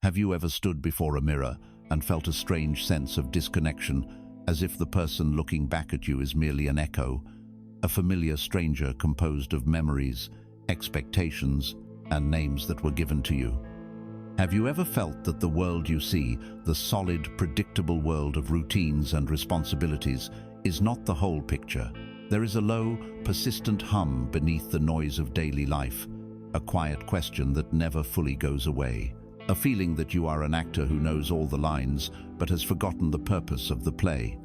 Have you ever stood before a mirror and felt a strange sense of disconnection, as if the person looking back at you is merely an echo, a familiar stranger composed of memories, expectations, and names that were given to you? Have you ever felt that the world you see, the solid, predictable world of routines and responsibilities, is not the whole picture? There is a low, persistent hum beneath the noise of daily life, a quiet question that never fully goes away, a feeling that you are an actor who knows all the lines but has forgotten the purpose of the play.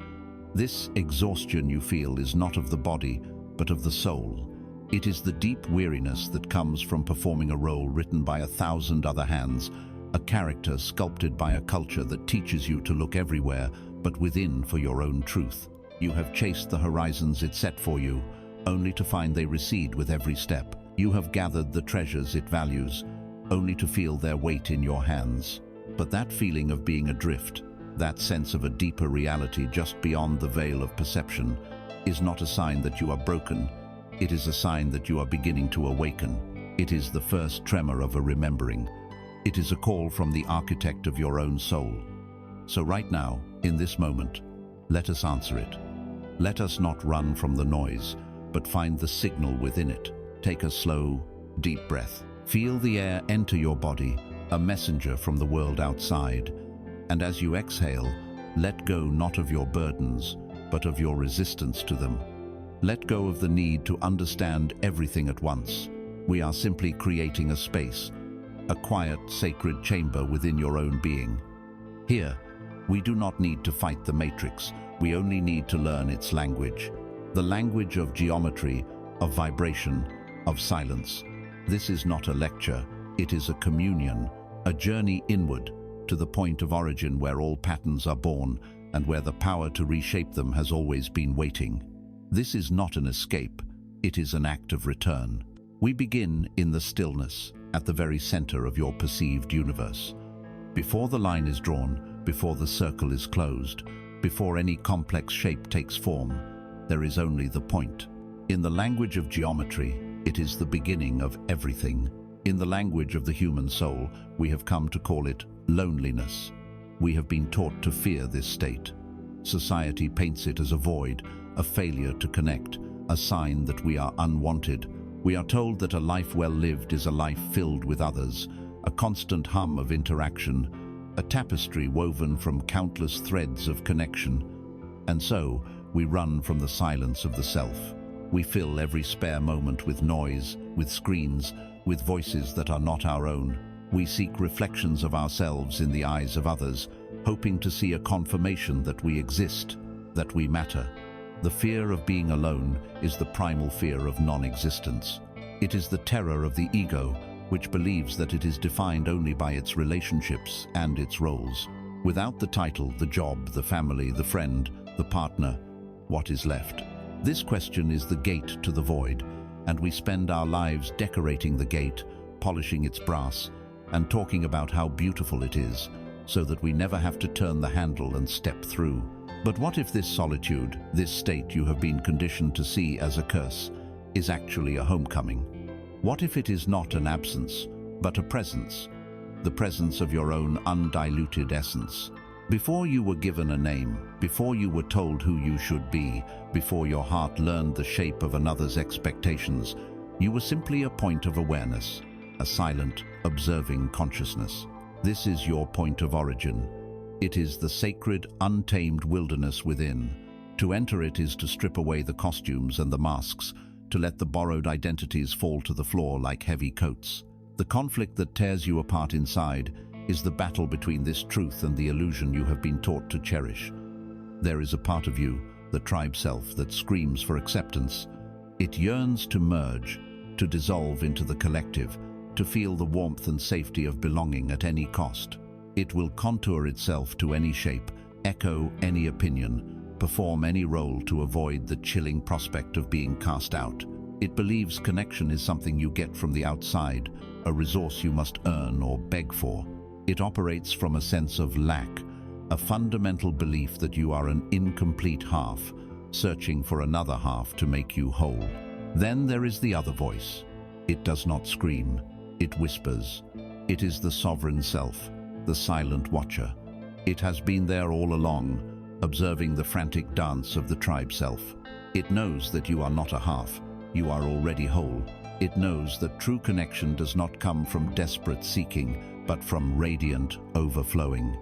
This exhaustion you feel is not of the body, but of the soul. It is the deep weariness that comes from performing a role written by 1,000 other hands, a character sculpted by a culture that teaches you to look everywhere but within for your own truth. You have chased the horizons it set for you, only to find they recede with every step. You have gathered the treasures it values, only to feel their weight in your hands. But that feeling of being adrift, that sense of a deeper reality just beyond the veil of perception, is not a sign that you are broken. It is a sign that you are beginning to awaken. It is the first tremor of a remembering. It is a call from the architect of your own soul. So right now, in this moment, let us answer it. Let us not run from the noise, but find the signal within it. Take a slow, deep breath. Feel the air enter your body, a messenger from the world outside. And as you exhale, let go not of your burdens, but of your resistance to them. Let go of the need to understand everything at once. We are simply creating a space, a quiet, sacred chamber within your own being. Here, we do not need to fight the matrix. We only need to learn its language. The language of geometry, of vibration, of silence. This is not a lecture. It is a communion, a journey inward to the point of origin where all patterns are born and where the power to reshape them has always been waiting. This is not an escape, it is an act of return. We begin in the stillness, at the very center of your perceived universe. Before the line is drawn, before the circle is closed, before any complex shape takes form, there is only the point. In the language of geometry, it is the beginning of everything. In the language of the human soul, we have come to call it loneliness. We have been taught to fear this state. Society paints it as a void, a failure to connect, a sign that we are unwanted. We are told that a life well lived is a life filled with others, a constant hum of interaction, a tapestry woven from countless threads of connection. And so, we run from the silence of the self. We fill every spare moment with noise, with screens, with voices that are not our own. We seek reflections of ourselves in the eyes of others, hoping to see a confirmation that we exist, that we matter. The fear of being alone is the primal fear of non-existence. It is the terror of the ego, which believes that it is defined only by its relationships and its roles. Without the title, the job, the family, the friend, the partner, what is left? This question is the gate to the void, and we spend our lives decorating the gate, polishing its brass, and talking about how beautiful it is, so that we never have to turn the handle and step through. But what if this solitude, this state you have been conditioned to see as a curse, is actually a homecoming? What if it is not an absence, but a presence, the presence of your own undiluted essence? Before you were given a name, before you were told who you should be, before your heart learned the shape of another's expectations, you were simply a point of awareness, a silent, observing consciousness. This is your point of origin. It is the sacred, untamed wilderness within. To enter it is to strip away the costumes and the masks, to let the borrowed identities fall to the floor like heavy coats. The conflict that tears you apart inside is the battle between this truth and the illusion you have been taught to cherish. There is a part of you, the tribe self, that screams for acceptance. It yearns to merge, to dissolve into the collective, to feel the warmth and safety of belonging at any cost. It will contour itself to any shape, echo any opinion, perform any role to avoid the chilling prospect of being cast out. It believes connection is something you get from the outside, a resource you must earn or beg for. It operates from a sense of lack, a fundamental belief that you are an incomplete half, searching for another half to make you whole. Then there is the other voice. It does not scream, it whispers. It is the sovereign self, the silent watcher. It has been there all along, observing the frantic dance of the tribe self. It knows that you are not a half, you are already whole. It knows that true connection does not come from desperate seeking, but from radiant overflowing.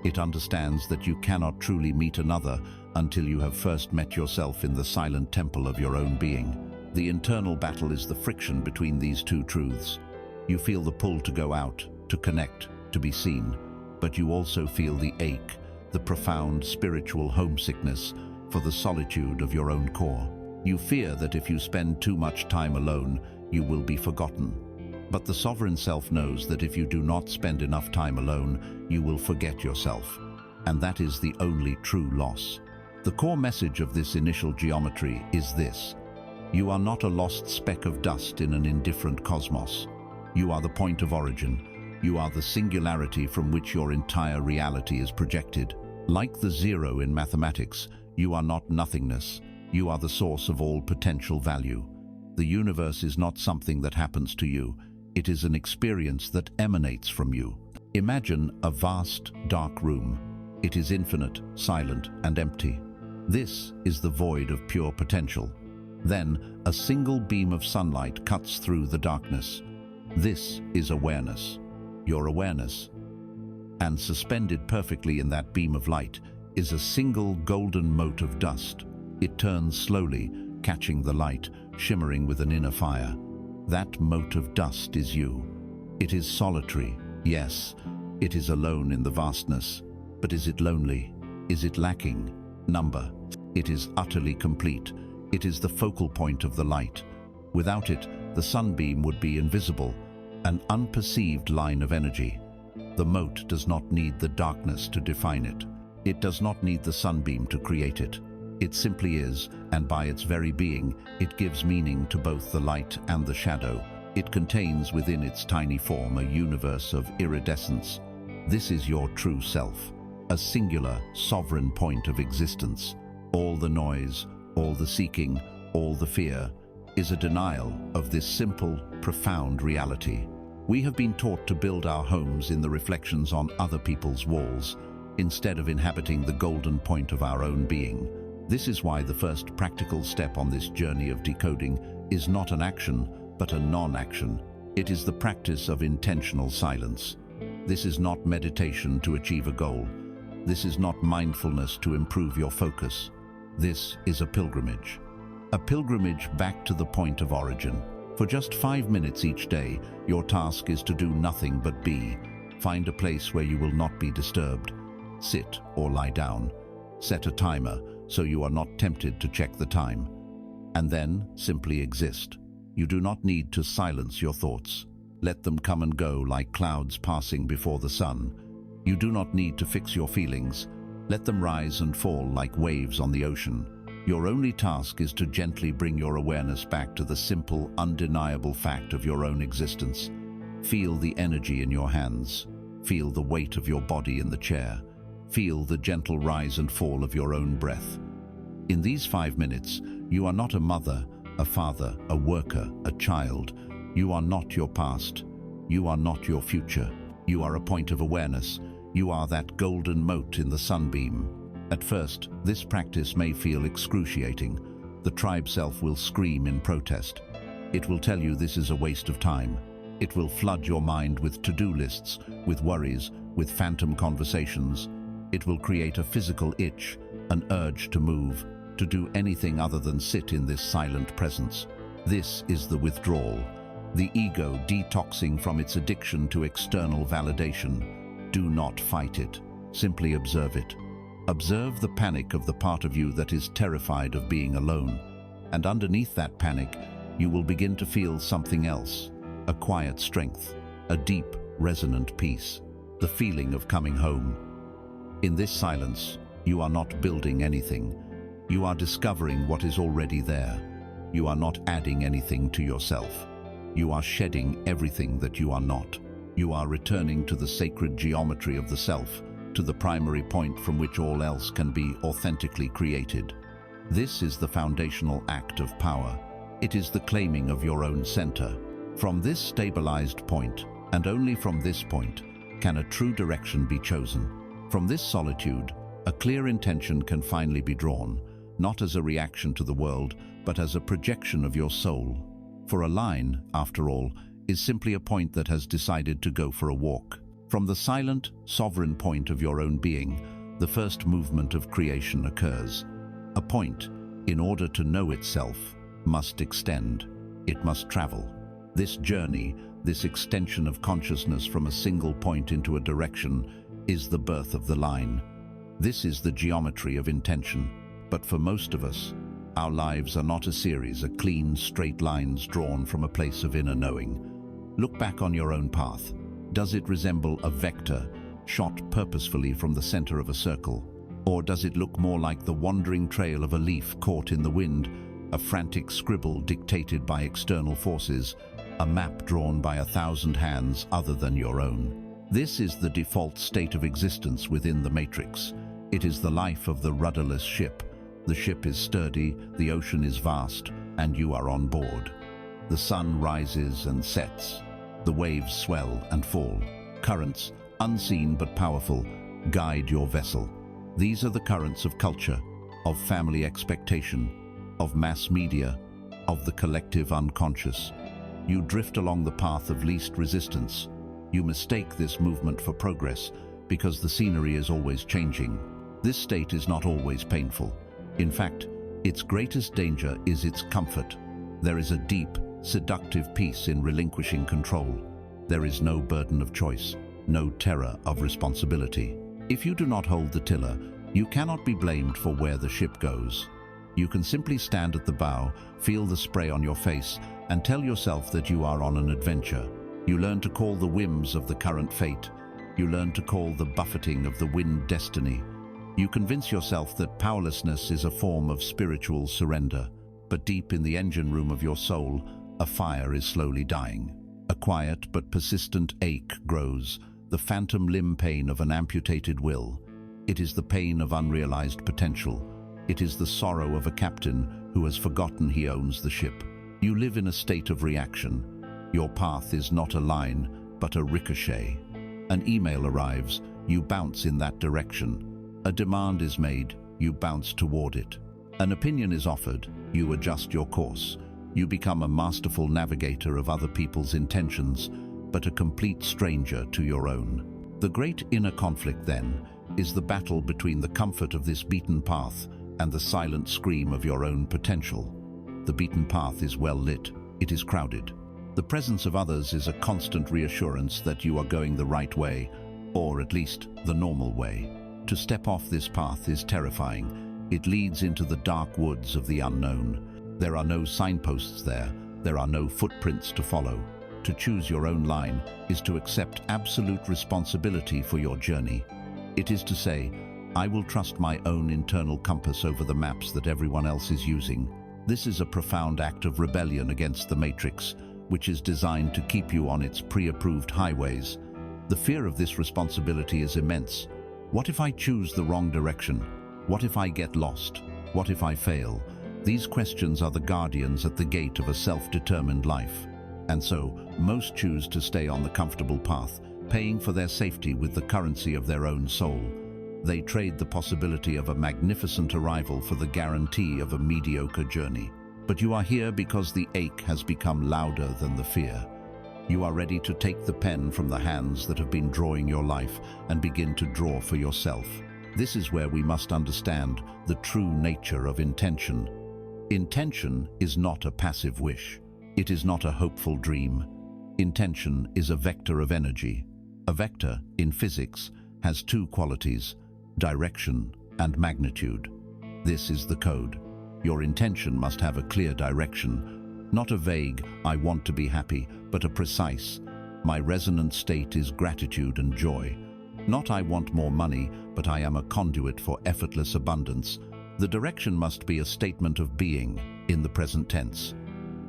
It understands that you cannot truly meet another until you have first met yourself in the silent temple of your own being. The internal battle is the friction between these two truths. You feel the pull to go out, to connect, to be seen, but you also feel the ache, the profound spiritual homesickness for the solitude of your own core. You fear that if you spend too much time alone, you will be forgotten. But the sovereign self knows that if you do not spend enough time alone, you will forget yourself. And that is the only true loss. The core message of this initial geometry is this: you are not a lost speck of dust in an indifferent cosmos. You are the point of origin. You are the singularity from which your entire reality is projected. Like the zero in mathematics, you are not nothingness. You are the source of all potential value. The universe is not something that happens to you. It is an experience that emanates from you. Imagine a vast, dark room. It is infinite, silent, and empty. This is the void of pure potential. Then, a single beam of sunlight cuts through the darkness. This is awareness, your awareness. And suspended perfectly in that beam of light is a single golden mote of dust. It turns slowly, catching the light, shimmering with an inner fire. That mote of dust is you. It is solitary, yes. It is alone in the vastness. But is it lonely? Is it lacking number? It is utterly complete. It is the focal point of the light. Without it, the sunbeam would be invisible, an unperceived line of energy. The mote does not need the darkness to define it. It does not need the sunbeam to create it. It simply is, and by its very being, it gives meaning to both the light and the shadow. It contains within its tiny form a universe of iridescence. This is your true self, a singular, sovereign point of existence. All the noise, all the seeking, all the fear, is a denial of this simple, profound reality. We have been taught to build our homes in the reflections on other people's walls, instead of inhabiting the golden point of our own being. This is why the first practical step on this journey of decoding is not an action, but a non-action. It is the practice of intentional silence. This is not meditation to achieve a goal. This is not mindfulness to improve your focus. This is a pilgrimage. A pilgrimage back to the point of origin. For just 5 minutes each day, your task is to do nothing but be. Find a place where you will not be disturbed. Sit or lie down. Set a timer so you are not tempted to check the time. And then simply exist. You do not need to silence your thoughts. Let them come and go like clouds passing before the sun. You do not need to fix your feelings. Let them rise and fall like waves on the ocean. Your only task is to gently bring your awareness back to the simple, undeniable fact of your own existence. Feel the energy in your hands. Feel the weight of your body in the chair. Feel the gentle rise and fall of your own breath. In these 5 minutes, you are not a mother, a father, a worker, a child. You are not your past. You are not your future. You are a point of awareness. You are that golden mote in the sunbeam. At first, this practice may feel excruciating. The tribe self will scream in protest. It will tell you this is a waste of time. It will flood your mind with to-do lists, with worries, with phantom conversations. It will create a physical itch, an urge to move, to do anything other than sit in this silent presence. This is the withdrawal, the ego detoxing from its addiction to external validation. Do not fight it. Simply observe it. Observe the panic of the part of you that is terrified of being alone. And underneath that panic, you will begin to feel something else, a quiet strength, a deep, resonant peace, the feeling of coming home. In this silence, you are not building anything. You are discovering what is already there. You are not adding anything to yourself. You are shedding everything that you are not. You are returning to the sacred geometry of the self, to the primary point from which all else can be authentically created. This is the foundational act of power. It is the claiming of your own center. From this stabilized point, and only from this point, can a true direction be chosen. From this solitude, a clear intention can finally be drawn, not as a reaction to the world, but as a projection of your soul. For a line, after all, is simply a point that has decided to go for a walk. From the silent, sovereign point of your own being, the first movement of creation occurs. A point, in order to know itself, must extend. It must travel. This journey, this extension of consciousness from a single point into a direction, is the birth of the line. This is the geometry of intention. But for most of us, our lives are not a series of clean, straight lines drawn from a place of inner knowing. Look back on your own path. Does it resemble a vector shot purposefully from the center of a circle? Or does it look more like the wandering trail of a leaf caught in the wind, a frantic scribble dictated by external forces, a map drawn by 1,000 hands other than your own? This is the default state of existence within the matrix. It is the life of the rudderless ship. The ship is sturdy, the ocean is vast, and you are on board. The sun rises and sets. The waves swell and fall. Currents, unseen but powerful, guide your vessel. These are the currents of culture, of family expectation, of mass media, of the collective unconscious. You drift along the path of least resistance. You mistake this movement for progress because the scenery is always changing. This state is not always painful. In fact, its greatest danger is its comfort. There is a deep, seductive peace in relinquishing control. There is no burden of choice, no terror of responsibility. If you do not hold the tiller, you cannot be blamed for where the ship goes. You can simply stand at the bow, feel the spray on your face, and tell yourself that you are on an adventure. You learn to call the whims of the current fate. You learn to call the buffeting of the wind destiny. You convince yourself that powerlessness is a form of spiritual surrender. But deep in the engine room of your soul, a fire is slowly dying. A quiet but persistent ache grows, the phantom limb pain of an amputated will. It is the pain of unrealized potential. It is the sorrow of a captain who has forgotten he owns the ship. You live in a state of reaction. Your path is not a line, but a ricochet. An email arrives, you bounce in that direction. A demand is made, you bounce toward it. An opinion is offered, you adjust your course. You become a masterful navigator of other people's intentions, but a complete stranger to your own. The great inner conflict, then, is the battle between the comfort of this beaten path and the silent scream of your own potential. The beaten path is well lit, it is crowded. The presence of others is a constant reassurance that you are going the right way, or at least the normal way. To step off this path is terrifying. It leads into the dark woods of the unknown. There are no signposts there. There are no footprints to follow. To choose your own line is to accept absolute responsibility for your journey. It is to say, I will trust my own internal compass over the maps that everyone else is using. This is a profound act of rebellion against the matrix, which is designed to keep you on its pre-approved highways. The fear of this responsibility is immense. What if I choose the wrong direction? What if I get lost? What if I fail? These questions are the guardians at the gate of a self-determined life. And so, most choose to stay on the comfortable path, paying for their safety with the currency of their own soul. They trade the possibility of a magnificent arrival for the guarantee of a mediocre journey. But you are here because the ache has become louder than the fear. You are ready to take the pen from the hands that have been drawing your life and begin to draw for yourself. This is where we must understand the true nature of intention. Intention is not a passive wish. It is not a hopeful dream. Intention is a vector of energy. A vector, in physics, has two qualities: direction and magnitude. This is the code. Your intention must have a clear direction, not a vague, I want to be happy, but a precise, my resonant state is gratitude and joy. Not I want more money, but I am a conduit for effortless abundance. The direction must be a statement of being, in the present tense.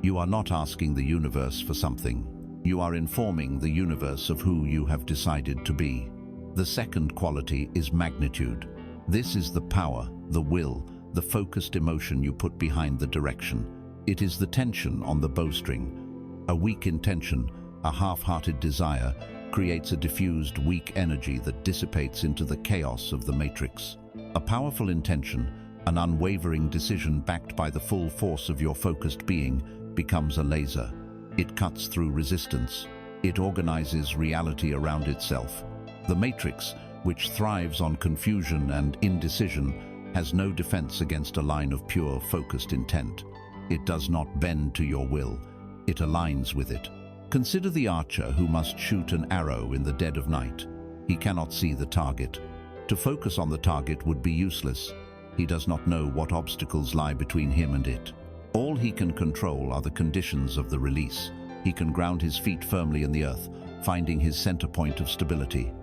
You are not asking the universe for something. You are informing the universe of who you have decided to be. The second quality is magnitude. This is the power, the will, the focused emotion you put behind the direction. It is the tension on the bowstring. A weak intention, a half-hearted desire, creates a diffused, weak energy that dissipates into the chaos of the matrix. A powerful intention, an unwavering decision backed by the full force of your focused being, becomes a laser. It cuts through resistance. It organizes reality around itself. The matrix, which thrives on confusion and indecision, has no defense against a line of pure, focused intent. It does not bend to your will. It aligns with it. Consider the archer who must shoot an arrow in the dead of night. He cannot see the target. To focus on the target would be useless. He does not know what obstacles lie between him and it. All he can control are the conditions of the release. He can ground his feet firmly in the earth, finding his center point of stability.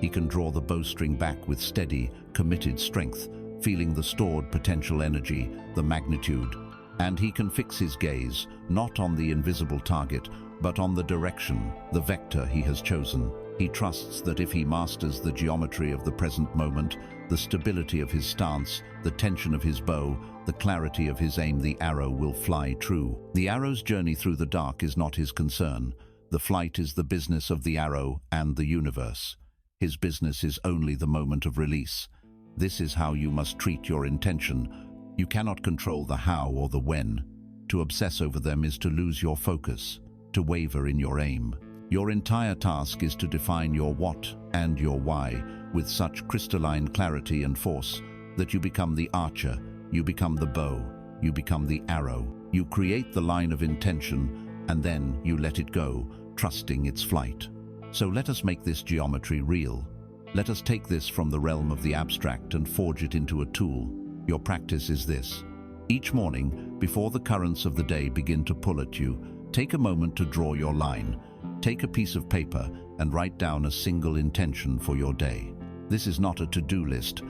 He can draw the bowstring back with steady, committed strength, feeling the stored potential energy, the magnitude. And he can fix his gaze, not on the invisible target, but on the direction, the vector he has chosen. He trusts that if he masters the geometry of the present moment, the stability of his stance, the tension of his bow, the clarity of his aim, the arrow will fly true. The arrow's journey through the dark is not his concern. The flight is the business of the arrow and the universe. His business is only the moment of release. This is how you must treat your intention. You cannot control the how or the when. To obsess over them is to lose your focus, to waver in your aim. Your entire task is to define your what and your why with such crystalline clarity and force that you become the archer, you become the bow, you become the arrow. You create the line of intention and then you let it go, trusting its flight. So let us make this geometry real. Let us take this from the realm of the abstract and forge it into a tool. Your practice is this. Each morning, before the currents of the day begin to pull at you, take a moment to draw your line. Take a piece of paper and write down a single intention for your day. This is not a to-do list.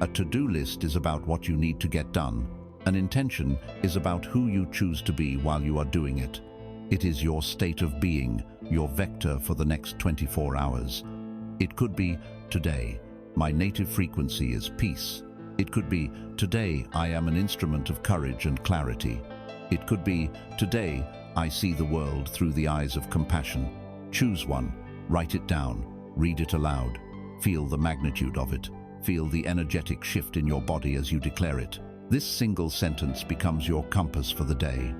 A to-do list is about what you need to get done. An intention is about who you choose to be while you are doing it. It is your state of being, your vector for the next 24 hours. It could be, today, my native frequency is peace. It could be, today, I am an instrument of courage and clarity. It could be, today, I see the world through the eyes of compassion. Choose one, write it down, read it aloud. Feel the magnitude of it. Feel the energetic shift in your body as you declare it. This single sentence becomes your compass for the day.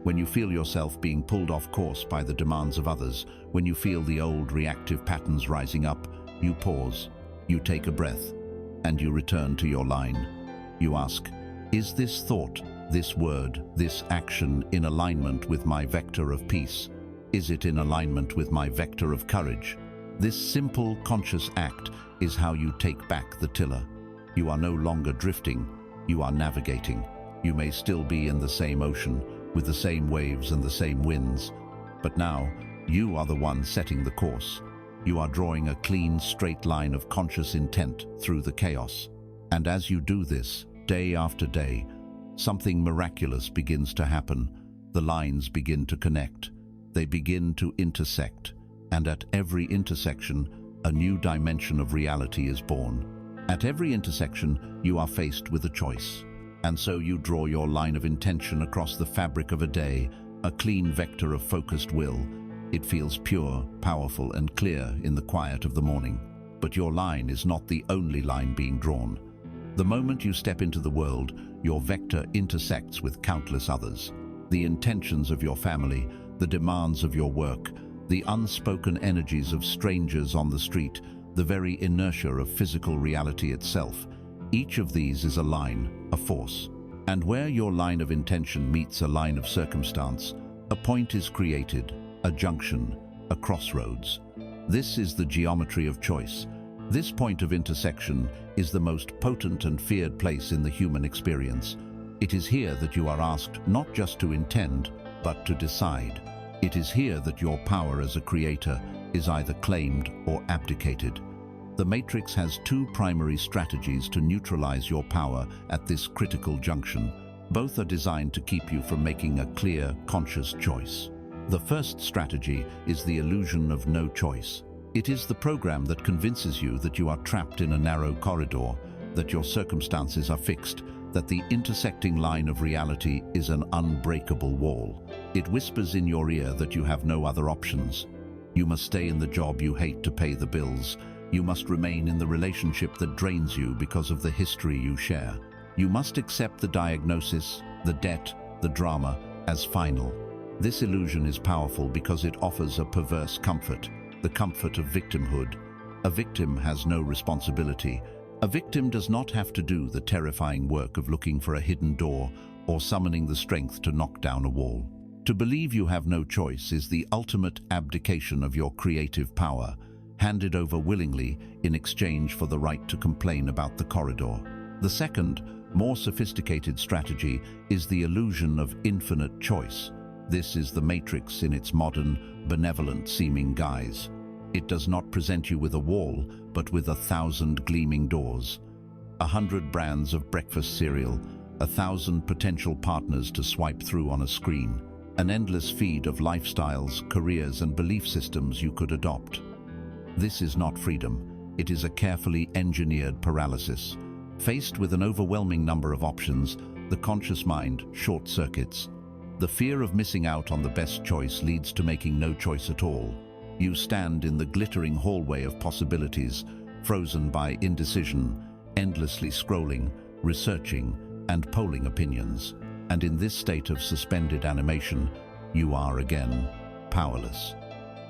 When you feel yourself being pulled off course by the demands of others, when you feel the old reactive patterns rising up, you pause, you take a breath, and you return to your line. You ask, is this thought, this word, this action in alignment with my vector of peace? Is it in alignment with my vector of courage? This simple, conscious act is how you take back the tiller. You are no longer drifting, you are navigating. You may still be in the same ocean, with the same waves and the same winds, but now you are the one setting the course. You are drawing a clean, straight line of conscious intent through the chaos. And as you do this, day after day, something miraculous begins to happen. The lines begin to connect. They begin to intersect. And at every intersection, a new dimension of reality is born. At every intersection, you are faced with a choice. And so you draw your line of intention across the fabric of a day, a clean vector of focused will. It feels pure, powerful, and clear in the quiet of the morning. But your line is not the only line being drawn. The moment you step into the world, your vector intersects with countless others. The intentions of your family, the demands of your work, the unspoken energies of strangers on the street, the very inertia of physical reality itself. Each of these is a line, a force. And where your line of intention meets a line of circumstance, a point is created, a junction, a crossroads. This is the geometry of choice. This point of intersection is the most potent and feared place in the human experience. It is here that you are asked not just to intend, but to decide. It is here that your power as a creator is either claimed or abdicated. The Matrix has two primary strategies to neutralize your power at this critical junction. Both are designed to keep you from making a clear, conscious choice. The first strategy is the illusion of no choice. It is the program that convinces you that you are trapped in a narrow corridor, that your circumstances are fixed, that the intersecting line of reality is an unbreakable wall. It whispers in your ear that you have no other options. You must stay in the job you hate to pay the bills. You must remain in the relationship that drains you because of the history you share. You must accept the diagnosis, the debt, the drama as final. This illusion is powerful because it offers a perverse comfort, the comfort of victimhood. A victim has no responsibility. A victim does not have to do the terrifying work of looking for a hidden door or summoning the strength to knock down a wall. To believe you have no choice is the ultimate abdication of your creative power, handed over willingly in exchange for the right to complain about the corridor. The second, more sophisticated strategy is the illusion of infinite choice. This is the matrix in its modern, benevolent-seeming guise. It does not present you with a wall, but with 1,000 gleaming doors. 100 brands of breakfast cereal, 1,000 potential partners to swipe through on a screen. An endless feed of lifestyles, careers, and belief systems you could adopt. This is not freedom. It is a carefully engineered paralysis. Faced with an overwhelming number of options, the conscious mind short-circuits. The fear of missing out on the best choice leads to making no choice at all. You stand in the glittering hallway of possibilities, frozen by indecision, endlessly scrolling, researching, and polling opinions. And in this state of suspended animation, you are again powerless.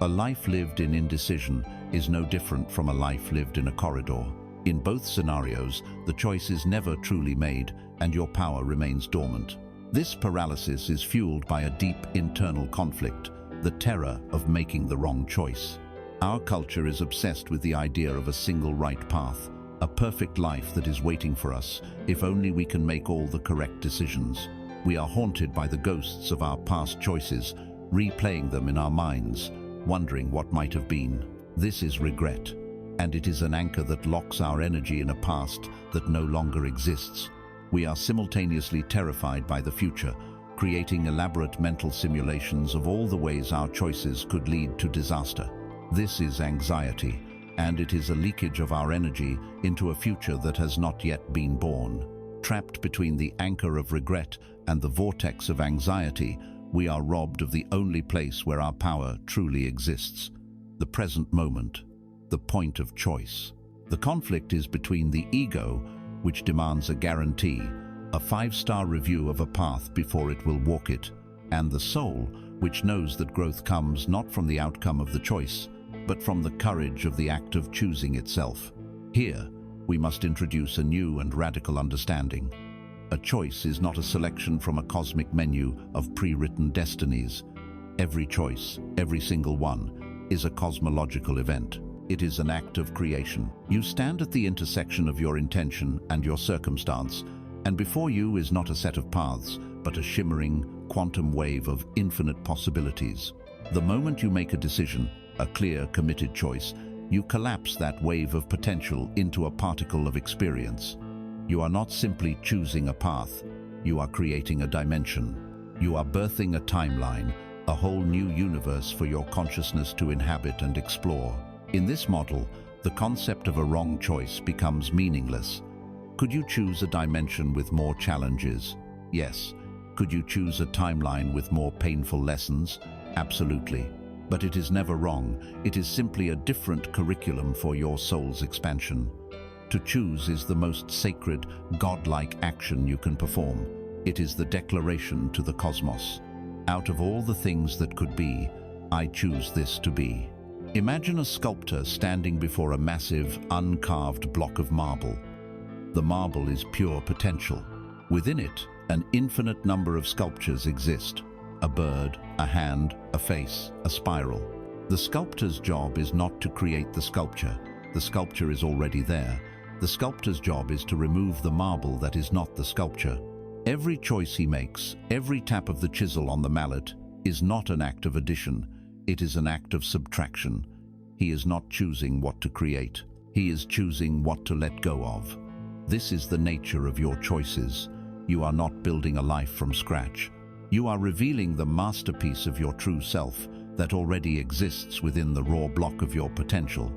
A life lived in indecision is no different from a life lived in a corridor. In both scenarios, the choice is never truly made and your power remains dormant. This paralysis is fueled by a deep internal conflict, the terror of making the wrong choice. Our culture is obsessed with the idea of a single right path, a perfect life that is waiting for us if only we can make all the correct decisions. We are haunted by the ghosts of our past choices, replaying them in our minds, wondering what might have been. This is regret, and it is an anchor that locks our energy in a past that no longer exists. We are simultaneously terrified by the future, creating elaborate mental simulations of all the ways our choices could lead to disaster. This is anxiety, and it is a leakage of our energy into a future that has not yet been born. Trapped between the anchor of regret and the vortex of anxiety, we are robbed of the only place where our power truly exists, the present moment, the point of choice. The conflict is between the ego, which demands a guarantee, a 5-star review of a path before it will walk it, and the soul, which knows that growth comes not from the outcome of the choice, but from the courage of the act of choosing itself. Here, we must introduce a new and radical understanding. A choice is not a selection from a cosmic menu of pre-written destinies. Every choice, every single one, is a cosmological event. It is an act of creation. You stand at the intersection of your intention and your circumstance, and before you is not a set of paths, but a shimmering, quantum wave of infinite possibilities. The moment you make a decision, a clear, committed choice, you collapse that wave of potential into a particle of experience. You are not simply choosing a path, you are creating a dimension. You are birthing a timeline, a whole new universe for your consciousness to inhabit and explore. In this model, the concept of a wrong choice becomes meaningless. Could you choose a dimension with more challenges? Yes. Could you choose a timeline with more painful lessons? Absolutely. But it is never wrong. It is simply a different curriculum for your soul's expansion. To choose is the most sacred, godlike action you can perform. It is the declaration to the cosmos. Out of all the things that could be, I choose this to be. Imagine a sculptor standing before a massive, uncarved block of marble. The marble is pure potential. Within it, an infinite number of sculptures exist. A bird, a hand, a face, a spiral. The sculptor's job is not to create the sculpture. The sculpture is already there. The sculptor's job is to remove the marble that is not the sculpture. Every choice he makes, every tap of the chisel on the mallet, is not an act of addition. It is an act of subtraction. He is not choosing what to create. He is choosing what to let go of. This is the nature of your choices. You are not building a life from scratch. You are revealing the masterpiece of your true self that already exists within the raw block of your potential.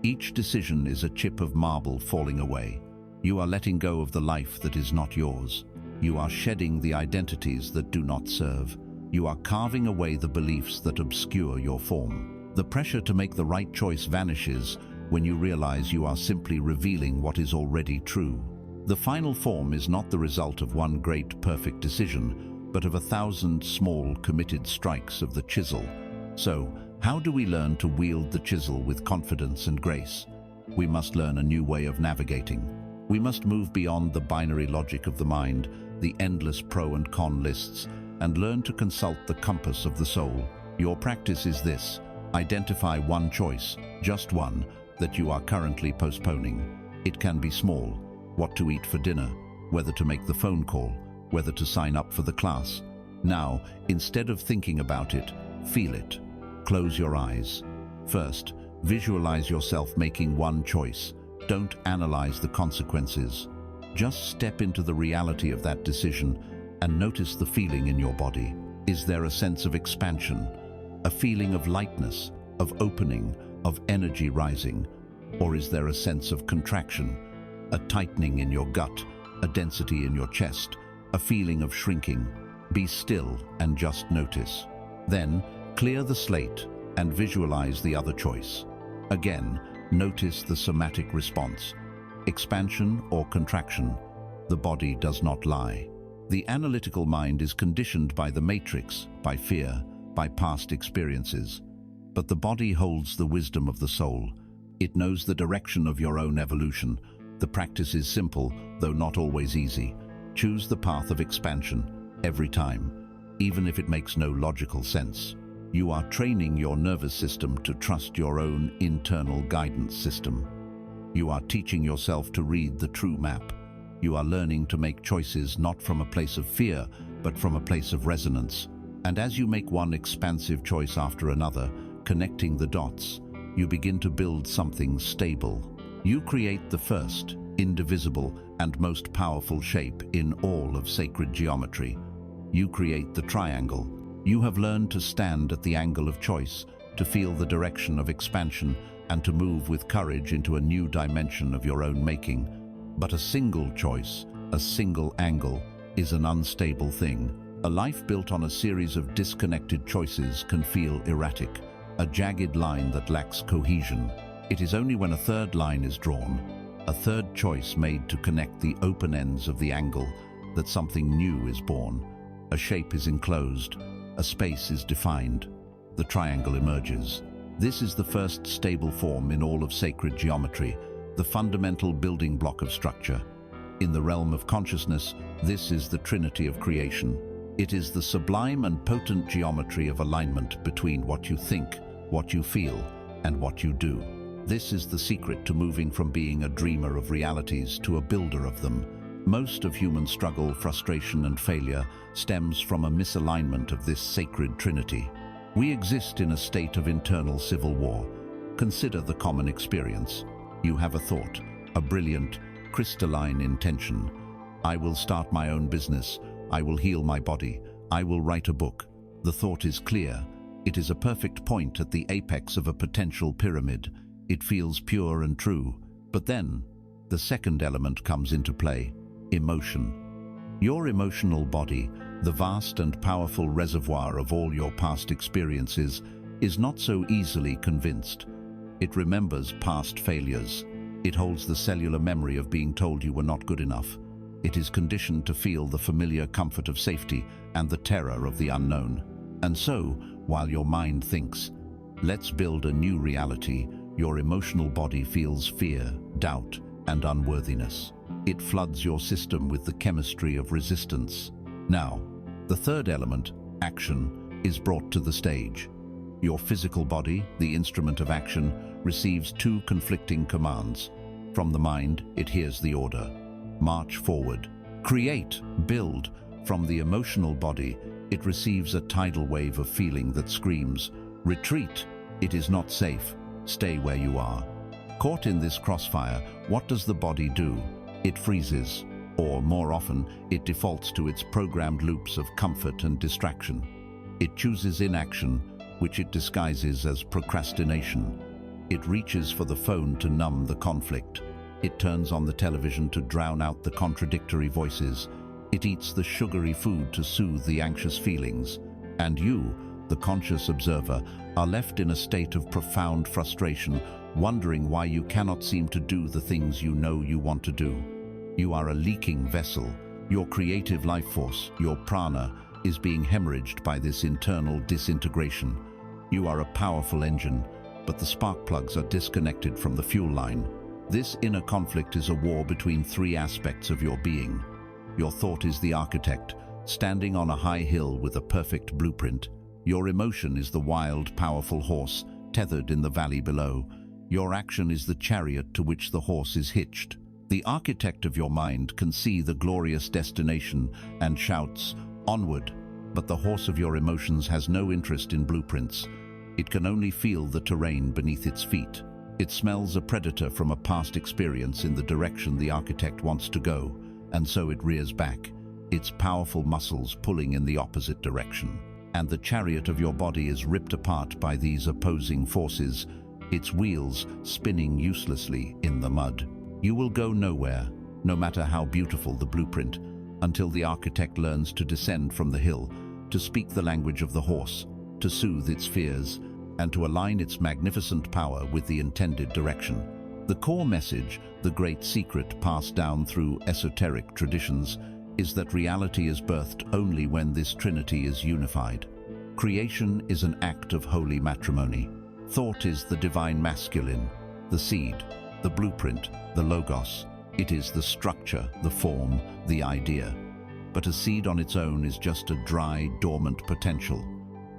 Each decision is a chip of marble falling away. You are letting go of the life that is not yours. You are shedding the identities that do not serve. You are carving away the beliefs that obscure your form. The pressure to make the right choice vanishes when you realize you are simply revealing what is already true. The final form is not the result of one great perfect decision, but of 1,000 small committed strikes of the chisel. So, how do we learn to wield the chisel with confidence and grace? We must learn a new way of navigating. We must move beyond the binary logic of the mind, the endless pro and con lists, and learn to consult the compass of the soul. Your practice is this: identify one choice, just one, that you are currently postponing. It can be small: what to eat for dinner, whether to make the phone call, whether to sign up for the class. Now, instead of thinking about it, feel it. Close your eyes. First, visualize yourself making one choice. Don't analyze the consequences. Just step into the reality of that decision and notice the feeling in your body. Is there a sense of expansion, a feeling of lightness, of opening, of energy rising? Or is there a sense of contraction, a tightening in your gut, a density in your chest, a feeling of shrinking? Be still and just notice. Then, clear the slate and visualize the other choice. Again, notice the somatic response. Expansion or contraction? The body does not lie. The analytical mind is conditioned by the matrix, by fear, by past experiences. But the body holds the wisdom of the soul. It knows the direction of your own evolution. The practice is simple, though not always easy. Choose the path of expansion every time, even if it makes no logical sense. You are training your nervous system to trust your own internal guidance system. You are teaching yourself to read the true map. You are learning to make choices not from a place of fear, but from a place of resonance. And as you make one expansive choice after another, connecting the dots, you begin to build something stable. You create the first, indivisible, and most powerful shape in all of sacred geometry. You create the triangle. You have learned to stand at the angle of choice, to feel the direction of expansion, and to move with courage into a new dimension of your own making. But a single choice, a single angle, is an unstable thing. A life built on a series of disconnected choices can feel erratic, a jagged line that lacks cohesion. It is only when a third line is drawn, a third choice made to connect the open ends of the angle, that something new is born. A shape is enclosed, a space is defined. The triangle emerges. This is the first stable form in all of sacred geometry, the fundamental building block of structure. In the realm of consciousness, this is the trinity of creation. It is the sublime and potent geometry of alignment between what you think, what you feel, and what you do. This is the secret to moving from being a dreamer of realities to a builder of them. Most of human struggle, frustration, and failure stems from a misalignment of this sacred trinity. We exist in a state of internal civil war. Consider the common experience. You have a thought, a brilliant, crystalline intention. I will start my own business. I will heal my body. I will write a book. The thought is clear. It is a perfect point at the apex of a potential pyramid. It feels pure and true. But then, the second element comes into play: emotion. Your emotional body, the vast and powerful reservoir of all your past experiences, is not so easily convinced. It remembers past failures. It holds the cellular memory of being told you were not good enough. It is conditioned to feel the familiar comfort of safety and the terror of the unknown. And so, while your mind thinks, "Let's build a new reality," your emotional body feels fear, doubt, and unworthiness. It floods your system with the chemistry of resistance. Now, the third element, action, is brought to the stage. Your physical body, the instrument of action, receives two conflicting commands. From the mind, it hears the order: march forward, create, build. From the emotional body, it receives a tidal wave of feeling that screams, retreat, it is not safe, stay where you are. Caught in this crossfire, what does the body do? It freezes, or more often, it defaults to its programmed loops of comfort and distraction. It chooses inaction, which it disguises as procrastination. It reaches for the phone to numb the conflict. It turns on the television to drown out the contradictory voices. It eats the sugary food to soothe the anxious feelings. And you, the conscious observer, are left in a state of profound frustration, wondering why you cannot seem to do the things you know you want to do. You are a leaking vessel. Your creative life force, your prana, is being hemorrhaged by this internal disintegration. You are a powerful engine, but the spark plugs are disconnected from the fuel line. This inner conflict is a war between three aspects of your being. Your thought is the architect, standing on a high hill with a perfect blueprint. Your emotion is the wild, powerful horse, tethered in the valley below. Your action is the chariot to which the horse is hitched. The architect of your mind can see the glorious destination and shouts, "Onward!" But the horse of your emotions has no interest in blueprints. It can only feel the terrain beneath its feet. It smells a predator from a past experience in the direction the architect wants to go, and so it rears back, its powerful muscles pulling in the opposite direction. And the chariot of your body is ripped apart by these opposing forces, its wheels spinning uselessly in the mud. You will go nowhere, no matter how beautiful the blueprint, until the architect learns to descend from the hill, to speak the language of the horse, to soothe its fears, and to align its magnificent power with the intended direction. The core message, the great secret passed down through esoteric traditions, is that reality is birthed only when this trinity is unified. Creation is an act of holy matrimony. Thought is the divine masculine, the seed, the blueprint, the logos. It is the structure, the form, the idea. But a seed on its own is just a dry, dormant potential.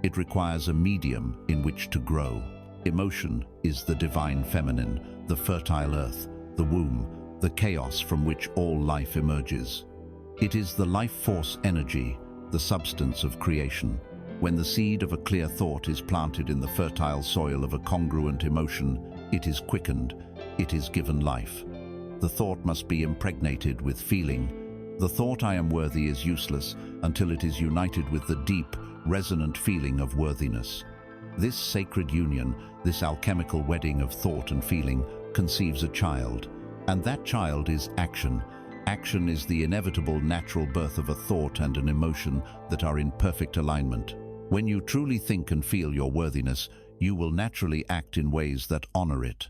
It requires a medium in which to grow. Emotion is the divine feminine, the fertile earth, the womb, the chaos from which all life emerges. It is the life force energy, the substance of creation. When the seed of a clear thought is planted in the fertile soil of a congruent emotion, it is quickened, it is given life. The thought must be impregnated with feeling. The thought "I am worthy" is useless until it is united with the deep, resonant feeling of worthiness. This sacred union, this alchemical wedding of thought and feeling, conceives a child. And that child is action. Action is the inevitable natural birth of a thought and an emotion that are in perfect alignment. When you truly think and feel your worthiness, you will naturally act in ways that honor it.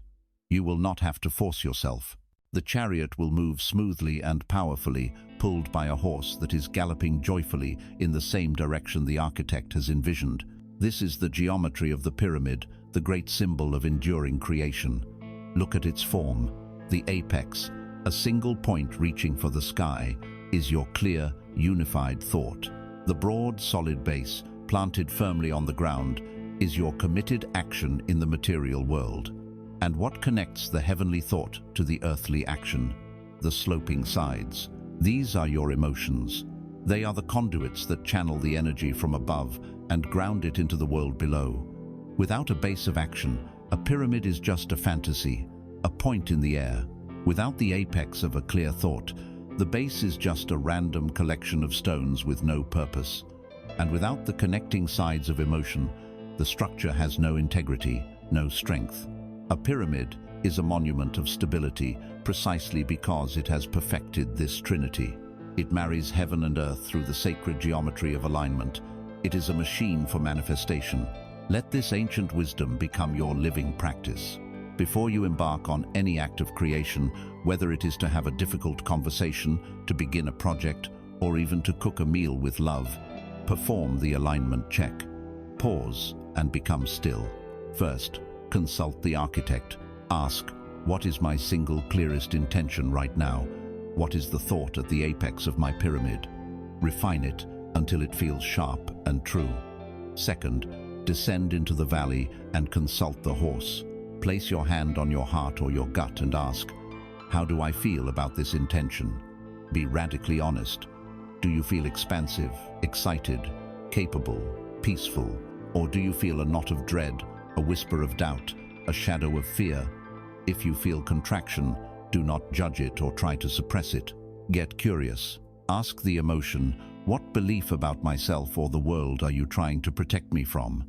You will not have to force yourself. The chariot will move smoothly and powerfully, pulled by a horse that is galloping joyfully in the same direction the architect has envisioned. This is the geometry of the pyramid, the great symbol of enduring creation. Look at its form. The apex, a single point reaching for the sky, is your clear, unified thought. The broad, solid base, planted firmly on the ground, is your committed action in the material world. And what connects the heavenly thought to the earthly action? The sloping sides. These are your emotions. They are the conduits that channel the energy from above and ground it into the world below. Without a base of action, a pyramid is just a fantasy, a point in the air. Without the apex of a clear thought, the base is just a random collection of stones with no purpose. And without the connecting sides of emotion, the structure has no integrity, no strength. A pyramid is a monument of stability precisely because it has perfected this trinity. It marries heaven and earth through the sacred geometry of alignment. It is a machine for manifestation. Let this ancient wisdom become your living practice. Before you embark on any act of creation, whether it is to have a difficult conversation, to begin a project, or even to cook a meal with love, perform the alignment check. Pause and become still. First, consult the architect. Ask, what is my single clearest intention right now? What is the thought at the apex of my pyramid? Refine it until it feels sharp and true. Second, descend into the valley and consult the horse. Place your hand on your heart or your gut and ask, how do I feel about this intention? Be radically honest. Do you feel expansive, excited, capable, peaceful? Or do you feel a knot of dread, a whisper of doubt, a shadow of fear? If you feel contraction, do not judge it or try to suppress it. Get curious. Ask the emotion, what belief about myself or the world are you trying to protect me from?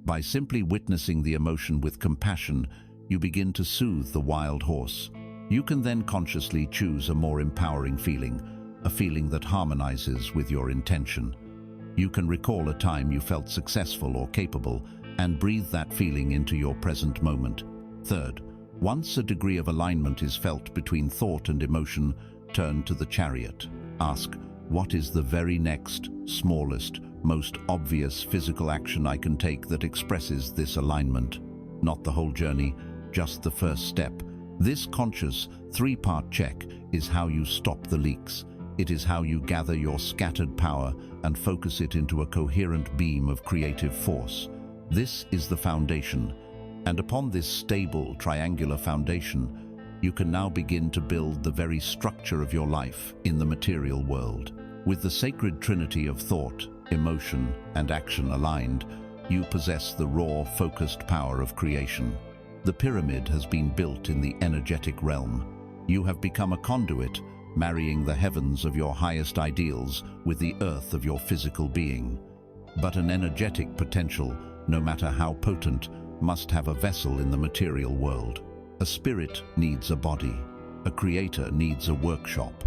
By simply witnessing the emotion with compassion, you begin to soothe the wild horse. You can then consciously choose a more empowering feeling, a feeling that harmonizes with your intention. You can recall a time you felt successful or capable and breathe that feeling into your present moment. Third, once a degree of alignment is felt between thought and emotion, turn to the chariot. Ask, what is the very next, smallest, most obvious physical action I can take that expresses this alignment? Not the whole journey, just the first step. This conscious, three-part check is how you stop the leaks. It is how you gather your scattered power and focus it into a coherent beam of creative force. This is the foundation, and upon this stable, triangular foundation, you can now begin to build the very structure of your life in the material world. With the sacred trinity of thought, emotion, and action aligned, you possess the raw, focused power of creation. The pyramid has been built in the energetic realm. You have become a conduit, marrying the heavens of your highest ideals with the earth of your physical being. But an energetic potential, no matter how potent, must have a vessel in the material world. A spirit needs a body. A creator needs a workshop.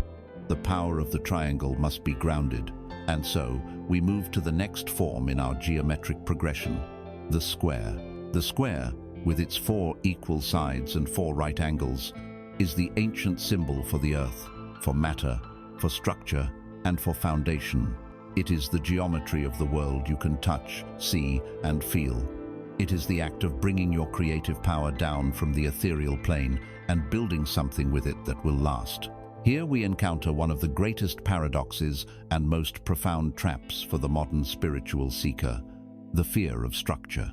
The power of the triangle must be grounded. And so, we move to the next form in our geometric progression, the square. The square, with its 4 equal sides and 4 right angles, is the ancient symbol for the earth, for matter, for structure, and for foundation. It is the geometry of the world you can touch, see, and feel. It is the act of bringing your creative power down from the ethereal plane and building something with it that will last. Here we encounter one of the greatest paradoxes and most profound traps for the modern spiritual seeker, the fear of structure.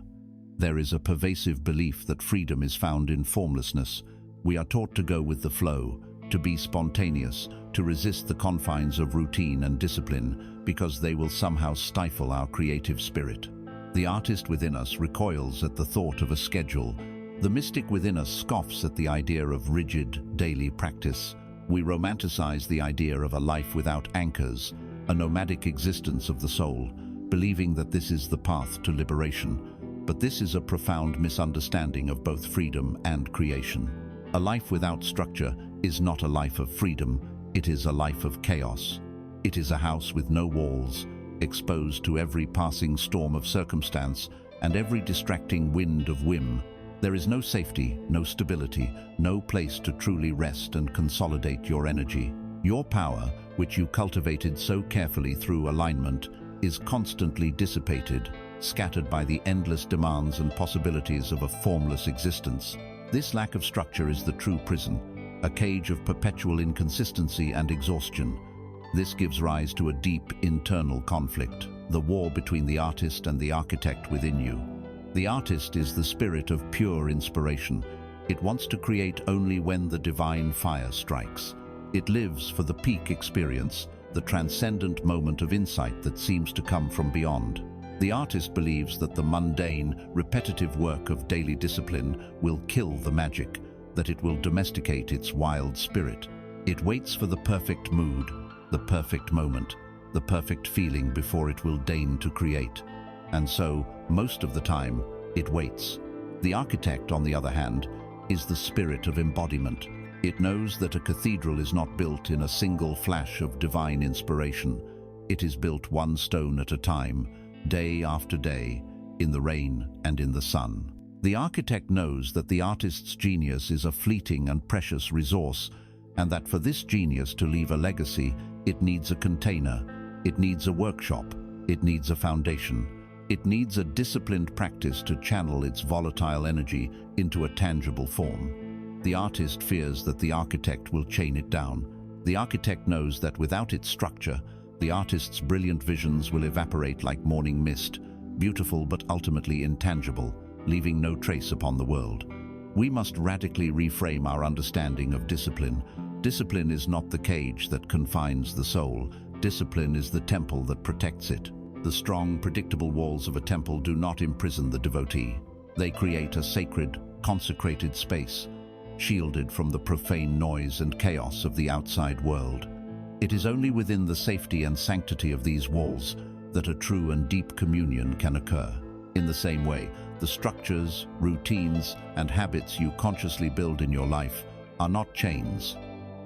There is a pervasive belief that freedom is found in formlessness. We are taught to go with the flow, to be spontaneous, to resist the confines of routine and discipline, because they will somehow stifle our creative spirit. The artist within us recoils at the thought of a schedule. The mystic within us scoffs at the idea of rigid, daily practice. We romanticize the idea of a life without anchors, a nomadic existence of the soul, believing that this is the path to liberation. But this is a profound misunderstanding of both freedom and creation. A life without structure is not a life of freedom, it is a life of chaos. It is a house with no walls, exposed to every passing storm of circumstance and every distracting wind of whim. There is no safety, no stability, no place to truly rest and consolidate your energy. Your power, which you cultivated so carefully through alignment, is constantly dissipated, scattered by the endless demands and possibilities of a formless existence. This lack of structure is the true prison, a cage of perpetual inconsistency and exhaustion. This gives rise to a deep internal conflict, the war between the artist and the architect within you. The artist is the spirit of pure inspiration. It wants to create only when the divine fire strikes. It lives for the peak experience, the transcendent moment of insight that seems to come from beyond. The artist believes that the mundane, repetitive work of daily discipline will kill the magic, that it will domesticate its wild spirit. It waits for the perfect mood, the perfect moment, the perfect feeling before it will deign to create. And so, most of the time, it waits. The architect, on the other hand, is the spirit of embodiment. It knows that a cathedral is not built in a single flash of divine inspiration. It is built one stone at a time, day after day, in the rain and in the sun. The architect knows that the artist's genius is a fleeting and precious resource, and that for this genius to leave a legacy, it needs a container, it needs a workshop, it needs a foundation. It needs a disciplined practice to channel its volatile energy into a tangible form. The artist fears that the architect will chain it down. The architect knows that without its structure, the artist's brilliant visions will evaporate like morning mist, beautiful but ultimately intangible, leaving no trace upon the world. We must radically reframe our understanding of discipline. Discipline is not the cage that confines the soul. Discipline is the temple that protects it. The strong, predictable walls of a temple do not imprison the devotee. They create a sacred, consecrated space, shielded from the profane noise and chaos of the outside world. It is only within the safety and sanctity of these walls that a true and deep communion can occur. In the same way, the structures, routines, and habits you consciously build in your life are not chains.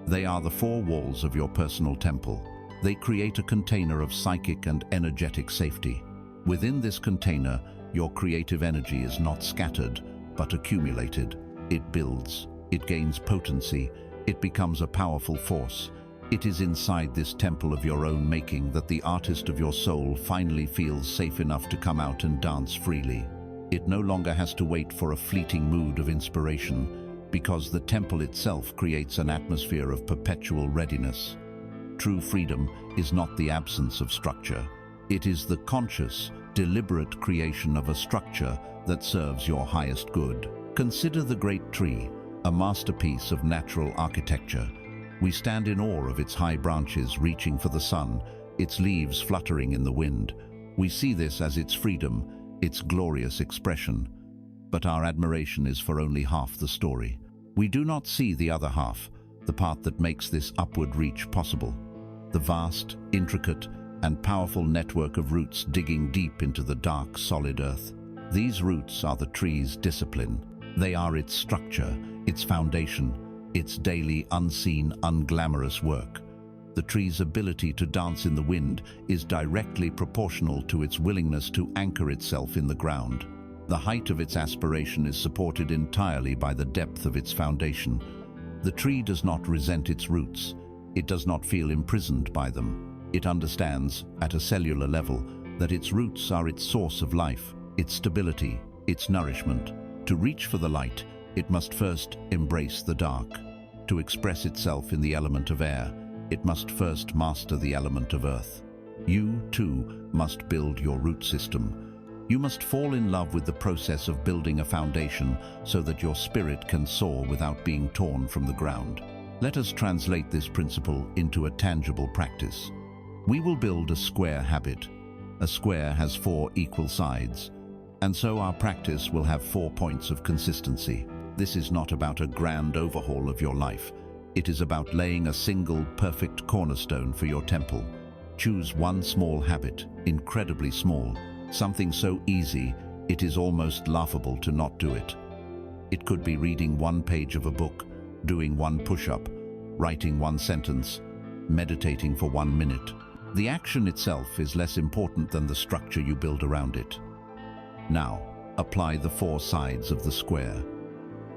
They are the 4 walls of your personal temple. They create a container of psychic and energetic safety. Within this container, Your creative energy is not scattered, but accumulated. It builds, it gains potency, it becomes a powerful force. It is inside this temple of your own making that the artist of your soul finally feels safe enough to come out and dance freely. It no longer has to wait for a fleeting mood of inspiration, because the temple itself creates an atmosphere of perpetual readiness. True freedom is not the absence of structure. It is the conscious, deliberate creation of a structure that serves your highest good. Consider the great tree, a masterpiece of natural architecture. We stand in awe of its high branches reaching for the sun, its leaves fluttering in the wind. We see this as its freedom, its glorious expression. But our admiration is for only half the story. We do not see the other half, the part that makes this upward reach possible. The vast, intricate, and powerful network of roots digging deep into the dark, solid earth. These roots are the tree's discipline. They are its structure, its foundation, its daily, unseen, unglamorous work. The tree's ability to dance in the wind is directly proportional to its willingness to anchor itself in the ground. The height of its aspiration is supported entirely by the depth of its foundation. The tree does not resent its roots. It does not feel imprisoned by them. It understands, at a cellular level, that its roots are its source of life, its stability, its nourishment. To reach for the light, it must first embrace the dark. To express itself in the element of air, it must first master the element of earth. You, too, must build your root system. You must fall in love with the process of building a foundation so that your spirit can soar without being torn from the ground. Let us translate this principle into a tangible practice. We will build a square habit. A square has 4 equal sides, and so our practice will have 4 points of consistency. This is not about a grand overhaul of your life. It is about laying a single, perfect cornerstone for your temple. Choose one small habit, incredibly small, something so easy it is almost laughable to not do it. It could be reading 1 page of a book, doing 1 push-up, writing 1 sentence, meditating for 1 minute. The action itself is less important than the structure you build around it. Now, apply the 4 sides of the square.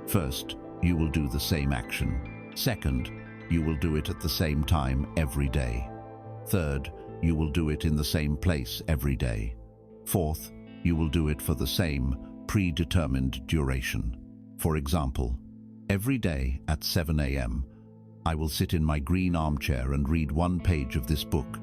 First, you will do the same action. Second, you will do it at the same time every day. Third, you will do it in the same place every day. Fourth, you will do it for the same predetermined duration. For example, every day at 7 a.m., I will sit in my green armchair and read 1 page of this book.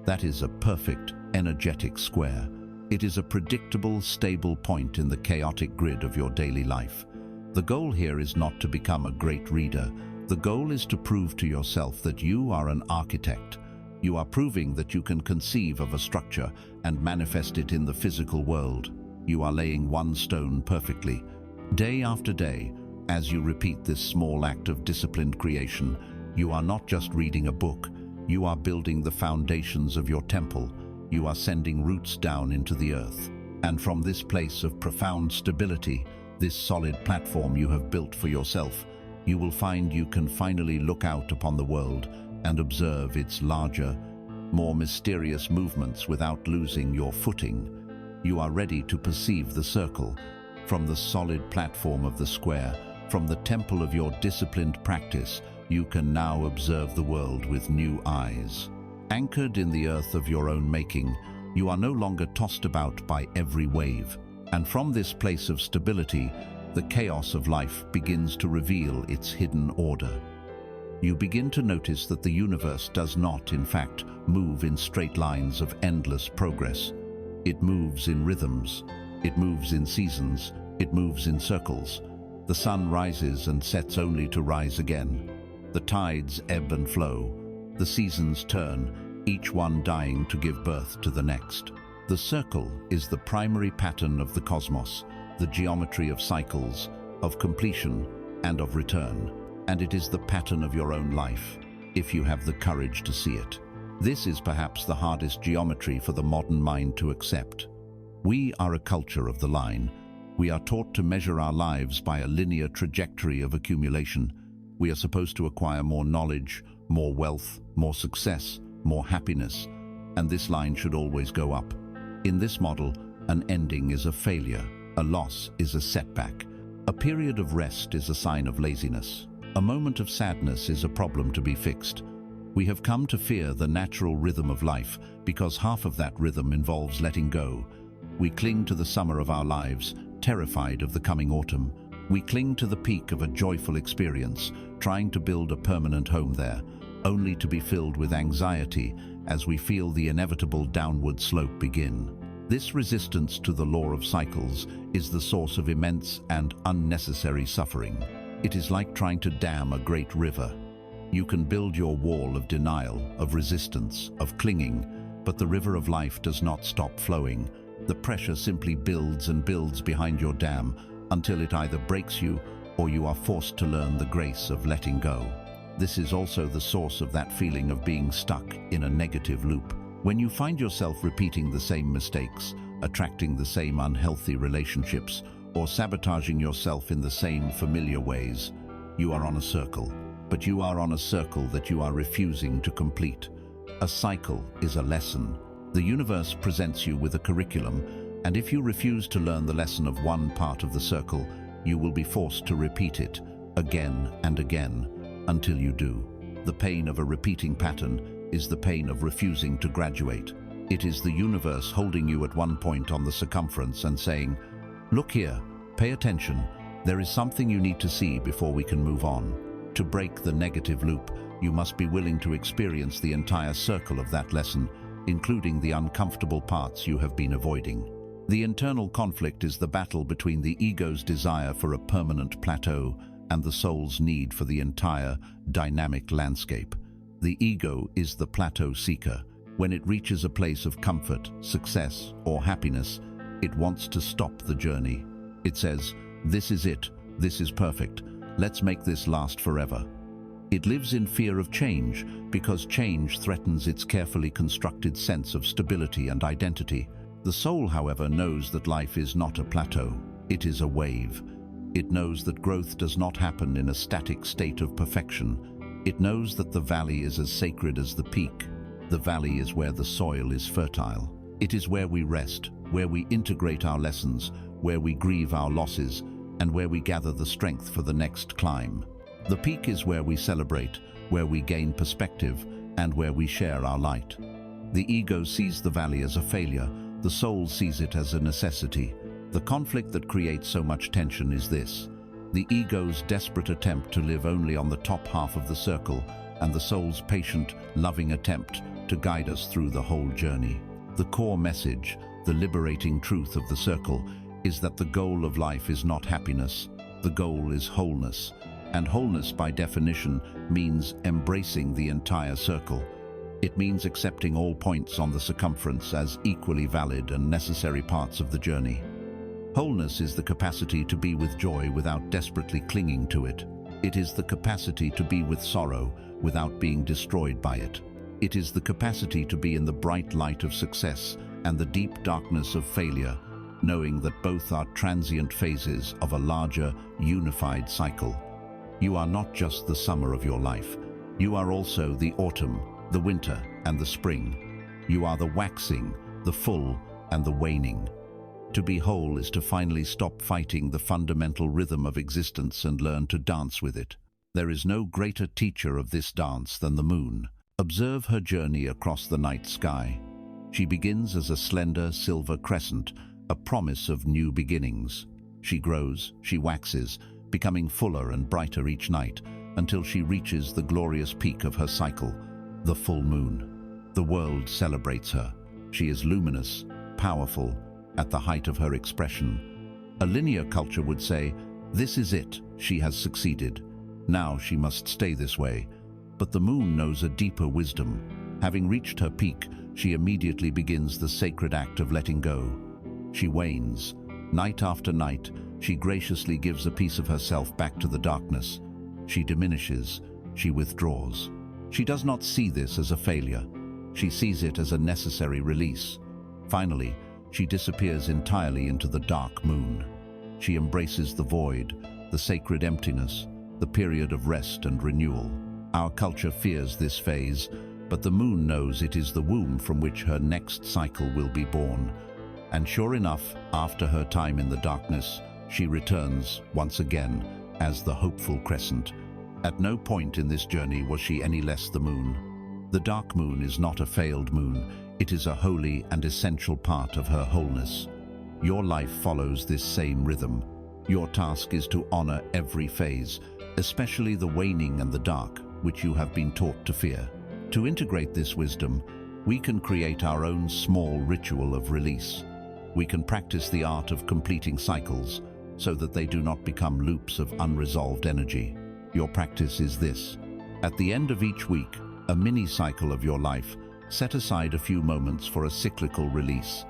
That is a perfect, energetic square. It is a predictable, stable point in the chaotic grid of your daily life. The goal here is not to become a great reader. The goal is to prove to yourself that you are an architect. You are proving that you can conceive of a structure and manifest it in the physical world. You are laying 1 stone perfectly. Day after day, as you repeat this small act of disciplined creation, you are not just reading a book. You are building the foundations of your temple. You are sending roots down into the earth. And from this place of profound stability, this solid platform you have built for yourself, you will find you can finally look out upon the world and observe its larger, more mysterious movements without losing your footing. You are ready to perceive the circle. From the solid platform of the square, from the temple of your disciplined practice, you can now observe the world with new eyes. Anchored in the earth of your own making, you are no longer tossed about by every wave. And from this place of stability, the chaos of life begins to reveal its hidden order. You begin to notice that the universe does not, in fact, move in straight lines of endless progress. It moves in rhythms. It moves in seasons. It moves in circles. The sun rises and sets only to rise again. The tides ebb and flow. The seasons turn, each one dying to give birth to the next. The circle is the primary pattern of the cosmos, the geometry of cycles, of completion, and of return. And it is the pattern of your own life, if you have the courage to see it. This is perhaps the hardest geometry for the modern mind to accept. We are a culture of the line. We are taught to measure our lives by a linear trajectory of accumulation. We are supposed to acquire more knowledge, more wealth, more success, more happiness, and this line should always go up. In this model, An ending is a failure. A loss is a setback. A period of rest is a sign of laziness. A moment of sadness is a problem to be fixed. We have come to fear the natural rhythm of life because half of that rhythm involves letting go. We cling to the summer of our lives, terrified of the coming autumn. We cling to the peak of a joyful experience, trying to build a permanent home there, only to be filled with anxiety as we feel the inevitable downward slope begin. This resistance to the law of cycles is the source of immense and unnecessary suffering. It is like trying to dam a great river. You can build your wall of denial, of resistance, of clinging, but the river of life does not stop flowing. The pressure simply builds and builds behind your dam until it either breaks you or you are forced to learn the grace of letting go. This is also the source of that feeling of being stuck in a negative loop. When you find yourself repeating the same mistakes, attracting the same unhealthy relationships, or sabotaging yourself in the same familiar ways, you are on a circle. But you are on a circle that you are refusing to complete. A cycle is a lesson. The universe presents you with a curriculum, and if you refuse to learn the lesson of one part of the circle, you will be forced to repeat it again and again until you do. The pain of a repeating pattern is the pain of refusing to graduate. It is the universe holding you at one point on the circumference and saying, "Look here, pay attention. There is something you need to see before we can move on." To break the negative loop, you must be willing to experience the entire circle of that lesson, including the uncomfortable parts you have been avoiding. The internal conflict is the battle between the ego's desire for a permanent plateau and the soul's need for the entire, dynamic landscape. The ego is the plateau seeker. When it reaches a place of comfort, success, or happiness, it wants to stop the journey. It says, "This is it, this is perfect, let's make this last forever." It lives in fear of change because change threatens its carefully constructed sense of stability and identity. The soul, however, knows that life is not a plateau, it is a wave. It knows that growth does not happen in a static state of perfection. It knows that the valley is as sacred as the peak. The valley is where the soil is fertile. It is where we rest, where we integrate our lessons, where we grieve our losses, and where we gather the strength for the next climb. The peak is where we celebrate, where we gain perspective, and where we share our light. The ego sees the valley as a failure. The soul sees it as a necessity. The conflict that creates so much tension is this: the ego's desperate attempt to live only on the top half of the circle, and the soul's patient, loving attempt to guide us through the whole journey. The core message, the liberating truth of the circle, is that the goal of life is not happiness. The goal is wholeness. And wholeness, by definition, means embracing the entire circle. It means accepting all points on the circumference as equally valid and necessary parts of the journey. Wholeness is the capacity to be with joy without desperately clinging to it. It is the capacity to be with sorrow without being destroyed by it. It is the capacity to be in the bright light of success and the deep darkness of failure, knowing that both are transient phases of a larger, unified cycle. You are not just the summer of your life. You are also the autumn, the winter, and the spring. You are the waxing, the full, and the waning. To be whole is to finally stop fighting the fundamental rhythm of existence and learn to dance with it. There is no greater teacher of this dance than the moon. Observe her journey across the night sky. She begins as a slender silver crescent, a promise of new beginnings. She grows, she waxes, becoming fuller and brighter each night, until she reaches the glorious peak of her cycle, the full moon. The world celebrates her. She is luminous, powerful, at the height of her expression. A linear culture would say, "This is it, she has succeeded. Now she must stay this way." But the moon knows a deeper wisdom. Having reached her peak, she immediately begins the sacred act of letting go. She wanes. Night after night, she graciously gives a piece of herself back to the darkness. She diminishes, she withdraws. She does not see this as a failure. She sees it as a necessary release. Finally, she disappears entirely into the dark moon. She embraces the void, the sacred emptiness, the period of rest and renewal. Our culture fears this phase, but the moon knows it is the womb from which her next cycle will be born. And sure enough, after her time in the darkness, she returns once again as the hopeful crescent. At no point in this journey was she any less the moon. The dark moon is not a failed moon, it is a holy and essential part of her wholeness. Your life follows this same rhythm. Your task is to honor every phase, especially the waning and the dark, which you have been taught to fear. To integrate this wisdom, we can create our own small ritual of release. We can practice the art of completing cycles so that they do not become loops of unresolved energy. Your practice is this. At the end of each week, a mini cycle of your life, set aside a few moments for a cyclical release.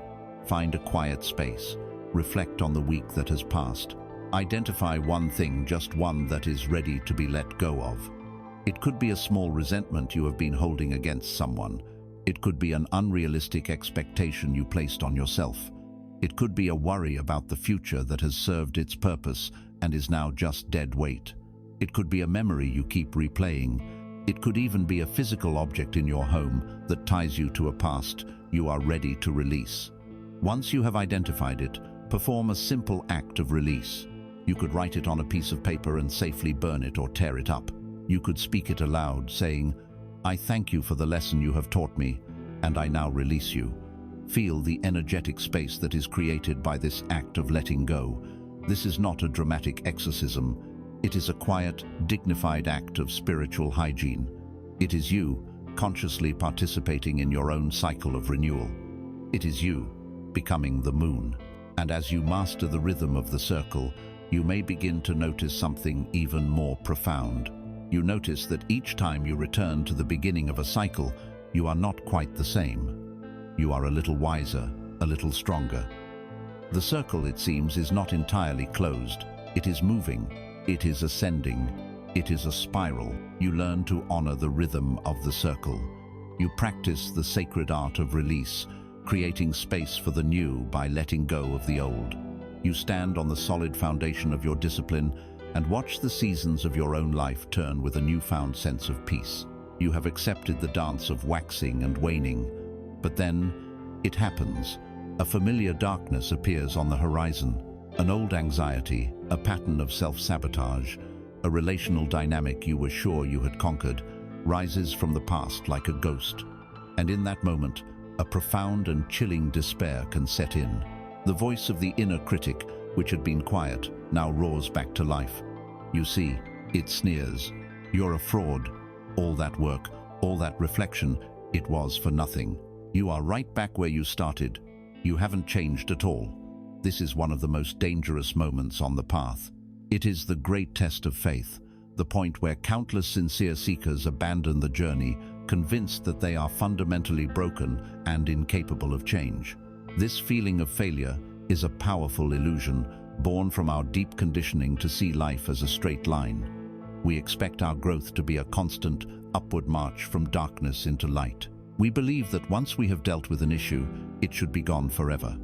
Find a quiet space. Reflect on the week that has passed. Identify one thing, just one, that is ready to be let go of. It could be a small resentment you have been holding against someone. It could be an unrealistic expectation you placed on yourself. It could be a worry about the future that has served its purpose and is now just dead weight. It could be a memory you keep replaying. It could even be a physical object in your home that ties you to a past you are ready to release. Once you have identified it, perform a simple act of release. You could write it on a piece of paper and safely burn it or tear it up. You could speak it aloud, saying, "I thank you for the lesson you have taught me, and I now release you." Feel the energetic space that is created by this act of letting go. This is not a dramatic exorcism. It is a quiet, dignified act of spiritual hygiene. It is you, consciously participating in your own cycle of renewal. It is you, becoming the moon. And as you master the rhythm of the circle, you may begin to notice something even more profound. You notice that each time you return to the beginning of a cycle, you are not quite the same. You are a little wiser, a little stronger. The circle, it seems, is not entirely closed. It is moving. It is ascending. It is a spiral. You learn to honor the rhythm of the circle. You practice the sacred art of release, creating space for the new by letting go of the old. You stand on the solid foundation of your discipline and watch the seasons of your own life turn with a newfound sense of peace. You have accepted the dance of waxing and waning. But then, it happens. A familiar darkness appears on the horizon. An old anxiety, a pattern of self-sabotage, a relational dynamic you were sure you had conquered, rises from the past like a ghost. And in that moment, a profound and chilling despair can set in. The voice of the inner critic, which had been quiet, now roars back to life. You see, it sneers. You're a fraud. All that work, all that reflection, it was for nothing. You are right back where you started. You haven't changed at all. This is one of the most dangerous moments on the path. It is the great test of faith, the point where countless sincere seekers abandon the journey, convinced that they are fundamentally broken and incapable of change. This feeling of failure is a powerful illusion, born from our deep conditioning to see life as a straight line. We expect our growth to be a constant, upward march from darkness into light. We believe that once we have dealt with an issue, it should be gone forever.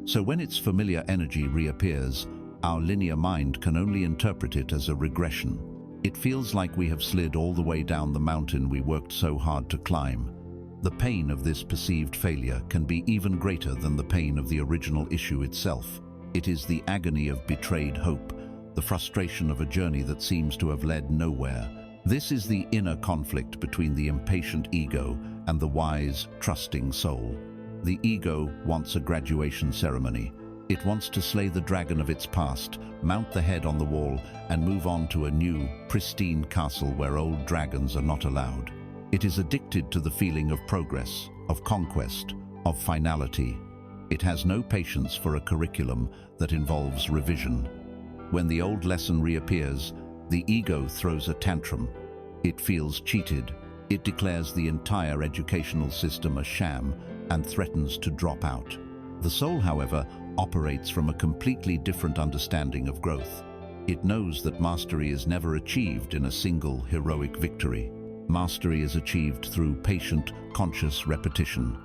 So when its familiar energy reappears, our linear mind can only interpret it as a regression. It feels like we have slid all the way down the mountain we worked so hard to climb. The pain of this perceived failure can be even greater than the pain of the original issue itself. It is the agony of betrayed hope, the frustration of a journey that seems to have led nowhere. This is the inner conflict between the impatient ego and the wise, trusting soul. The ego wants a graduation ceremony. It wants to slay the dragon of its past, mount the head on the wall, and move on to a new, pristine castle where old dragons are not allowed. It is addicted to the feeling of progress, of conquest, of finality. It has no patience for a curriculum that involves revision. When the old lesson reappears, the ego throws a tantrum. It feels cheated. It declares the entire educational system a sham and threatens to drop out. The soul, however, operates from a completely different understanding of growth. It knows that mastery is never achieved in a single heroic victory. Mastery is achieved through patient, conscious repetition.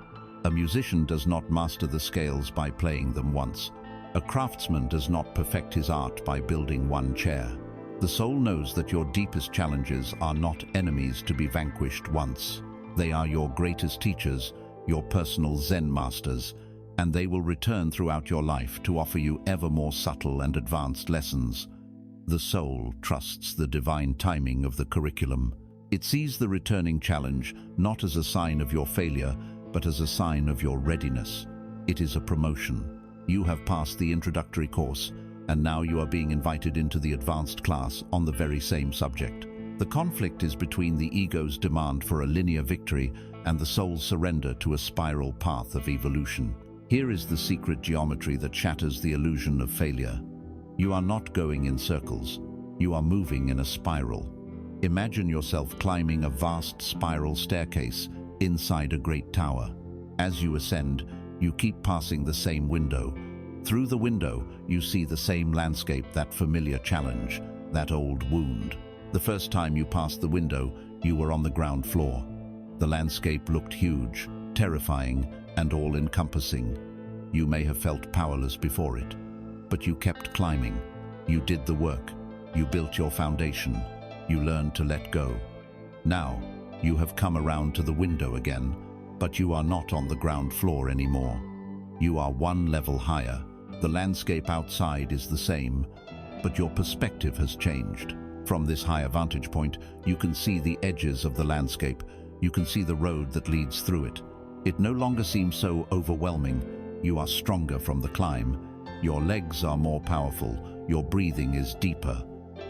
A musician does not master the scales by playing them once. A craftsman does not perfect his art by building one chair. The soul knows that your deepest challenges are not enemies to be vanquished once. They are your greatest teachers, your personal Zen masters, and they will return throughout your life to offer you ever more subtle and advanced lessons. The soul trusts the divine timing of the curriculum. It sees the returning challenge not as a sign of your failure, but as a sign of your readiness. It is a promotion. You have passed the introductory course, and now you are being invited into the advanced class on the very same subject. The conflict is between the ego's demand for a linear victory and the soul's surrender to a spiral path of evolution. Here is the secret geometry that shatters the illusion of failure. You are not going in circles. You are moving in a spiral. Imagine yourself climbing a vast spiral staircase inside a great tower. As you ascend, you keep passing the same window. Through the window, you see the same landscape, that familiar challenge, that old wound. The first time you passed the window, you were on the ground floor. The landscape looked huge, terrifying, and all-encompassing. You may have felt powerless before it, but you kept climbing. You did the work. You built your foundation. You learned to let go. Now, you have come around to the window again, but you are not on the ground floor anymore. You are one level higher. The landscape outside is the same, but your perspective has changed. From this higher vantage point, you can see the edges of the landscape. You can see the road that leads through it. It no longer seems so overwhelming. You are stronger from the climb. Your legs are more powerful. Your breathing is deeper.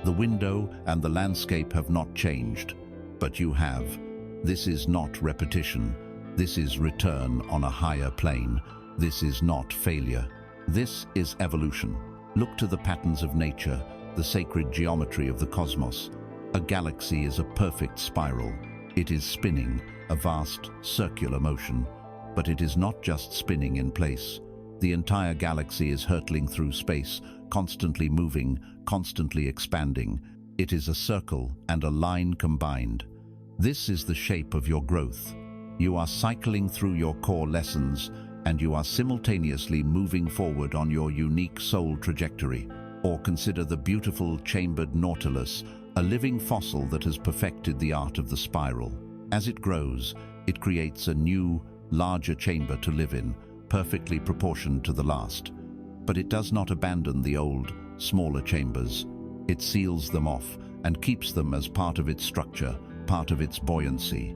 The window and the landscape have not changed, but you have. This is not repetition. This is return on a higher plane. This is not failure. This is evolution. Look to the patterns of nature, the sacred geometry of the cosmos. A galaxy is a perfect spiral. It is spinning, a vast circular motion, but it is not just spinning in place. The entire galaxy is hurtling through space, constantly moving, constantly expanding. It is a circle and a line combined. This is the shape of your growth. You are cycling through your core lessons, and you are simultaneously moving forward on your unique soul trajectory. Or consider the beautiful chambered nautilus, a living fossil that has perfected the art of the spiral. As it grows, it creates a new, larger chamber to live in, perfectly proportioned to the last. But it does not abandon the old, smaller chambers. It seals them off and keeps them as part of its structure, part of its buoyancy.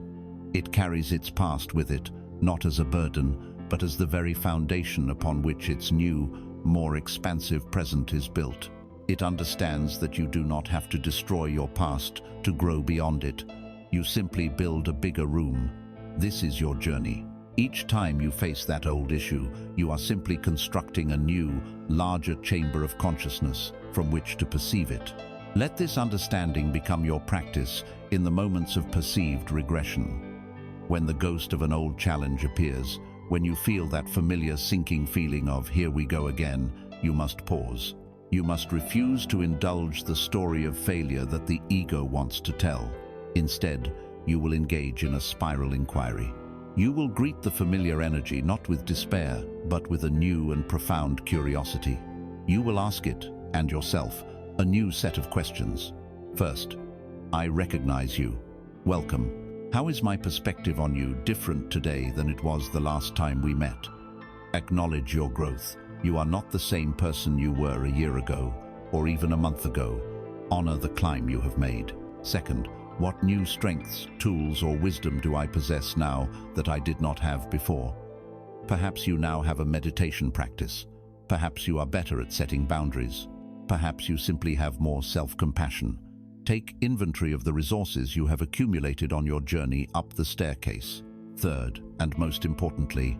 It carries its past with it, not as a burden, but as the very foundation upon which its new, more expansive present is built. It understands that you do not have to destroy your past to grow beyond it. You simply build a bigger room. This is your journey. Each time you face that old issue, you are simply constructing a new, larger chamber of consciousness from which to perceive it. Let this understanding become your practice in the moments of perceived regression. When the ghost of an old challenge appears, when you feel that familiar sinking feeling of "here we go again," you must pause. You must refuse to indulge the story of failure that the ego wants to tell. Instead, you will engage in a spiral inquiry. You will greet the familiar energy not with despair, but with a new and profound curiosity. You will ask it, and yourself, a new set of questions. First, I recognize you. Welcome. How is my perspective on you different today than it was the last time we met? Acknowledge your growth. You are not the same person you were a year ago, or even a month ago. Honor the climb you have made. Second, what new strengths, tools, or wisdom do I possess now that I did not have before? Perhaps you now have a meditation practice. Perhaps you are better at setting boundaries. Perhaps you simply have more self-compassion. Take inventory of the resources you have accumulated on your journey up the staircase. Third, and most importantly,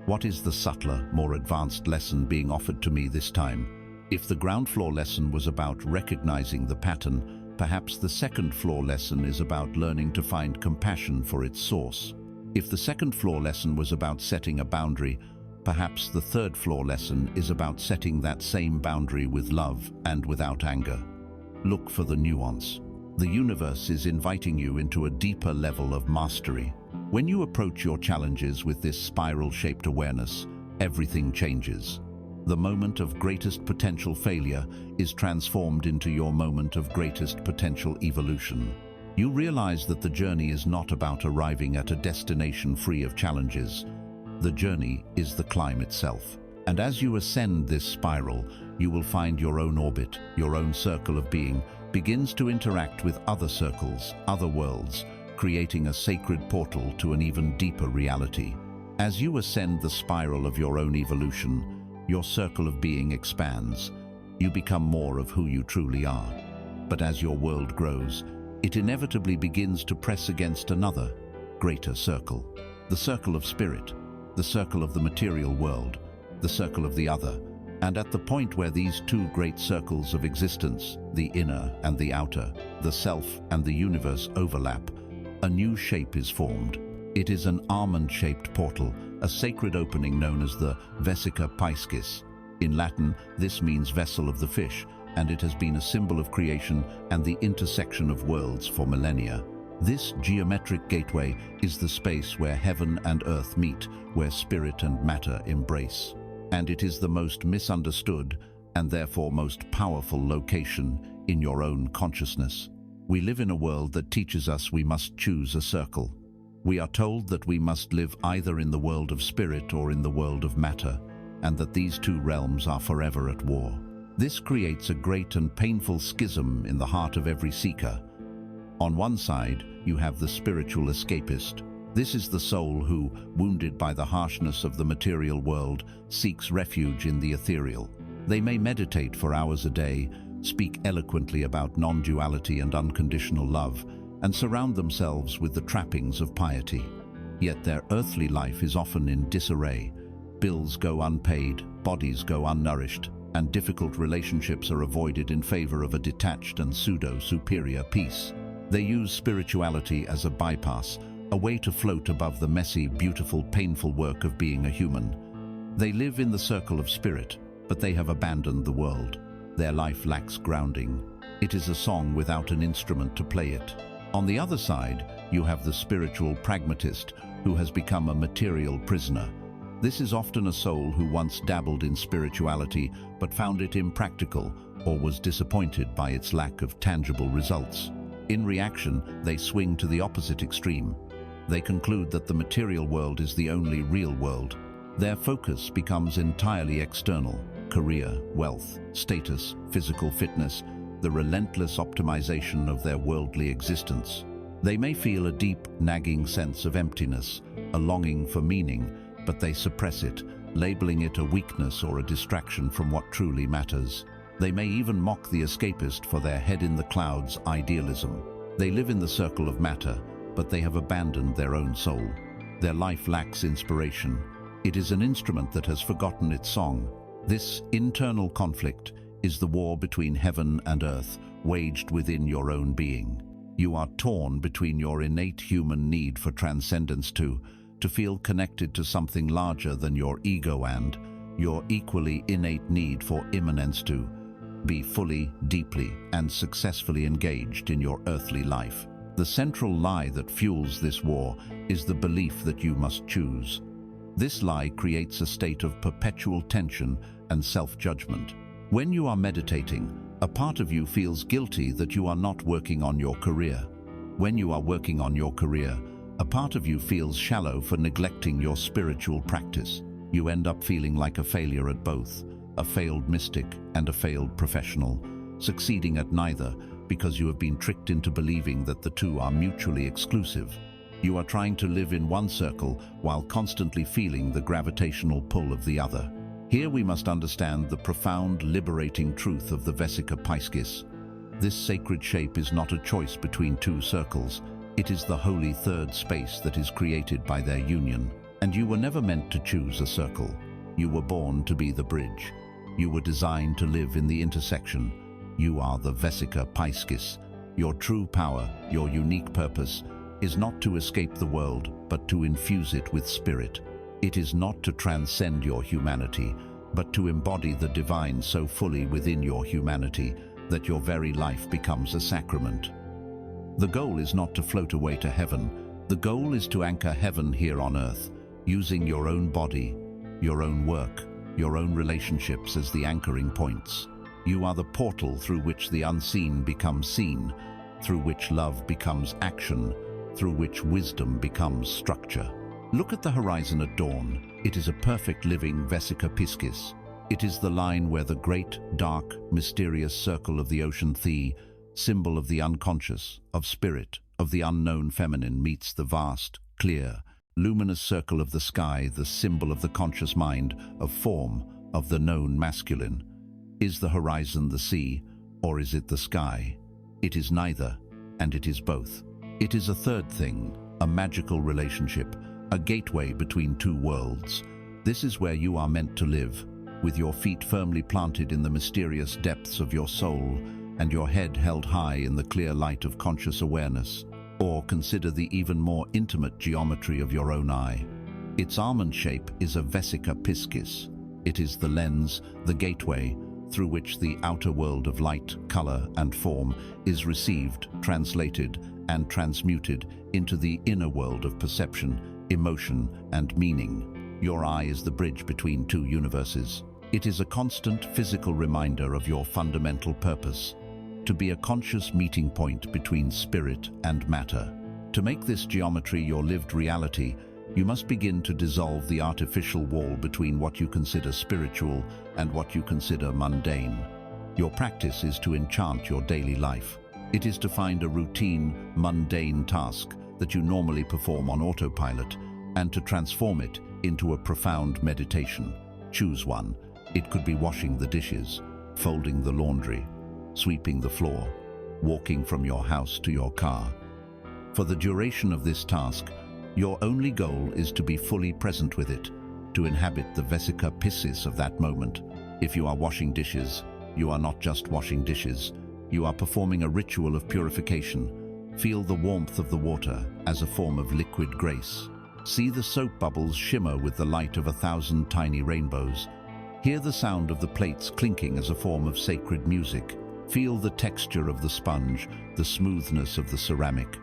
what is the subtler, more advanced lesson being offered to me this time? If the ground floor lesson was about recognizing the pattern, perhaps the second floor lesson is about learning to find compassion for its source. If the second floor lesson was about setting a boundary, perhaps the third floor lesson is about setting that same boundary with love and without anger. Look for the nuance. The universe is inviting you into a deeper level of mastery. When you approach your challenges with this spiral-shaped awareness, everything changes. The moment of greatest potential failure is transformed into your moment of greatest potential evolution. You realize that the journey is not about arriving at a destination free of challenges. The journey is the climb itself. And as you ascend this spiral, you will find your own orbit, your own circle of being, begins to interact with other circles, other worlds, creating a sacred portal to an even deeper reality. As you ascend the spiral of your own evolution, your circle of being expands. You become more of who you truly are. But as your world grows, it inevitably begins to press against another, greater circle. The circle of spirit, the circle of the material world, the circle of the other. And at the point where these two great circles of existence, the inner and the outer, the self and the universe overlap, a new shape is formed. It is an almond-shaped portal, a sacred opening known as the vesica piscis. In Latin, this means vessel of the fish, and it has been a symbol of creation and the intersection of worlds for millennia. This geometric gateway is the space where heaven and earth meet, where spirit and matter embrace. And it is the most misunderstood and therefore most powerful location in your own consciousness. We live in a world that teaches us we must choose a circle. We are told that we must live either in the world of spirit or in the world of matter, and that these two realms are forever at war. This creates a great and painful schism in the heart of every seeker. On one side, you have the spiritual escapist. This is the soul who, wounded by the harshness of the material world, seeks refuge in the ethereal. They may meditate for hours a day, speak eloquently about non-duality and unconditional love, and surround themselves with the trappings of piety. Yet their earthly life is often in disarray. Bills go unpaid, bodies go unnourished, and difficult relationships are avoided in favor of a detached and pseudo-superior peace. They use spirituality as a bypass, a way to float above the messy, beautiful, painful work of being a human. They live in the circle of spirit, but they have abandoned the world. Their life lacks grounding. It is a song without an instrument to play it. On the other side, you have the spiritual pragmatist who has become a material prisoner. This is often a soul who once dabbled in spirituality but found it impractical or was disappointed by its lack of tangible results. In reaction, they swing to the opposite extreme. They conclude that the material world is the only real world. Their focus becomes entirely external: career, wealth, status, physical fitness, the relentless optimization of their worldly existence. They may feel a deep, nagging sense of emptiness, a longing for meaning, but they suppress it, labeling it a weakness or a distraction from what truly matters. They may even mock the escapist for their head-in-the-clouds idealism. They live in the circle of matter, but they have abandoned their own soul. Their life lacks inspiration. It is an instrument that has forgotten its song. This internal conflict is the war between heaven and earth, waged within your own being. You are torn between your innate human need for transcendence to feel connected to something larger than your ego and your equally innate need for immanence to be fully, deeply, and successfully engaged in your earthly life. The central lie that fuels this war is the belief that you must choose. This lie creates a state of perpetual tension and self-judgment. When you are meditating, a part of you feels guilty that you are not working on your career. When you are working on your career, a part of you feels shallow for neglecting your spiritual practice. You end up feeling like a failure at both, a failed mystic and a failed professional, succeeding at neither because you have been tricked into believing that the two are mutually exclusive. You are trying to live in one circle while constantly feeling the gravitational pull of the other. Here we must understand the profound, liberating truth of the vesica piscis. This sacred shape is not a choice between two circles. It is the holy third space that is created by their union. And you were never meant to choose a circle. You were born to be the bridge. You were designed to live in the intersection. You are the vesica piscis. Your true power, your unique purpose, is not to escape the world, but to infuse it with spirit. It is not to transcend your humanity, but to embody the divine so fully within your humanity that your very life becomes a sacrament. The goal is not to float away to heaven. The goal is to anchor heaven here on earth, using your own body, your own work, your own relationships as the anchoring points. You are the portal through which the unseen becomes seen, through which love becomes action, through which wisdom becomes structure. Look at the horizon at dawn. It is a perfect living vesica piscis. It is the line where the great, dark, mysterious circle of the ocean Thea, symbol of the unconscious, of spirit, of the unknown feminine, meets the vast, clear, luminous circle of the sky, the symbol of the conscious mind, of form, of the known masculine. Is the horizon the sea, or is it the sky? It is neither, and it is both. It is a third thing, a magical relationship, a gateway between two worlds. This is where you are meant to live, with your feet firmly planted in the mysterious depths of your soul and your head held high in the clear light of conscious awareness. Or consider the even more intimate geometry of your own eye. Its almond shape is a vesica piscis. It is the lens, the gateway, through which the outer world of light, color, and form is received, translated, and transmuted into the inner world of perception, emotion, and meaning. Your eye is the bridge between two universes. It is a constant physical reminder of your fundamental purpose, to be a conscious meeting point between spirit and matter. To make this geometry your lived reality, you must begin to dissolve the artificial wall between what you consider spiritual and what you consider mundane. Your practice is to enchant your daily life. It is to find a routine, mundane task that you normally perform on autopilot and to transform it into a profound meditation. Choose one. It could be washing the dishes, folding the laundry, sweeping the floor, walking from your house to your car. For the duration of this task, your only goal is to be fully present with it, to inhabit the vesica piscis of that moment. If you are washing dishes, you are not just washing dishes, you are performing a ritual of purification. Feel the warmth of the water as a form of liquid grace. See the soap bubbles shimmer with the light of 1,000 tiny rainbows. Hear the sound of the plates clinking as a form of sacred music. Feel the texture of the sponge, the smoothness of the ceramic.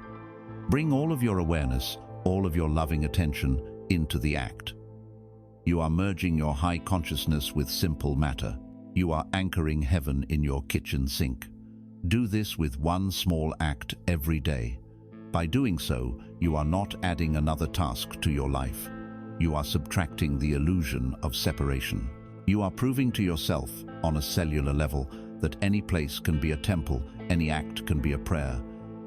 Bring all of your awareness, all of your loving attention into the act. You are merging your high consciousness with simple matter. You are anchoring heaven in your kitchen sink. Do this with one small act every day. By doing so, you are not adding another task to your life. You are subtracting the illusion of separation. You are proving to yourself, on a cellular level, that any place can be a temple, any act can be a prayer,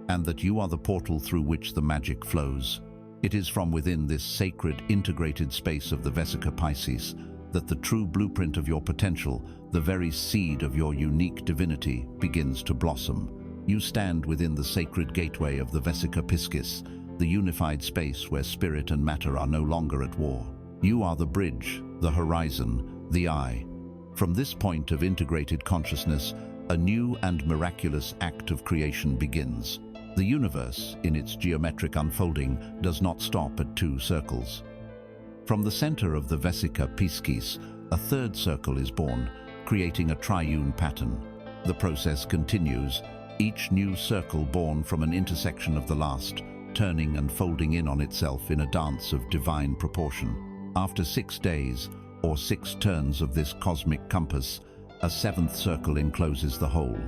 and that you are the portal through which the magic flows. It is from within this sacred, integrated space of the vesica piscis that the true blueprint of your potential, the very seed of your unique divinity, begins to blossom. You stand within the sacred gateway of the vesica piscis, the unified space where spirit and matter are no longer at war. You are the bridge, the horizon, the eye. From this point of integrated consciousness, a new and miraculous act of creation begins. The universe, in its geometric unfolding, does not stop at two circles. From the center of the vesica piscis, a third circle is born, creating a triune pattern. The process continues, each new circle born from an intersection of the last, turning and folding in on itself in a dance of divine proportion. After 6 days, or 6 turns of this cosmic compass, a 7th circle encloses the whole.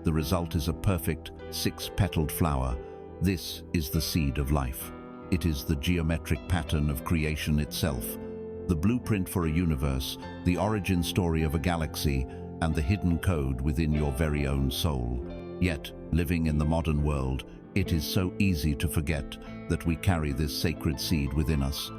The result is a perfect 6-petaled flower. This is the seed of life. It is the geometric pattern of creation itself, the blueprint for a universe, the origin story of a galaxy, and the hidden code within your very own soul. Yet, living in the modern world, it is so easy to forget that we carry this sacred seed within us.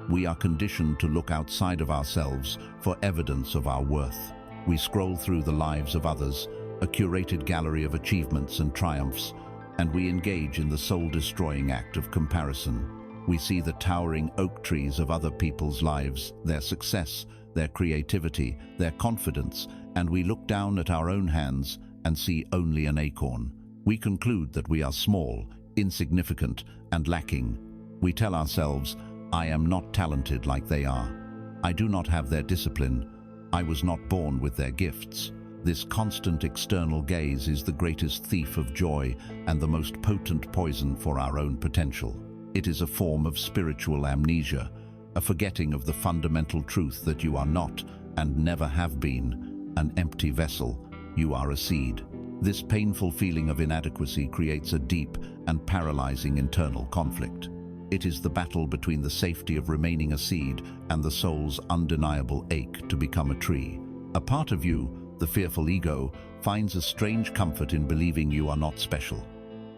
We are conditioned to look outside of ourselves for evidence of our worth. We scroll through the lives of others, a curated gallery of achievements and triumphs, and we engage in the soul-destroying act of comparison. We see the towering oak trees of other people's lives, their success, their creativity, their confidence, and we look down at our own hands and see only an acorn. We conclude that we are small, insignificant, and lacking. We tell ourselves, I am not talented like they are. I do not have their discipline. I was not born with their gifts. This constant external gaze is the greatest thief of joy and the most potent poison for our own potential. It is a form of spiritual amnesia, a forgetting of the fundamental truth that you are not, and never have been, an empty vessel. You are a seed. This painful feeling of inadequacy creates a deep and paralyzing internal conflict. It is the battle between the safety of remaining a seed and the soul's undeniable ache to become a tree. A part of you, the fearful ego, finds a strange comfort in believing you are not special.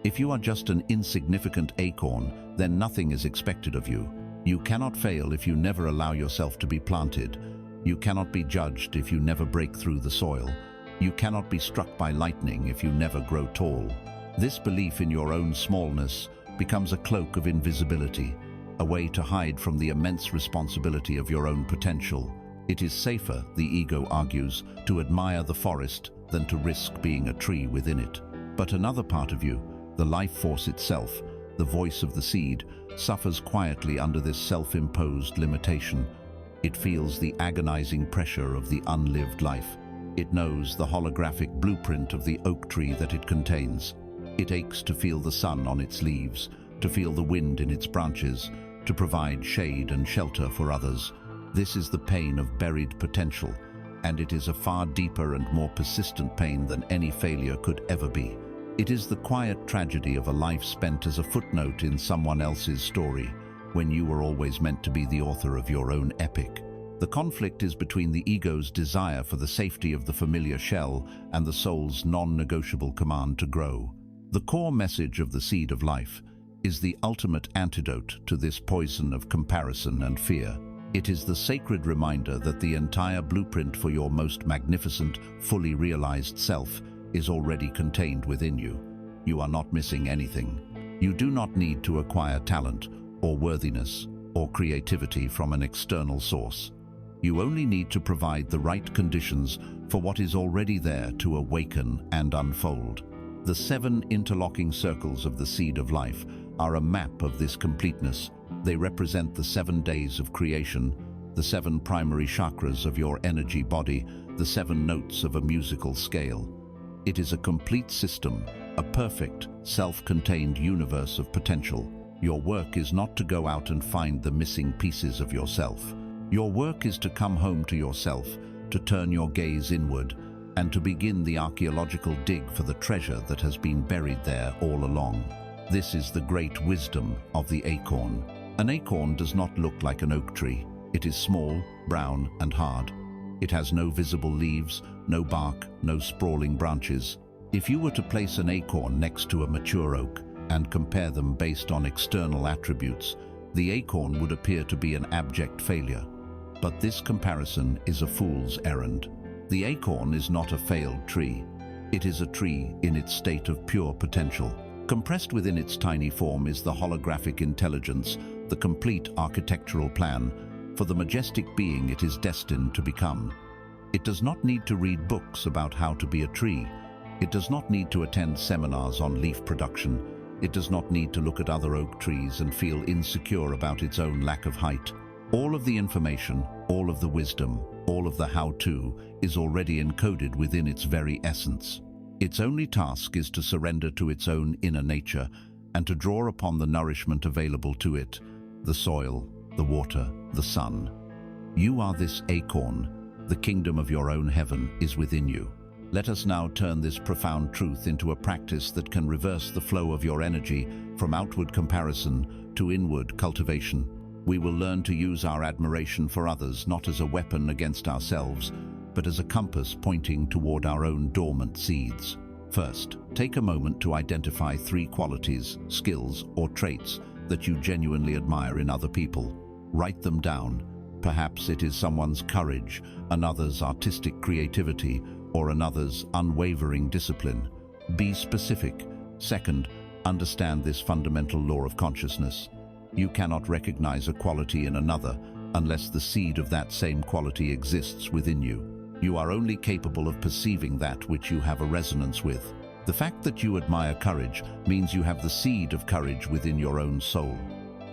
If you are just an insignificant acorn, then nothing is expected of you. You cannot fail if you never allow yourself to be planted. You cannot be judged if you never break through the soil. You cannot be struck by lightning if you never grow tall. This belief in your own smallness becomes a cloak of invisibility, a way to hide from the immense responsibility of your own potential. It is safer, the ego argues, to admire the forest than to risk being a tree within it. But another part of you, the life force itself, the voice of the seed, suffers quietly under this self-imposed limitation. It feels the agonizing pressure of the unlived life. It knows the holographic blueprint of the oak tree that it contains. It aches to feel the sun on its leaves, to feel the wind in its branches, to provide shade and shelter for others. This is the pain of buried potential, and it is a far deeper and more persistent pain than any failure could ever be. It is the quiet tragedy of a life spent as a footnote in someone else's story, when you were always meant to be the author of your own epic. The conflict is between the ego's desire for the safety of the familiar shell and the soul's non-negotiable command to grow. The core message of the seed of life is the ultimate antidote to this poison of comparison and fear. It is the sacred reminder that the entire blueprint for your most magnificent, fully realized self is already contained within you. You are not missing anything. You do not need to acquire talent or worthiness or creativity from an external source. You only need to provide the right conditions for what is already there to awaken and unfold. The 7 interlocking circles of the seed of life are a map of this completeness. They represent the 7 days of creation, the 7 primary chakras of your energy body, the 7 notes of a musical scale. It is a complete system, a perfect, self-contained universe of potential. Your work is not to go out and find the missing pieces of yourself. Your work is to come home to yourself, to turn your gaze inward, and to begin the archaeological dig for the treasure that has been buried there all along. This is the great wisdom of the acorn. An acorn does not look like an oak tree. It is small, brown, and hard. It has no visible leaves, no bark, no sprawling branches. If you were to place an acorn next to a mature oak and compare them based on external attributes, the acorn would appear to be an abject failure. But this comparison is a fool's errand. The acorn is not a failed tree. It is a tree in its state of pure potential. Compressed within its tiny form is the holographic intelligence, the complete architectural plan for the majestic being it is destined to become. It does not need to read books about how to be a tree. It does not need to attend seminars on leaf production. It does not need to look at other oak trees and feel insecure about its own lack of height. All of the information, all of the wisdom, all of the how-to is already encoded within its very essence. Its only task is to surrender to its own inner nature and to draw upon the nourishment available to it, the soil, the water, the sun. You are this acorn. The kingdom of your own heaven is within you. Let us now turn this profound truth into a practice that can reverse the flow of your energy from outward comparison to inward cultivation. We will learn to use our admiration for others not as a weapon against ourselves, but as a compass pointing toward our own dormant seeds. First, take a moment to identify 3 qualities, skills, or traits that you genuinely admire in other people. Write them down. Perhaps it is someone's courage, another's artistic creativity, or another's unwavering discipline. Be specific. Second, understand this fundamental law of consciousness. You cannot recognize a quality in another unless the seed of that same quality exists within you. You are only capable of perceiving that which you have a resonance with. The fact that you admire courage means you have the seed of courage within your own soul.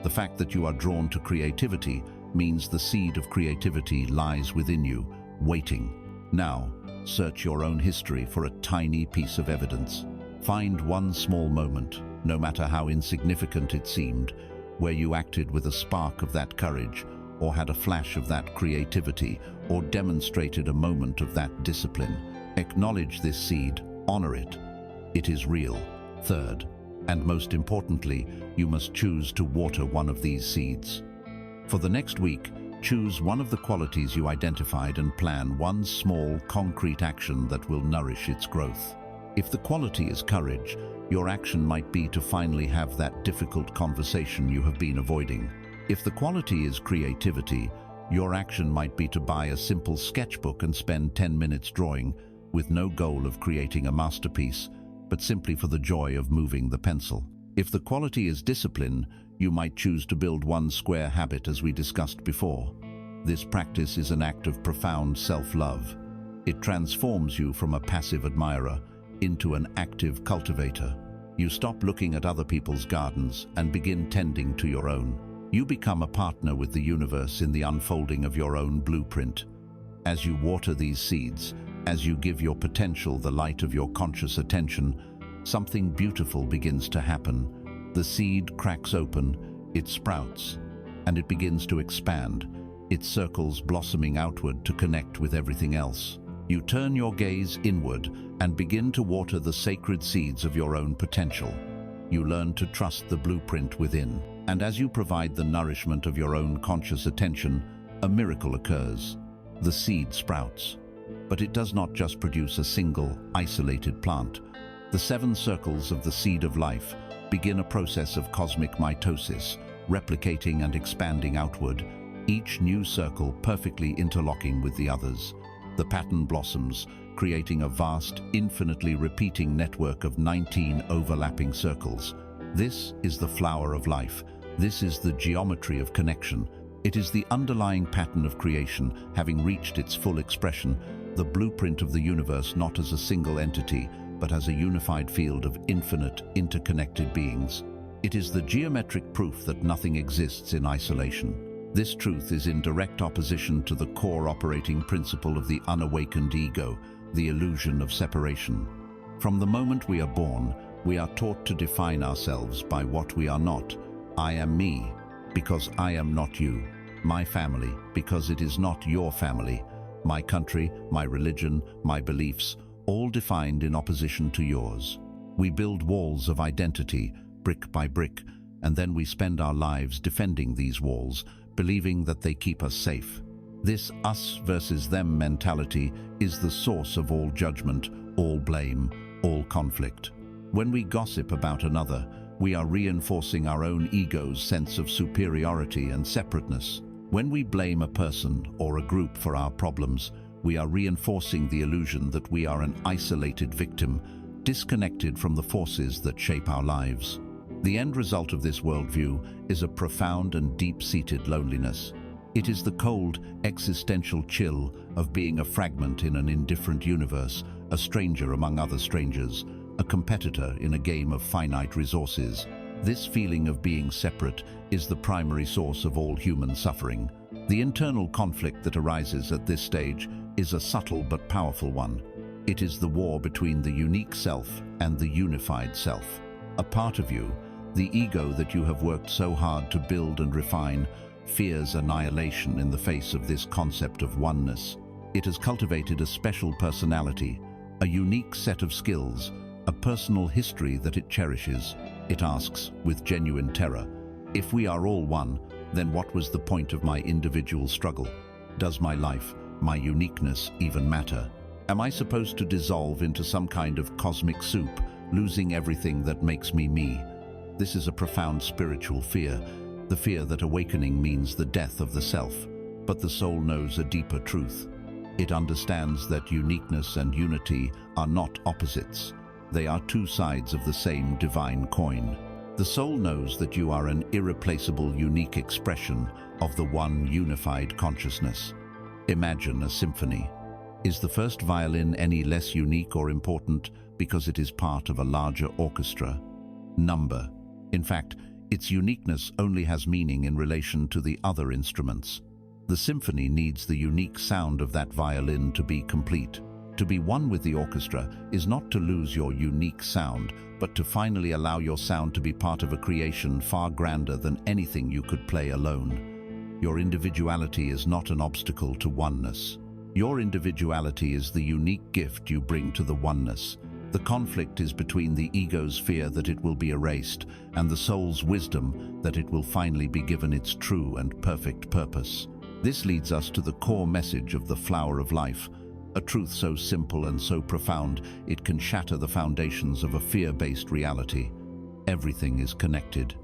The fact that you are drawn to creativity means the seed of creativity lies within you, waiting. Now, search your own history for a tiny piece of evidence. Find one small moment, no matter how insignificant it seemed, where you acted with a spark of that courage, or had a flash of that creativity, or demonstrated a moment of that discipline. Acknowledge this seed, honor it. It is real. Third, And most importantly, you must choose to water one of these seeds. For the next week, choose one of the qualities you identified and plan one small, concrete action that will nourish its growth. If the quality is courage, your action might be to finally have that difficult conversation you have been avoiding. If the quality is creativity, your action might be to buy a simple sketchbook and spend 10 minutes drawing, with no goal of creating a masterpiece, but simply for the joy of moving the pencil. If the quality is discipline, you might choose to build one square habit as we discussed before. This practice is an act of profound self-love. It transforms you from a passive admirer into an active cultivator. You stop looking at other people's gardens and begin tending to your own. You become a partner with the universe in the unfolding of your own blueprint. As you water these seeds, as you give your potential the light of your conscious attention, something beautiful begins to happen. The seed cracks open, it sprouts, and it begins to expand, its circles blossoming outward to connect with everything else. You turn your gaze inward and begin to water the sacred seeds of your own potential. You learn to trust the blueprint within. And as you provide the nourishment of your own conscious attention, a miracle occurs. The seed sprouts. But it does not just produce a single, isolated plant. The 7 circles of the seed of life begin a process of cosmic mitosis, replicating and expanding outward, each new circle perfectly interlocking with the others. The pattern blossoms, creating a vast, infinitely repeating network of 19 overlapping circles. This is the flower of life. This is the geometry of connection. It is the underlying pattern of creation, having reached its full expression, the blueprint of the universe not as a single entity, but as a unified field of infinite, interconnected beings. It is the geometric proof that nothing exists in isolation. This truth is in direct opposition to the core operating principle of the unawakened ego, the illusion of separation. From the moment we are born, we are taught to define ourselves by what we are not. I am me, because I am not you. My family, because it is not your family. My country, my religion, my beliefs, all defined in opposition to yours. We build walls of identity, brick by brick, and then we spend our lives defending these walls, believing that they keep us safe. This us versus them mentality is the source of all judgment, all blame, all conflict. When we gossip about another, we are reinforcing our own ego's sense of superiority and separateness. When we blame a person or a group for our problems, we are reinforcing the illusion that we are an isolated victim, disconnected from the forces that shape our lives. The end result of this worldview is a profound and deep-seated loneliness. It is the cold, existential chill of being a fragment in an indifferent universe, a stranger among other strangers, a competitor in a game of finite resources. This feeling of being separate is the primary source of all human suffering. The internal conflict that arises at this stage is a subtle but powerful one. It is the war between the unique self and the unified self. A part of you, the ego that you have worked so hard to build and refine, fears annihilation in the face of this concept of oneness. It has cultivated a special personality, a unique set of skills, a personal history that it cherishes. It asks, with genuine terror, if we are all one, then what was the point of my individual struggle? Does my life, my uniqueness, even matter? Am I supposed to dissolve into some kind of cosmic soup, losing everything that makes me me? This is a profound spiritual fear, the fear that awakening means the death of the self. But the soul knows a deeper truth. It understands that uniqueness and unity are not opposites. They are two sides of the same divine coin. The soul knows that you are an irreplaceable, unique expression of the one unified consciousness. Imagine a symphony. Is the first violin any less unique or important because it is part of a larger orchestra? Number. In fact, its uniqueness only has meaning in relation to the other instruments. The symphony needs the unique sound of that violin to be complete. To be one with the orchestra is not to lose your unique sound, but to finally allow your sound to be part of a creation far grander than anything you could play alone. Your individuality is not an obstacle to oneness. Your individuality is the unique gift you bring to the oneness. The conflict is between the ego's fear that it will be erased and the soul's wisdom that it will finally be given its true and perfect purpose. This leads us to the core message of the flower of life, a truth so simple and so profound it can shatter the foundations of a fear-based reality. Everything is connected.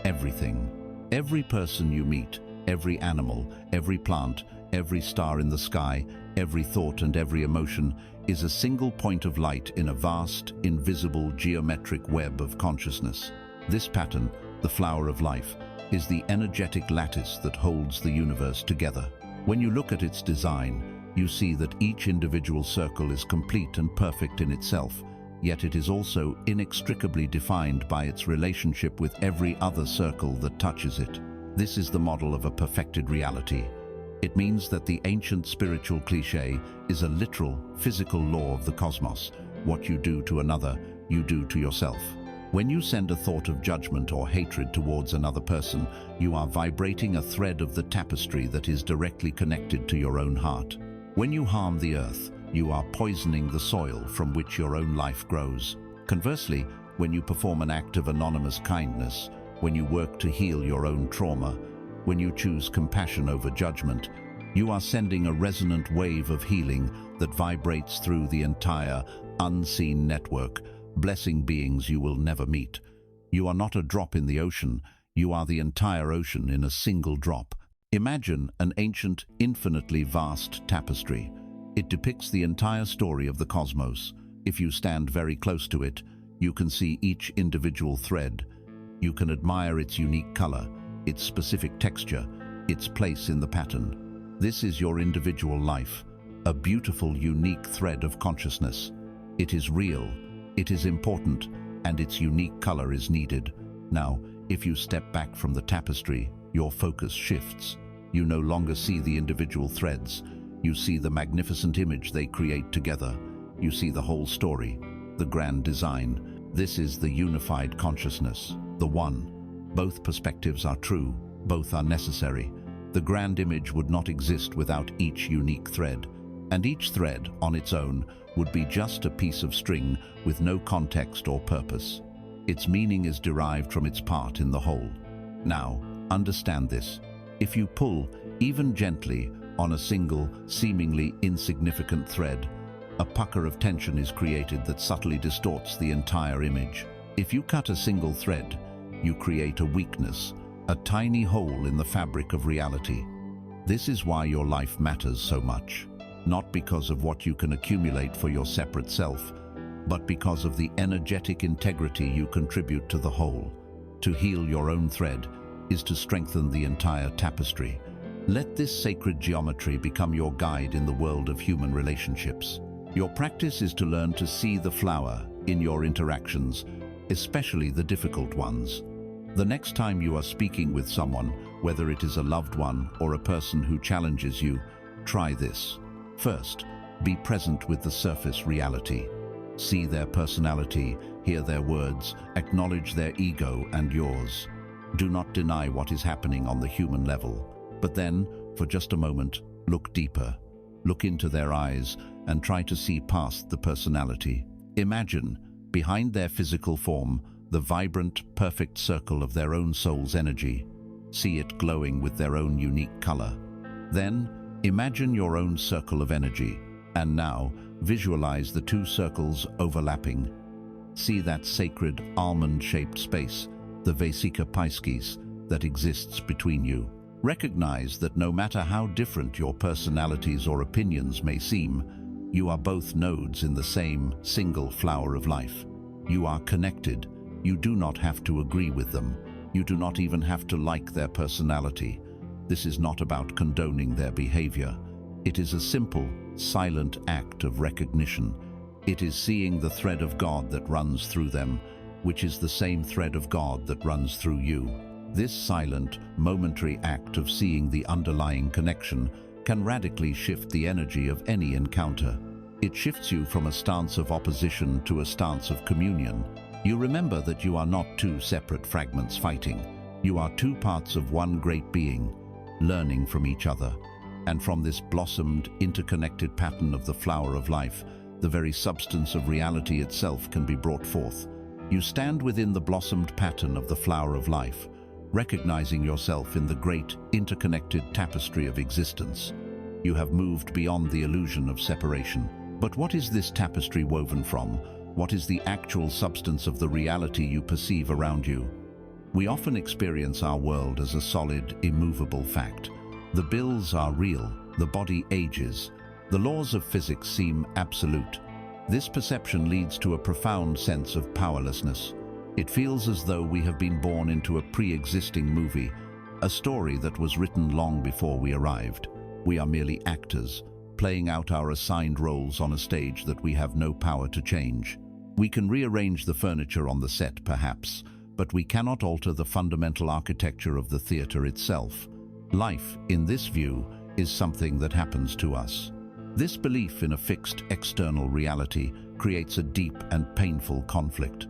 Everything. Every person you meet, every animal, every plant, every star in the sky, every thought and every emotion is a single point of light in a vast, invisible, geometric web of consciousness. This pattern, the flower of life, is the energetic lattice that holds the universe together. When you look at its design, you see that each individual circle is complete and perfect in itself, yet it is also inextricably defined by its relationship with every other circle that touches it. This is the model of a perfected reality. It means that the ancient spiritual cliché is a literal, physical law of the cosmos. What you do to another, you do to yourself. When you send a thought of judgment or hatred towards another person, you are vibrating a thread of the tapestry that is directly connected to your own heart. When you harm the earth, you are poisoning the soil from which your own life grows. Conversely, when you perform an act of anonymous kindness, when you work to heal your own trauma, when you choose compassion over judgment, you are sending a resonant wave of healing that vibrates through the entire, unseen network, blessing beings you will never meet. You are not a drop in the ocean, you are the entire ocean in a single drop. Imagine an ancient, infinitely vast tapestry. It depicts the entire story of the cosmos. If you stand very close to it, you can see each individual thread. You can admire its unique color, its specific texture, its place in the pattern. This is your individual life, a beautiful, unique thread of consciousness. It is real, it is important, and its unique color is needed. Now, if you step back from the tapestry, your focus shifts. You no longer see the individual threads. You see the magnificent image they create together. You see the whole story, the grand design. This is the unified consciousness, the one. Both perspectives are true, both are necessary. The grand image would not exist without each unique thread, and each thread, on its own, would be just a piece of string with no context or purpose. Its meaning is derived from its part in the whole. Now, understand this. If you pull, even gently, on a single, seemingly insignificant thread, a pucker of tension is created that subtly distorts the entire image. If you cut a single thread, you create a weakness, a tiny hole in the fabric of reality. This is why your life matters so much. Not because of what you can accumulate for your separate self, but because of the energetic integrity you contribute to the whole. To heal your own thread is to strengthen the entire tapestry. Let this sacred geometry become your guide in the world of human relationships. Your practice is to learn to see the flower in your interactions, especially the difficult ones. The next time you are speaking with someone, whether it is a loved one or a person who challenges you, try this. First, be present with the surface reality. See their personality, hear their words, acknowledge their ego and yours. Do not deny what is happening on the human level. But then, for just a moment, look deeper. Look into their eyes and try to see past the personality. Imagine, behind their physical form, the vibrant, perfect circle of their own soul's energy. See it glowing with their own unique color. Then, imagine your own circle of energy, and now visualize the two circles overlapping. See that sacred almond-shaped space, the Vesica Piscis, that exists between you. Recognize that no matter how different your personalities or opinions may seem, you are both nodes in the same single flower of life. You are connected. You do not have to agree with them. You do not even have to like their personality. This is not about condoning their behavior. It is a simple, silent act of recognition. It is seeing the thread of God that runs through them, which is the same thread of God that runs through you. This silent, momentary act of seeing the underlying connection can radically shift the energy of any encounter. It shifts you from a stance of opposition to a stance of communion. You remember that you are not two separate fragments fighting. You are two parts of one great being, learning from each other. And from this blossomed, interconnected pattern of the flower of life, the very substance of reality itself can be brought forth. You stand within the blossomed pattern of the flower of life, recognizing yourself in the great, interconnected tapestry of existence. You have moved beyond the illusion of separation. But what is this tapestry woven from? What is the actual substance of the reality you perceive around you? We often experience our world as a solid, immovable fact. The bills are real, the body ages, the laws of physics seem absolute. This perception leads to a profound sense of powerlessness. It feels as though we have been born into a pre-existing movie, a story that was written long before we arrived. We are merely actors, playing out our assigned roles on a stage that we have no power to change. We can rearrange the furniture on the set, perhaps, but we cannot alter the fundamental architecture of the theater itself. Life, in this view, is something that happens to us. This belief in a fixed external reality creates a deep and painful conflict.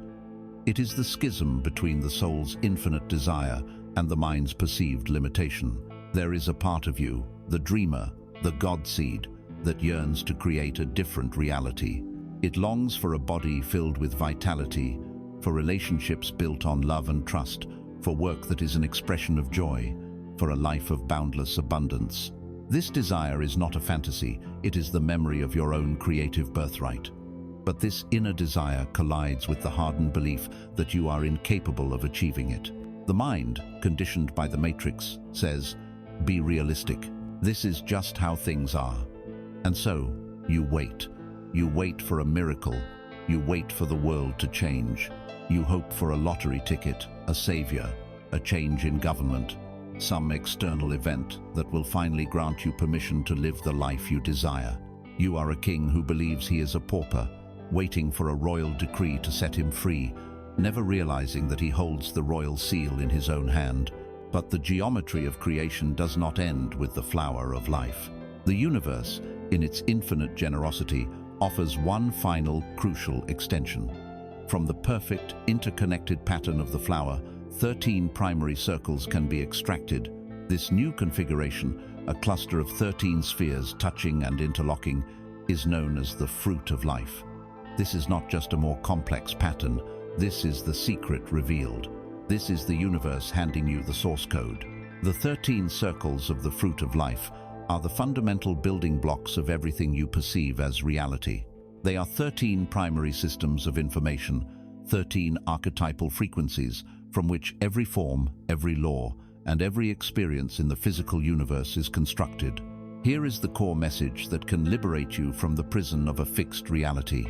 It is the schism between the soul's infinite desire and the mind's perceived limitation. There is a part of you, the dreamer, the God seed, that yearns to create a different reality. It longs for a body filled with vitality, for relationships built on love and trust, for work that is an expression of joy, for a life of boundless abundance. This desire is not a fantasy, it is the memory of your own creative birthright. But this inner desire collides with the hardened belief that you are incapable of achieving it. The mind, conditioned by the matrix, says, "Be realistic. This is just how things are." And so, you wait. You wait for a miracle. You wait for the world to change. You hope for a lottery ticket, a savior, a change in government, some external event that will finally grant you permission to live the life you desire. You are a king who believes he is a pauper, waiting for a royal decree to set him free, never realizing that he holds the royal seal in his own hand. But the geometry of creation does not end with the flower of life. The universe, in its infinite generosity, offers one final, crucial extension. From the perfect, interconnected pattern of the flower, 13 primary circles can be extracted. This new configuration, a cluster of 13 spheres touching and interlocking, is known as the fruit of life. This is not just a more complex pattern, this is the secret revealed. This is the universe handing you the source code. The 13 circles of the fruit of life are the fundamental building blocks of everything you perceive as reality. They are 13 primary systems of information, 13 archetypal frequencies from which every form, every law, and every experience in the physical universe is constructed. Here is the core message that can liberate you from the prison of a fixed reality.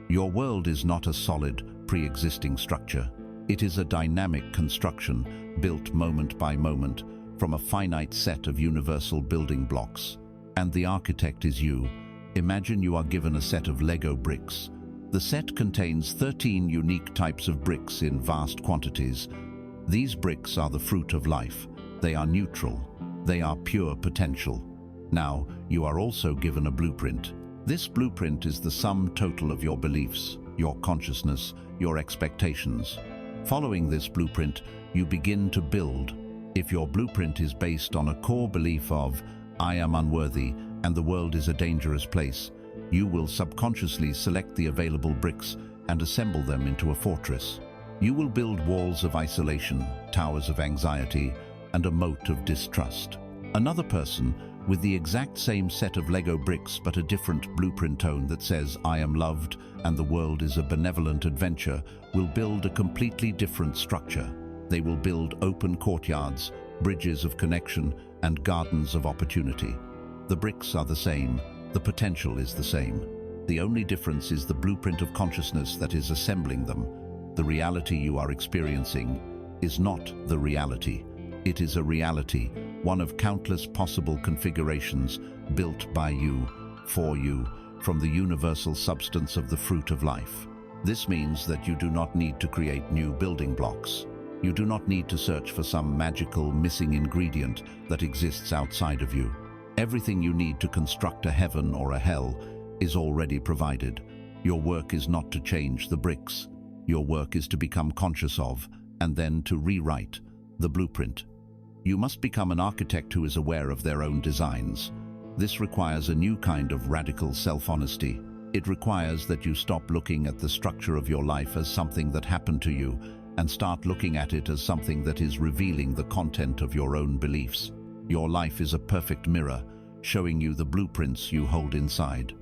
Your world is not a solid, pre-existing structure. It is a dynamic construction, built moment by moment, from a finite set of universal building blocks. And the architect is you. Imagine you are given a set of Lego bricks. The set contains 13 unique types of bricks in vast quantities. These bricks are the fruit of life. They are neutral. They are pure potential. Now, you are also given a blueprint. This blueprint is the sum total of your beliefs, your consciousness, your expectations. Following this blueprint, you begin to build. If your blueprint is based on a core belief of, "I am unworthy and the world is a dangerous place," you will subconsciously select the available bricks and assemble them into a fortress. You will build walls of isolation, towers of anxiety, and a moat of distrust. Another person, with the exact same set of Lego bricks but a different blueprint tone that says, "I am loved and the world is a benevolent adventure," will build a completely different structure. They will build open courtyards, bridges of connection, and gardens of opportunity. The bricks are the same, the potential is the same. The only difference is the blueprint of consciousness that is assembling them. The reality you are experiencing is not the reality. It is a reality, one of countless possible configurations built by you, for you, from the universal substance of the fruit of life. This means that you do not need to create new building blocks. You do not need to search for some magical missing ingredient that exists outside of you. Everything you need to construct a heaven or a hell is already provided. Your work is not to change the bricks. Your work is to become conscious of, and then to rewrite, the blueprint. You must become an architect who is aware of their own designs. This requires a new kind of radical self-honesty. It requires that you stop looking at the structure of your life as something that happened to you and start looking at it as something that is revealing the content of your own beliefs. Your life is a perfect mirror, showing you the blueprints you hold inside.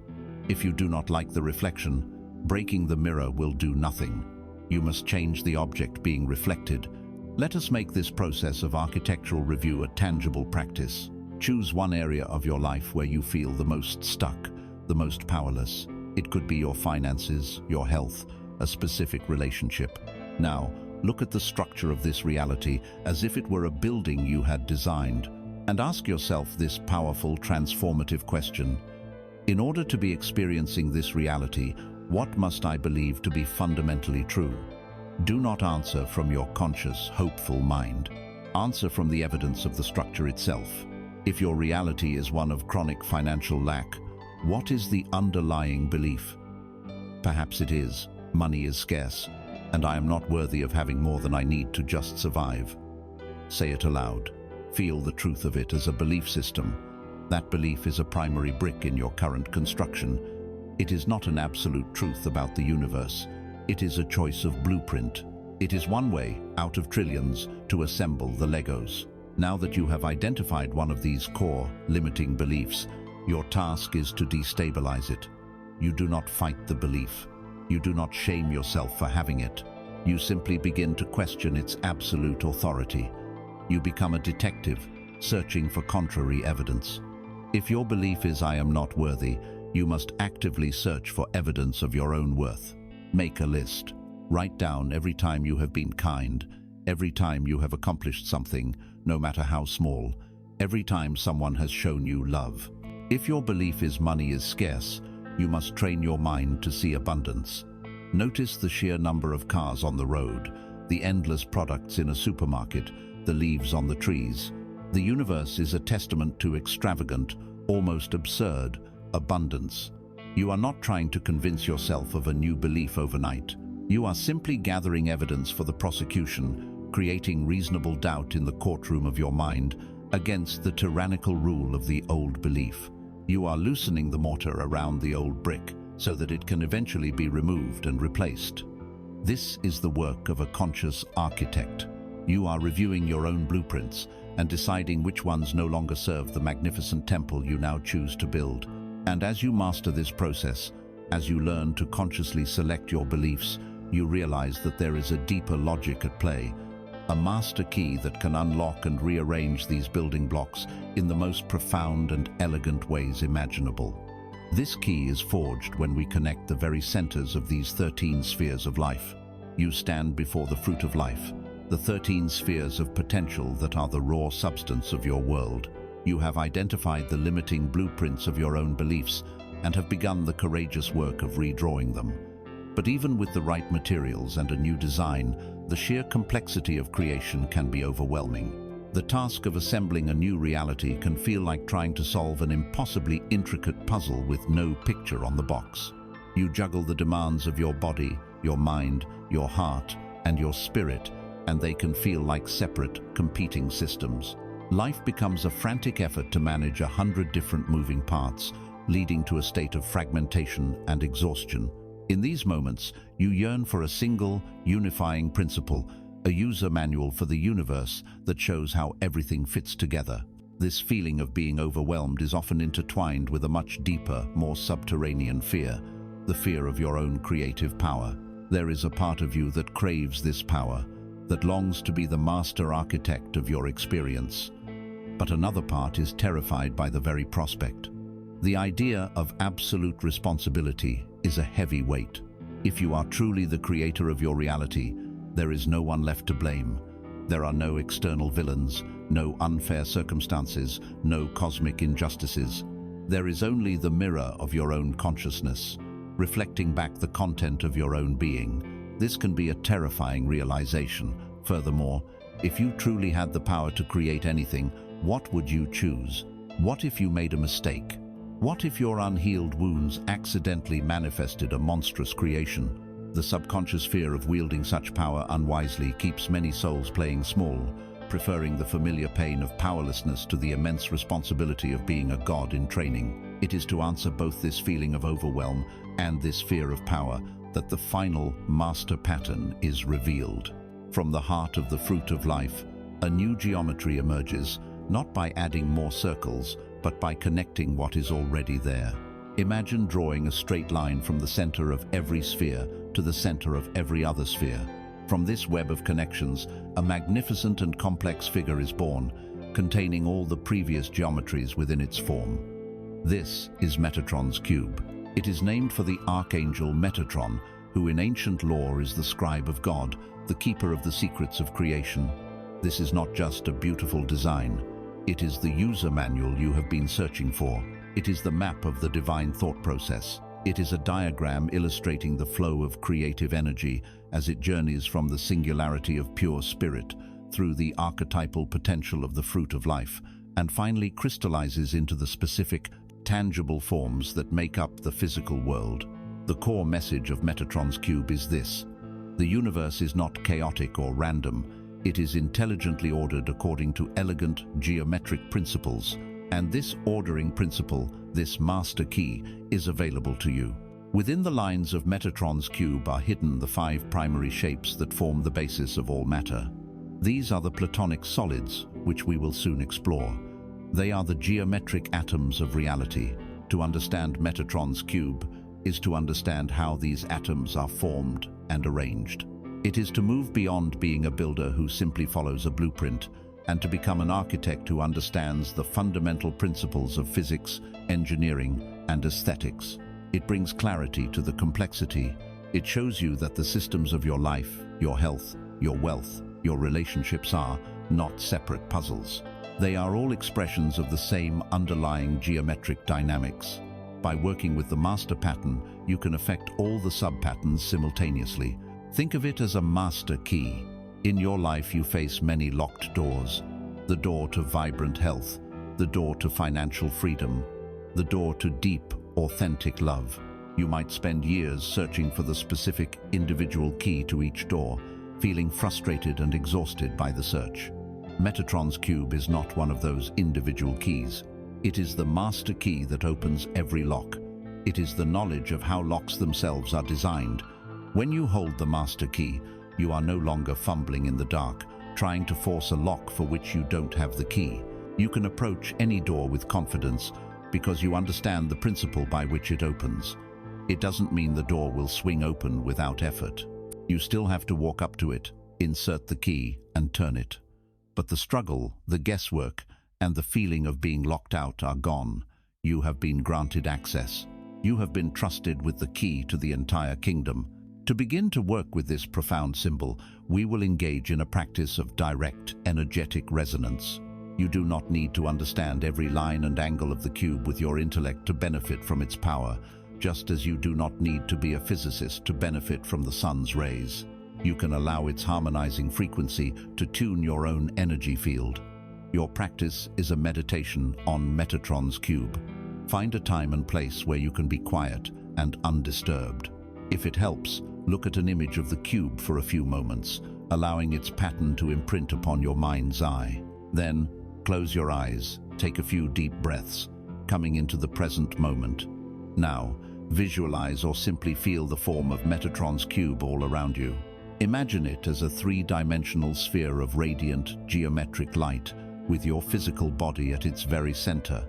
If you do not like the reflection, breaking the mirror will do nothing. You must change the object being reflected. Let us make this process of architectural review a tangible practice. Choose one area of your life where you feel the most stuck, the most powerless. It could be your finances, your health, a specific relationship. Now, look at the structure of this reality as if it were a building you had designed, and ask yourself this powerful, transformative question. In order to be experiencing this reality, what must I believe to be fundamentally true? Do not answer from your conscious, hopeful mind. Answer from the evidence of the structure itself. If your reality is one of chronic financial lack, what is the underlying belief? Perhaps it is, money is scarce, and I am not worthy of having more than I need to just survive. Say it aloud. Feel the truth of it as a belief system. That belief is a primary brick in your current construction. It is not an absolute truth about the universe. It is a choice of blueprint. It is one way, out of trillions, to assemble the Legos. Now that you have identified one of these core, limiting beliefs, your task is to destabilize it. You do not fight the belief. You do not shame yourself for having it. You simply begin to question its absolute authority. You become a detective, searching for contrary evidence. If your belief is "I am not worthy," you must actively search for evidence of your own worth. Make a list. Write down every time you have been kind, every time you have accomplished something, no matter how small, every time someone has shown you love. If your belief is money is scarce, you must train your mind to see abundance. Notice the sheer number of cars on the road, the endless products in a supermarket, the leaves on the trees. The universe is a testament to extravagant, almost absurd, abundance. You are not trying to convince yourself of a new belief overnight. You are simply gathering evidence for the prosecution, creating reasonable doubt in the courtroom of your mind against the tyrannical rule of the old belief. You are loosening the mortar around the old brick so that it can eventually be removed and replaced. This is the work of a conscious architect. You are reviewing your own blueprints and deciding which ones no longer serve the magnificent temple you now choose to build. And as you master this process, as you learn to consciously select your beliefs, you realize that there is a deeper logic at play, a master key that can unlock and rearrange these building blocks in the most profound and elegant ways imaginable. This key is forged when we connect the very centers of these 13 spheres of life. You stand before the fruit of life, the 13 spheres of potential that are the raw substance of your world. You have identified the limiting blueprints of your own beliefs and have begun the courageous work of redrawing them. But even with the right materials and a new design, the sheer complexity of creation can be overwhelming. The task of assembling a new reality can feel like trying to solve an impossibly intricate puzzle with no picture on the box. You juggle the demands of your body, your mind, your heart, and your spirit, and they can feel like separate, competing systems. Life becomes a frantic effort to manage 100 different moving parts, leading to a state of fragmentation and exhaustion. In these moments, you yearn for a single, unifying principle, a user manual for the universe that shows how everything fits together. This feeling of being overwhelmed is often intertwined with a much deeper, more subterranean fear, the fear of your own creative power. There is a part of you that craves this power, that longs to be the master architect of your experience. But another part is terrified by the very prospect. The idea of absolute responsibility is a heavy weight. If you are truly the creator of your reality, there is no one left to blame. There are no external villains, no unfair circumstances, no cosmic injustices. There is only the mirror of your own consciousness, reflecting back the content of your own being. This can be a terrifying realization. Furthermore, if you truly had the power to create anything, what would you choose? What if you made a mistake? What if your unhealed wounds accidentally manifested a monstrous creation? The subconscious fear of wielding such power unwisely keeps many souls playing small, preferring the familiar pain of powerlessness to the immense responsibility of being a god in training. It is to answer both this feeling of overwhelm and this fear of power that the final master pattern is revealed. From the heart of the fruit of life, a new geometry emerges, not by adding more circles, but by connecting what is already there. Imagine drawing a straight line from the center of every sphere to the center of every other sphere. From this web of connections, a magnificent and complex figure is born, containing all the previous geometries within its form. This is Metatron's cube. It is named for the archangel Metatron, who in ancient lore is the scribe of God, the keeper of the secrets of creation. This is not just a beautiful design. It is the user manual you have been searching for. It is the map of the divine thought process. It is a diagram illustrating the flow of creative energy as it journeys from the singularity of pure spirit through the archetypal potential of the fruit of life and finally crystallizes into the specific, tangible forms that make up the physical world. The core message of Metatron's cube is this: the universe is not chaotic or random. It is intelligently ordered according to elegant geometric principles, and this ordering principle, this master key, is available to you. Within the lines of Metatron's cube are hidden the 5 primary shapes that form the basis of all matter. These are the Platonic solids, which we will soon explore. They are the geometric atoms of reality. To understand Metatron's cube is to understand how these atoms are formed and arranged. It is to move beyond being a builder who simply follows a blueprint and to become an architect who understands the fundamental principles of physics, engineering, and aesthetics. It brings clarity to the complexity. It shows you that the systems of your life, your health, your wealth, your relationships are not separate puzzles. They are all expressions of the same underlying geometric dynamics. By working with the master pattern, you can affect all the sub-patterns simultaneously. Think of it as a master key. In your life you face many locked doors. The door to vibrant health, the door to financial freedom, the door to deep, authentic love. You might spend years searching for the specific individual key to each door, feeling frustrated and exhausted by the search. Metatron's cube is not one of those individual keys. It is the master key that opens every lock. It is the knowledge of how locks themselves are designed. When you hold the master key, you are no longer fumbling in the dark, trying to force a lock for which you don't have the key. You can approach any door with confidence because you understand the principle by which it opens. It doesn't mean the door will swing open without effort. You still have to walk up to it, insert the key, and turn it. But the struggle, the guesswork, and the feeling of being locked out are gone. You have been granted access. You have been trusted with the key to the entire kingdom. To begin to work with this profound symbol, we will engage in a practice of direct, energetic resonance. You do not need to understand every line and angle of the cube with your intellect to benefit from its power, just as you do not need to be a physicist to benefit from the sun's rays. You can allow its harmonizing frequency to tune your own energy field. Your practice is a meditation on Metatron's cube. Find a time and place where you can be quiet and undisturbed. If it helps, look at an image of the cube for a few moments, allowing its pattern to imprint upon your mind's eye. Then, close your eyes, take a few deep breaths, coming into the present moment. Now, visualize or simply feel the form of Metatron's cube all around you. Imagine it as a 3-dimensional sphere of radiant, geometric light, with your physical body at its very center.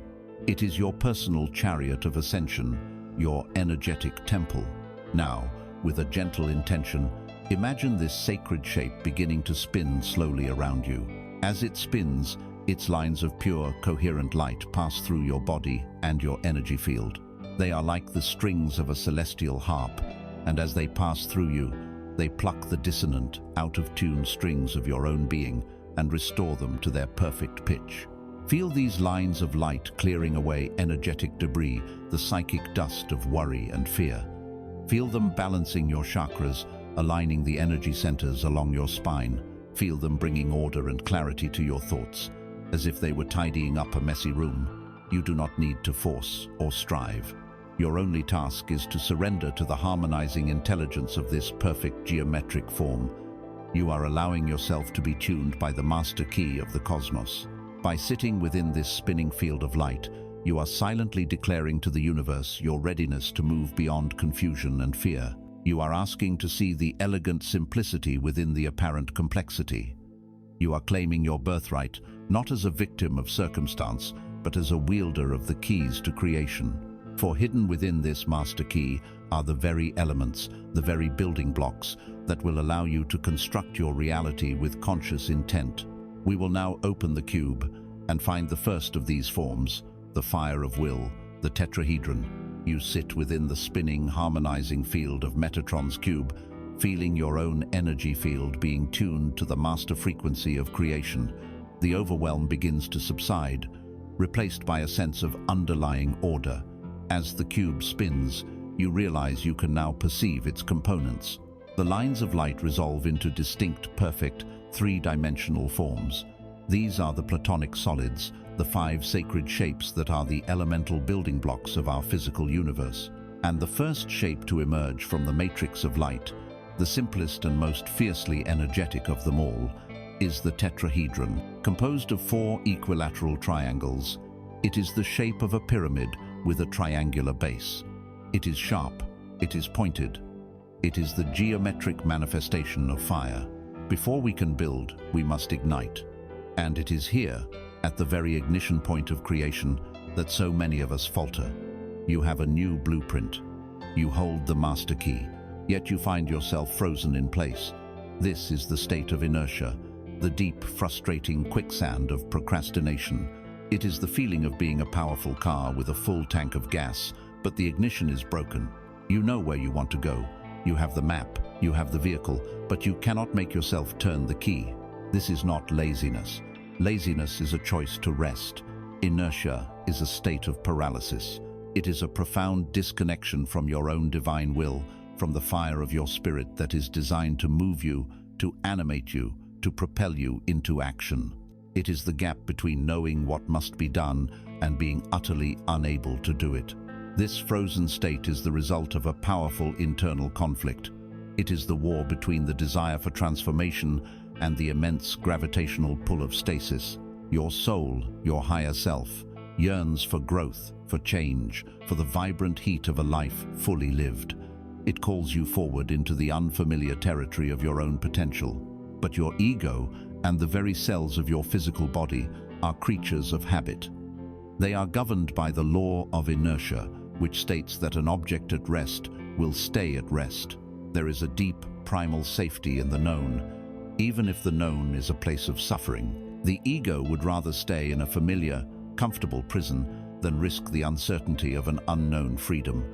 It is your personal chariot of ascension, your energetic temple. Now, with a gentle intention, imagine this sacred shape beginning to spin slowly around you. As it spins, its lines of pure, coherent light pass through your body and your energy field. They are like the strings of a celestial harp, and as they pass through you, they pluck the dissonant, out-of-tune strings of your own being and restore them to their perfect pitch. Feel these lines of light clearing away energetic debris, the psychic dust of worry and fear. Feel them balancing your chakras, aligning the energy centers along your spine. Feel them bringing order and clarity to your thoughts, as if they were tidying up a messy room. You do not need to force or strive. Your only task is to surrender to the harmonizing intelligence of this perfect geometric form. You are allowing yourself to be tuned by the master key of the cosmos. By sitting within this spinning field of light, you are silently declaring to the universe your readiness to move beyond confusion and fear. You are asking to see the elegant simplicity within the apparent complexity. You are claiming your birthright, not as a victim of circumstance, but as a wielder of the keys to creation. For hidden within this master key are the very elements, the very building blocks that will allow you to construct your reality with conscious intent. We will now open the cube and find the first of these forms, the fire of will, the tetrahedron. You sit within the spinning, harmonizing field of Metatron's cube, feeling your own energy field being tuned to the master frequency of creation. The overwhelm begins to subside, replaced by a sense of underlying order. As the cube spins, you realize you can now perceive its components. The lines of light resolve into distinct, perfect, three-dimensional forms. These are the Platonic solids, the five sacred shapes that are the elemental building blocks of our physical universe. And the first shape to emerge from the matrix of light, the simplest and most fiercely energetic of them all, is the tetrahedron. Composed of 4 equilateral triangles, it is the shape of a pyramid with a triangular base. It is sharp, it is pointed, it is the geometric manifestation of fire. Before we can build, we must ignite. And it is here, at the very ignition point of creation, that so many of us falter. You have a new blueprint. You hold the master key, yet you find yourself frozen in place. This is the state of inertia, the deep, frustrating quicksand of procrastination. It is the feeling of being a powerful car with a full tank of gas, but the ignition is broken. You know where you want to go. You have the map, you have the vehicle, but you cannot make yourself turn the key. This is not laziness. Laziness is a choice to rest. Inertia is a state of paralysis. It is a profound disconnection from your own divine will, from the fire of your spirit that is designed to move you, to animate you, to propel you into action. It is the gap between knowing what must be done and being utterly unable to do it. This frozen state is the result of a powerful internal conflict. It is the war between the desire for transformation and the immense gravitational pull of stasis. Your soul, your higher self, yearns for growth, for change, for the vibrant heat of a life fully lived. It calls you forward into the unfamiliar territory of your own potential. But your ego and the very cells of your physical body are creatures of habit. They are governed by the law of inertia, which states that an object at rest will stay at rest. There is a deep, primal safety in the known, even if the known is a place of suffering. The ego would rather stay in a familiar, comfortable prison than risk the uncertainty of an unknown freedom.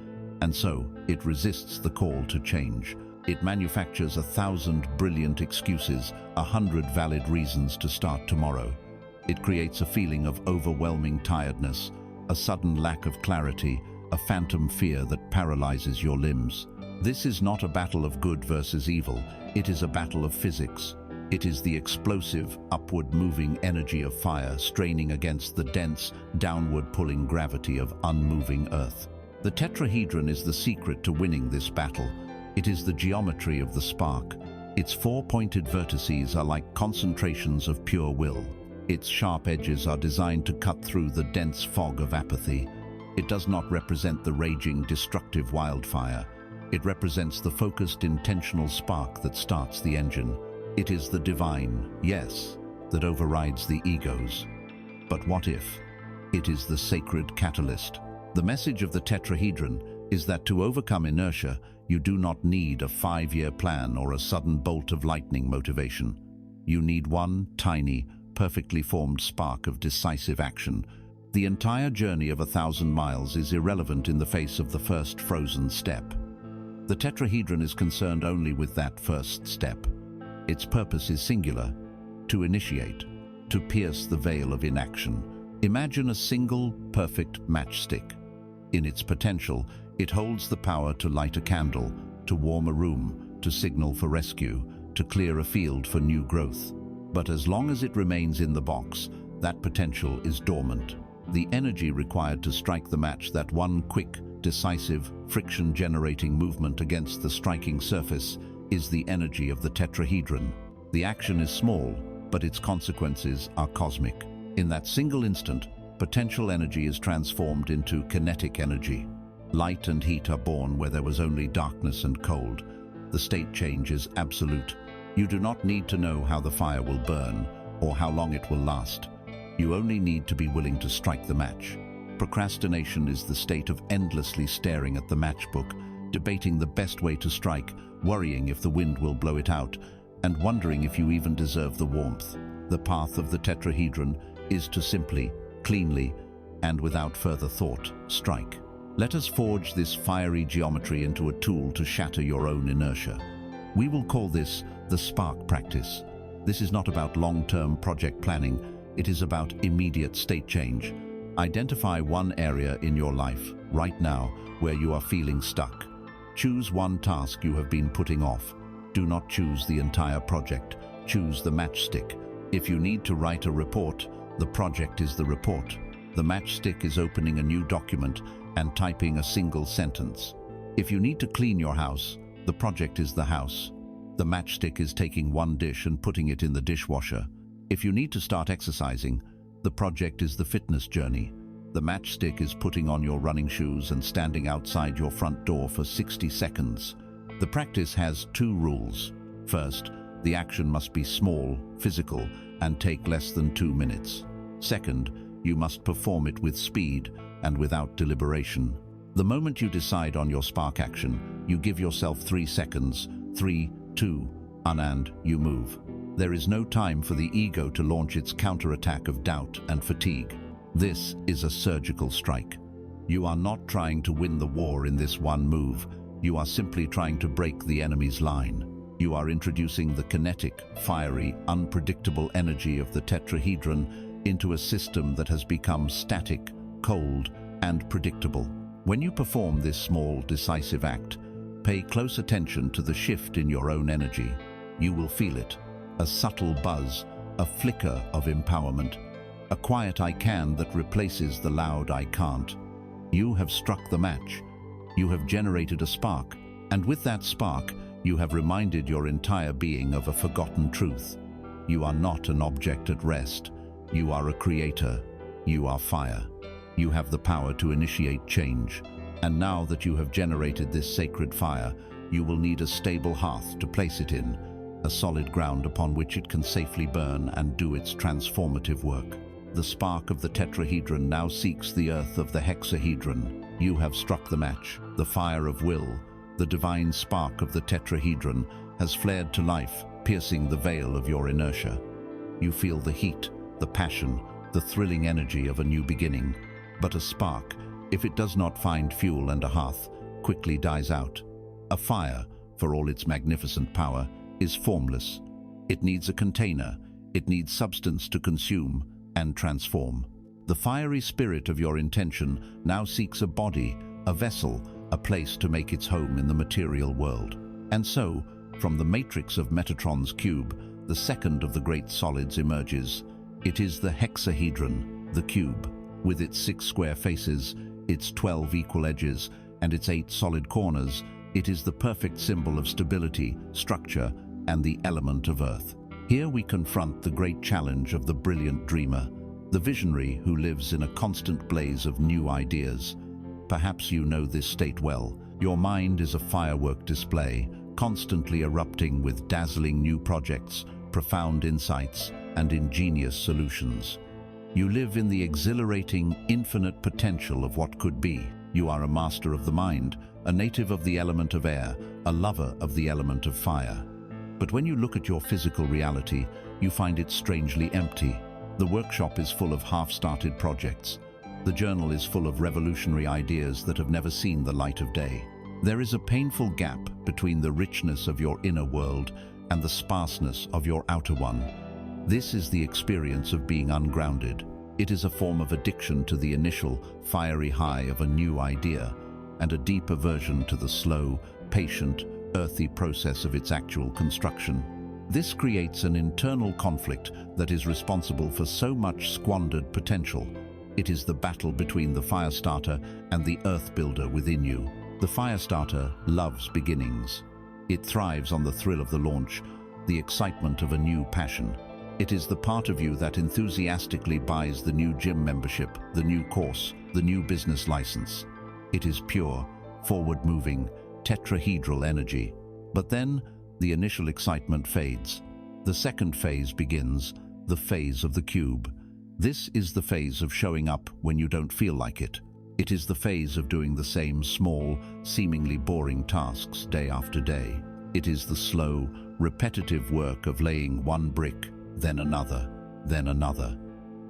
And so, it resists the call to change. It manufactures 1,000 brilliant excuses, 100 valid reasons to start tomorrow. It creates a feeling of overwhelming tiredness, a sudden lack of clarity, a phantom fear that paralyzes your limbs. This is not a battle of good versus evil. It is a battle of physics. It is the explosive, upward-moving energy of fire straining against the dense, downward-pulling gravity of unmoving Earth. The tetrahedron is the secret to winning this battle. It is the geometry of the spark. Its 4-pointed vertices are like concentrations of pure will. Its sharp edges are designed to cut through the dense fog of apathy. It does not represent the raging, destructive wildfire. It represents the focused, intentional spark that starts the engine. It is the divine, yes, that overrides the egos. But what if? It is the sacred catalyst. The message of the tetrahedron is that to overcome inertia, you do not need a 5-year plan or a sudden bolt of lightning motivation. You need one tiny, perfectly formed spark of decisive action. The entire journey of 1,000 miles is irrelevant in the face of the first frozen step. The tetrahedron is concerned only with that first step. Its purpose is singular: to initiate, to pierce the veil of inaction. Imagine a single, perfect matchstick. In its potential, it holds the power to light a candle, to warm a room, to signal for rescue, to clear a field for new growth. But as long as it remains in the box, that potential is dormant. The energy required to strike the match, that one quick, decisive, friction-generating movement against the striking surface, is the energy of the tetrahedron. The action is small, but its consequences are cosmic. In that single instant, potential energy is transformed into kinetic energy. Light and heat are born where there was only darkness and cold. The state change is absolute. You do not need to know how the fire will burn or how long it will last. You only need to be willing to strike the match. Procrastination is the state of endlessly staring at the matchbook, debating the best way to strike, worrying if the wind will blow it out, and wondering if you even deserve the warmth. The path of the tetrahedron is to simply, cleanly, and without further thought, strike. Let us forge this fiery geometry into a tool to shatter your own inertia. We will call this the spark practice. This is not about long-term project planning, it is about immediate state change. Identify one area in your life, right now, where you are feeling stuck. Choose one task you have been putting off. Do not choose the entire project. Choose the matchstick. If you need to write a report, the project is the report. The matchstick is opening a new document and typing a single sentence. If you need to clean your house, the project is the house. The matchstick is taking one dish and putting it in the dishwasher. If you need to start exercising, the project is the fitness journey. The matchstick is putting on your running shoes and standing outside your front door for 60 seconds. The practice has two rules. First, the action must be small, physical, and take less than 2 minutes. Second, you must perform it with speed and without deliberation. The moment you decide on your spark action, you give yourself 3 seconds. 3, 2, and you move. There is no time for the ego to launch its counterattack of doubt and fatigue. This is a surgical strike. You are not trying to win the war in this one move. You are simply trying to break the enemy's line. You are introducing the kinetic, fiery, unpredictable energy of the tetrahedron into a system that has become static, cold, and predictable. When you perform this small, decisive act, pay close attention to the shift in your own energy. You will feel it. A subtle buzz, a flicker of empowerment, a quiet I can that replaces the loud I can't. You have struck the match. You have generated a spark, and with that spark, you have reminded your entire being of a forgotten truth. You are not an object at rest. You are a creator. You are fire. You have the power to initiate change. And now that you have generated this sacred fire, you will need a stable hearth to place it in, a solid ground upon which it can safely burn and do its transformative work. The spark of the tetrahedron now seeks the earth of the hexahedron. You have struck the match. The fire of will, the divine spark of the tetrahedron, has flared to life, piercing the veil of your inertia. You feel the heat, the passion, the thrilling energy of a new beginning. But a spark, if it does not find fuel and a hearth, quickly dies out. A fire, for all its magnificent power, is formless. It needs a container. It needs substance to consume and transform. The fiery spirit of your intention now seeks a body, a vessel, a place to make its home in the material world. And so, from the matrix of Metatron's cube, the second of the great solids emerges. It is the hexahedron, the cube. With its 6 square faces, its 12 equal edges, and its 8 solid corners, it is the perfect symbol of stability, structure, and the element of earth. Here we confront the great challenge of the brilliant dreamer, the visionary who lives in a constant blaze of new ideas. Perhaps you know this state well. Your mind is a firework display, constantly erupting with dazzling new projects, profound insights, and ingenious solutions. You live in the exhilarating, infinite potential of what could be. You are a master of the mind, a native of the element of air, a lover of the element of fire. But when you look at your physical reality, you find it strangely empty. The workshop is full of half-started projects. The journal is full of revolutionary ideas that have never seen the light of day. There is a painful gap between the richness of your inner world and the sparseness of your outer one. This is the experience of being ungrounded. It is a form of addiction to the initial, fiery high of a new idea, and a deep aversion to the slow, patient, earthy process of its actual construction. This creates an internal conflict that is responsible for so much squandered potential. It is the battle between the fire starter and the earth builder within you. The fire starter loves beginnings. It thrives on the thrill of the launch, the excitement of a new passion. It is the part of you that enthusiastically buys the new gym membership, the new course, the new business license. It is pure, forward-moving, tetrahedral energy. But then, the initial excitement fades. The second phase begins, the phase of the cube. This is the phase of showing up when you don't feel like it. It is the phase of doing the same small, seemingly boring tasks day after day. It is the slow, repetitive work of laying one brick, then another, then another.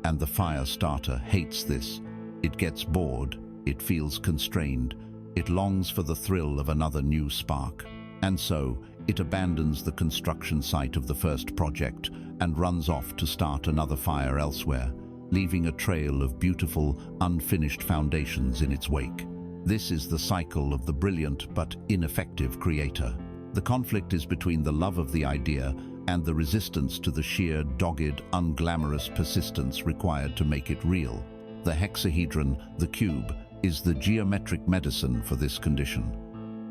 And the fire starter hates this. It gets bored, it feels constrained, it longs for the thrill of another new spark. And so, it abandons the construction site of the first project and runs off to start another fire elsewhere, leaving a trail of beautiful, unfinished foundations in its wake. This is the cycle of the brilliant but ineffective creator. The conflict is between the love of the idea and the resistance to the sheer, dogged, unglamorous persistence required to make it real. The hexahedron, the cube, is the geometric medicine for this condition.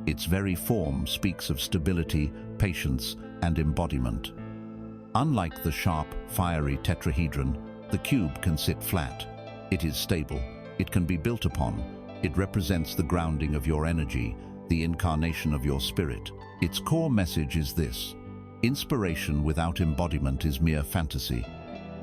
Its very form speaks of stability, patience, and embodiment. Unlike the sharp, fiery tetrahedron, the cube can sit flat. It is stable. It can be built upon. It represents the grounding of your energy, the incarnation of your spirit. Its core message is this: inspiration without embodiment is mere fantasy.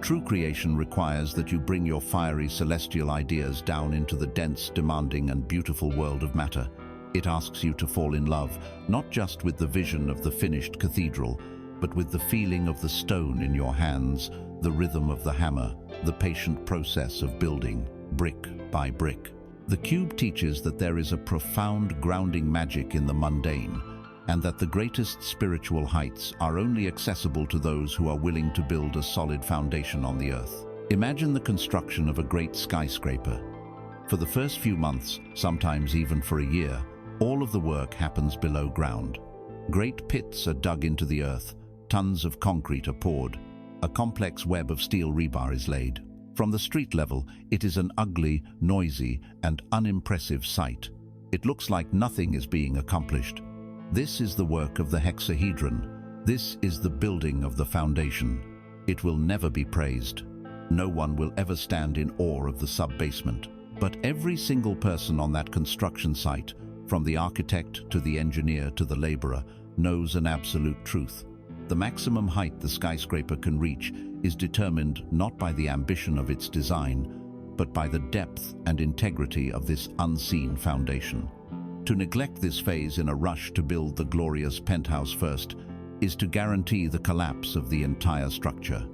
True creation requires that you bring your fiery celestial ideas down into the dense, demanding, and beautiful world of matter. It asks you to fall in love, not just with the vision of the finished cathedral, but with the feeling of the stone in your hands, the rhythm of the hammer, the patient process of building, brick by brick. The cube teaches that there is a profound grounding magic in the mundane, and that the greatest spiritual heights are only accessible to those who are willing to build a solid foundation on the earth. Imagine the construction of a great skyscraper. For the first few months, sometimes even for a year, all of the work happens below ground. Great pits are dug into the earth, tons of concrete are poured, a complex web of steel rebar is laid. From the street level, it is an ugly, noisy, and unimpressive sight. It looks like nothing is being accomplished. This is the work of the hexahedron. This is the building of the foundation. It will never be praised. No one will ever stand in awe of the sub-basement. But every single person on that construction site, from the architect to the engineer to the laborer, knows an absolute truth. The maximum height the skyscraper can reach is determined not by the ambition of its design, but by the depth and integrity of this unseen foundation. To neglect this phase in a rush to build the glorious penthouse first is to guarantee the collapse of the entire structure.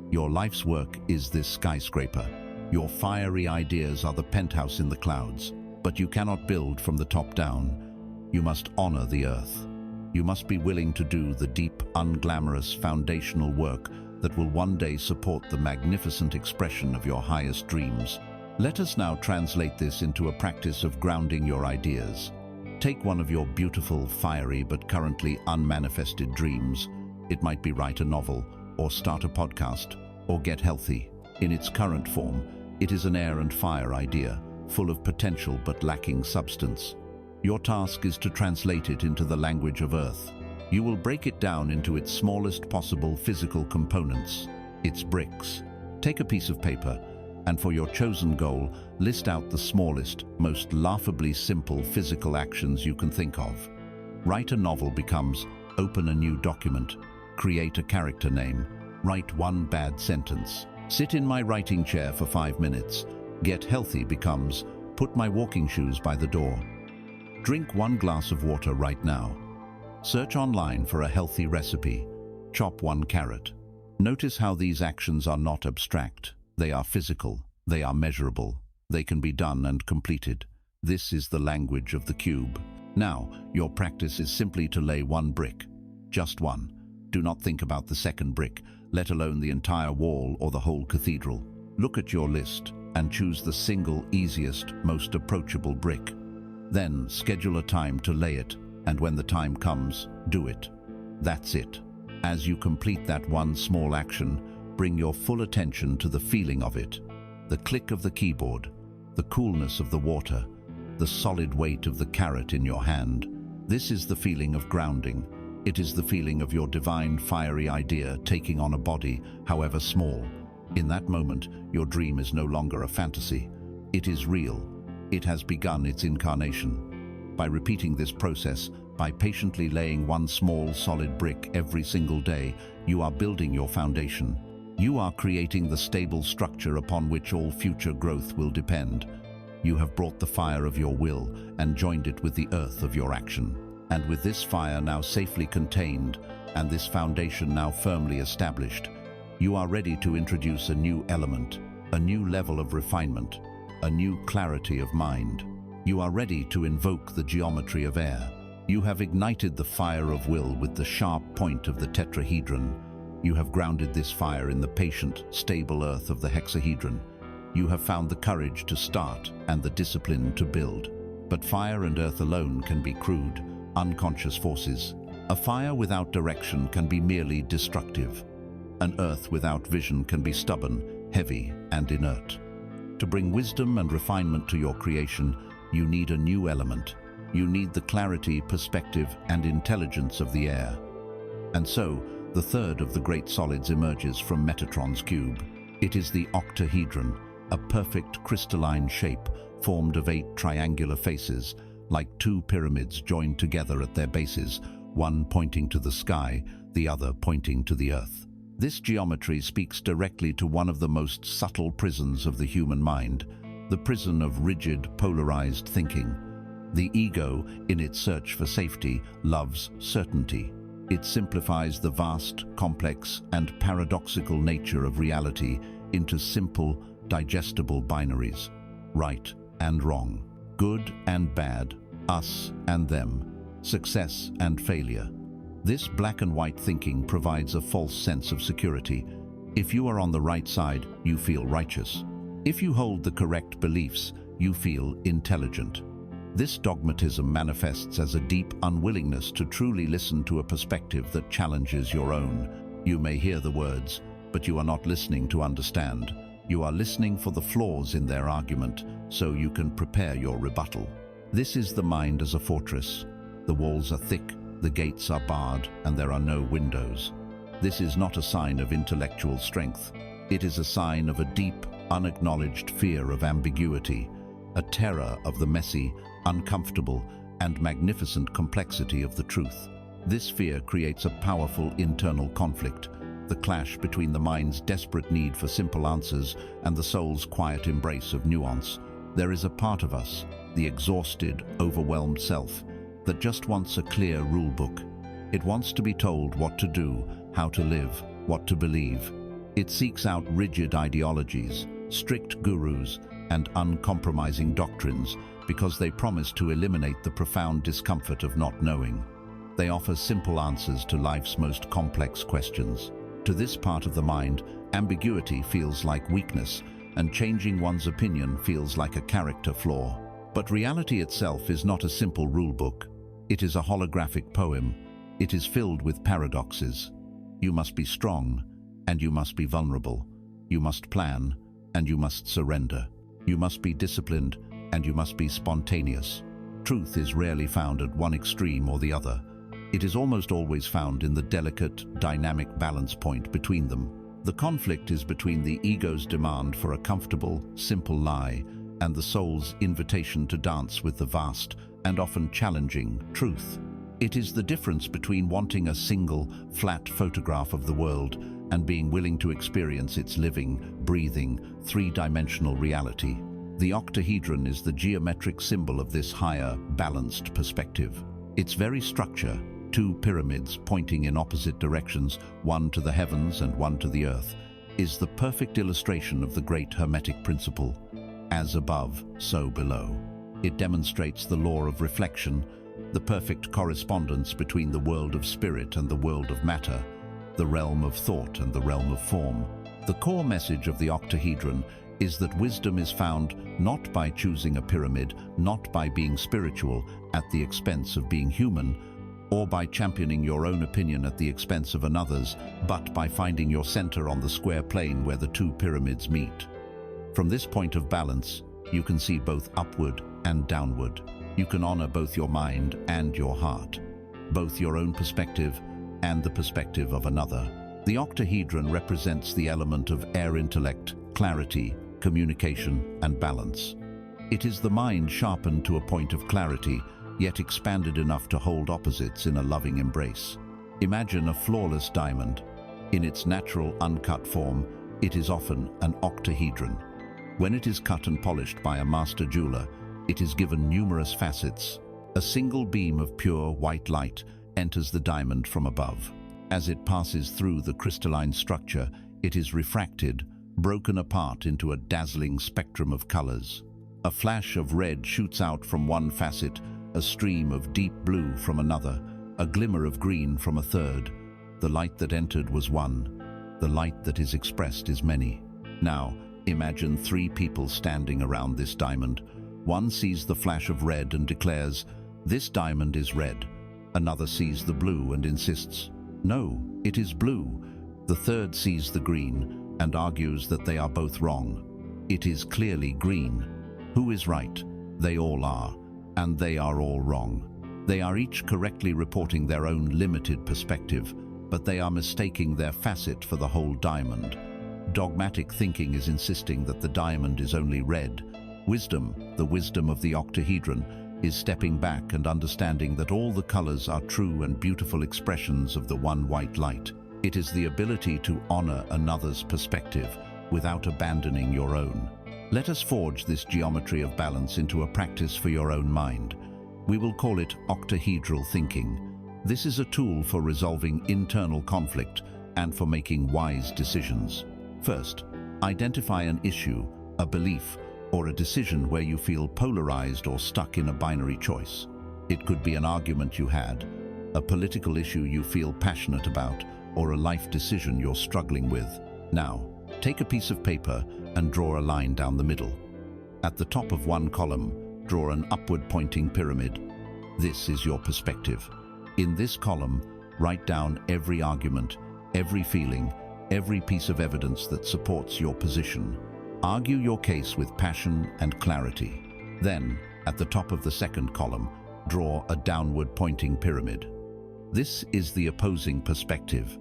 Your life's work is this skyscraper. Your fiery ideas are the penthouse in the clouds. But you cannot build from the top down. You must honor the earth. You must be willing to do the deep, unglamorous, foundational work that will one day support the magnificent expression of your highest dreams. Let us now translate this into a practice of grounding your ideas. Take one of your beautiful, fiery, but currently unmanifested dreams. It might be write a novel, or start a podcast, or get healthy. In its current form, it is an air and fire idea, full of potential but lacking substance. Your task is to translate it into the language of Earth. You will break it down into its smallest possible physical components, its bricks. Take a piece of paper, and for your chosen goal, list out the smallest, most laughably simple physical actions you can think of. Write a novel becomes open a new document, create a character name, write one bad sentence. Sit in my writing chair for 5 minutes. Get healthy becomes put my walking shoes by the door. Drink 1 glass of water right now. Search online for a healthy recipe. Chop 1 carrot. Notice how these actions are not abstract. They are physical. They are measurable. They can be done and completed. This is the language of the cube. Now, your practice is simply to lay 1 brick. Just 1. Do not think about the second brick, let alone the entire wall or the whole cathedral. Look at your list and choose the single easiest, most approachable brick. Then schedule a time to lay it, and when the time comes, do it. That's it. As you complete that one small action, bring your full attention to the feeling of it. The click of the keyboard, the coolness of the water, the solid weight of the carrot in your hand. This is the feeling of grounding. It is the feeling of your divine, fiery idea taking on a body, however small. In that moment, your dream is no longer a fantasy. It is real. It has begun its incarnation. By repeating this process, by patiently laying one small, solid brick every single day, you are building your foundation. You are creating the stable structure upon which all future growth will depend. You have brought the fire of your will and joined it with the earth of your action. And with this fire now safely contained and this foundation now firmly established, you are ready to introduce a new element, a new level of refinement, a new clarity of mind. You are ready to invoke the geometry of air. You have ignited the fire of will with the sharp point of the tetrahedron. You have grounded this fire in the patient, stable earth of the hexahedron. You have found the courage to start and the discipline to build. But fire and earth alone can be crude, unconscious forces. A fire without direction can be merely destructive. An earth without vision can be stubborn, heavy, and inert. To bring wisdom and refinement to your creation, you need a new element. You need the clarity, perspective, and intelligence of the air. And so, the third of the great solids emerges from Metatron's cube. It is the octahedron, a perfect crystalline shape formed of 8 triangular faces, like 2 pyramids joined together at their bases, one pointing to the sky, the other pointing to the earth. This geometry speaks directly to one of the most subtle prisons of the human mind, the prison of rigid, polarized thinking. The ego, in its search for safety, loves certainty. It simplifies the vast, complex, and paradoxical nature of reality into simple, digestible binaries: right and wrong, good and bad, us and them, success and failure. This black and white thinking provides a false sense of security. If you are on the right side, you feel righteous. If you hold the correct beliefs, you feel intelligent. This dogmatism manifests as a deep unwillingness to truly listen to a perspective that challenges your own. You may hear the words, but you are not listening to understand. You are listening for the flaws in their argument, so you can prepare your rebuttal. This is the mind as a fortress. The walls are thick, the gates are barred, and there are no windows. This is not a sign of intellectual strength. It is a sign of a deep, unacknowledged fear of ambiguity, a terror of the messy, uncomfortable, and magnificent complexity of the truth. This fear creates a powerful internal conflict, the clash between the mind's desperate need for simple answers and the soul's quiet embrace of nuance. There is a part of us, the exhausted, overwhelmed self, that just wants a clear rule book. It wants to be told what to do, how to live, what to believe. It seeks out rigid ideologies, strict gurus, and uncompromising doctrines because they promise to eliminate the profound discomfort of not knowing. They offer simple answers to life's most complex questions. To this part of the mind, ambiguity feels like weakness, and changing one's opinion feels like a character flaw. But reality itself is not a simple rulebook. It is a holographic poem. It is filled with paradoxes. You must be strong, and you must be vulnerable. You must plan, and you must surrender. You must be disciplined, and you must be spontaneous. Truth is rarely found at one extreme or the other. It is almost always found in the delicate, dynamic balance point between them. The conflict is between the ego's demand for a comfortable, simple lie and the soul's invitation to dance with the vast and often challenging truth. It is the difference between wanting a single, flat photograph of the world and being willing to experience its living, breathing, three-dimensional reality. The octahedron is the geometric symbol of this higher, balanced perspective. Its very structure, 2 pyramids pointing in opposite directions, one to the heavens and one to the earth, is the perfect illustration of the great Hermetic principle, as above, so below. It demonstrates the law of reflection, the perfect correspondence between the world of spirit and the world of matter, the realm of thought and the realm of form. The core message of the octahedron is that wisdom is found not by choosing a pyramid, not by being spiritual at the expense of being human, or by championing your own opinion at the expense of another's, but by finding your center on the square plane where the 2 pyramids meet. From this point of balance, you can see both upward and downward. You can honor both your mind and your heart. both your own perspective and the perspective of another. The octahedron represents the element of air intellect, clarity, communication, and balance. It is the mind sharpened to a point of clarity, yet expanded enough to hold opposites in a loving embrace. Imagine a flawless diamond. In its natural uncut form, it is often an octahedron. When it is cut and polished by a master jeweler, it is given numerous facets. A single beam of pure white light enters the diamond from above. As it passes through the crystalline structure, it is refracted, broken apart into a dazzling spectrum of colors. A flash of red shoots out from one facet, a stream of deep blue from another, a glimmer of green from a third. The light that entered was one. The light that is expressed is many. Now, imagine three people standing around this diamond. One sees the flash of red and declares, "This diamond is red." Another sees the blue and insists, "No, it is blue." The third sees the green and argues that they are both wrong. It is clearly green. Who is right? They all are, and they are all wrong. They are each correctly reporting their own limited perspective, but they are mistaking their facet for the whole diamond. Dogmatic thinking is insisting that the diamond is only red. Wisdom, the wisdom of the octahedron, is stepping back and understanding that all the colors are true and beautiful expressions of the one white light. It is the ability to honor another's perspective without abandoning your own. Let us forge this geometry of balance into a practice for your own mind. We will call it octahedral thinking. This is a tool for resolving internal conflict and for making wise decisions. First, identify an issue, a belief, or a decision where you feel polarized or stuck in a binary choice. It could be an argument you had, a political issue you feel passionate about, or a life decision you're struggling with. Now, take a piece of paper and draw a line down the middle. At the top of one column, draw an upward-pointing pyramid. This is your perspective. In this column, write down every argument, every feeling, every piece of evidence that supports your position. Argue your case with passion and clarity. Then, at the top of the second column, draw a downward-pointing pyramid. This is the opposing perspective.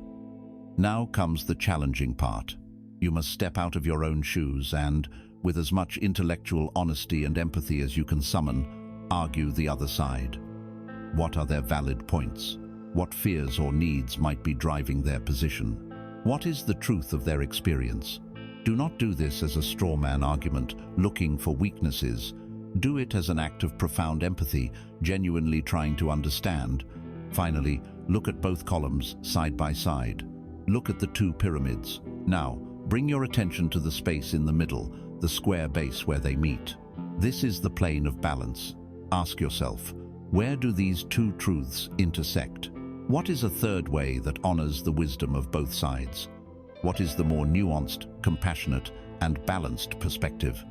Now comes the challenging part. You must step out of your own shoes and, with as much intellectual honesty and empathy as you can summon, argue the other side. What are their valid points? What fears or needs might be driving their position? What is the truth of their experience? Do not do this as a straw man argument, looking for weaknesses. Do it as an act of profound empathy, genuinely trying to understand. Finally, look at both columns side by side. Look at the two pyramids. Now, bring your attention to the space in the middle, the square base where they meet. This is the plane of balance. Ask yourself, where do these two truths intersect? What is a third way that honors the wisdom of both sides? What is the more nuanced, compassionate, and balanced perspective?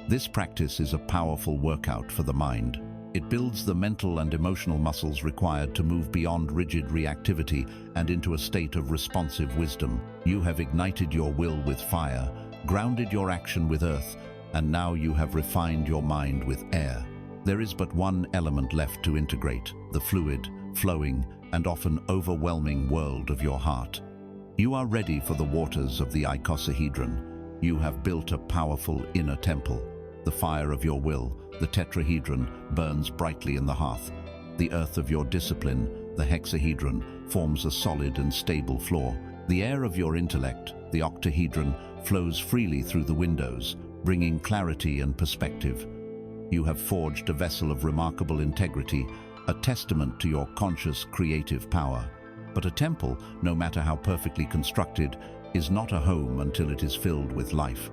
This practice is a powerful workout for the mind. It builds the mental and emotional muscles required to move beyond rigid reactivity and into a state of responsive wisdom. You have ignited your will with fire, grounded your action with earth, and now you have refined your mind with air. There is but one element left to integrate, the fluid, flowing, and often overwhelming world of your heart. You are ready for the waters of the icosahedron. You have built a powerful inner temple. The fire of your will, the tetrahedron, burns brightly in the hearth. The earth of your discipline, the hexahedron, forms a solid and stable floor. The air of your intellect, the octahedron, flows freely through the windows, bringing clarity and perspective. You have forged a vessel of remarkable integrity, a testament to your conscious, creative power. But a temple, no matter how perfectly constructed, is not a home until it is filled with life.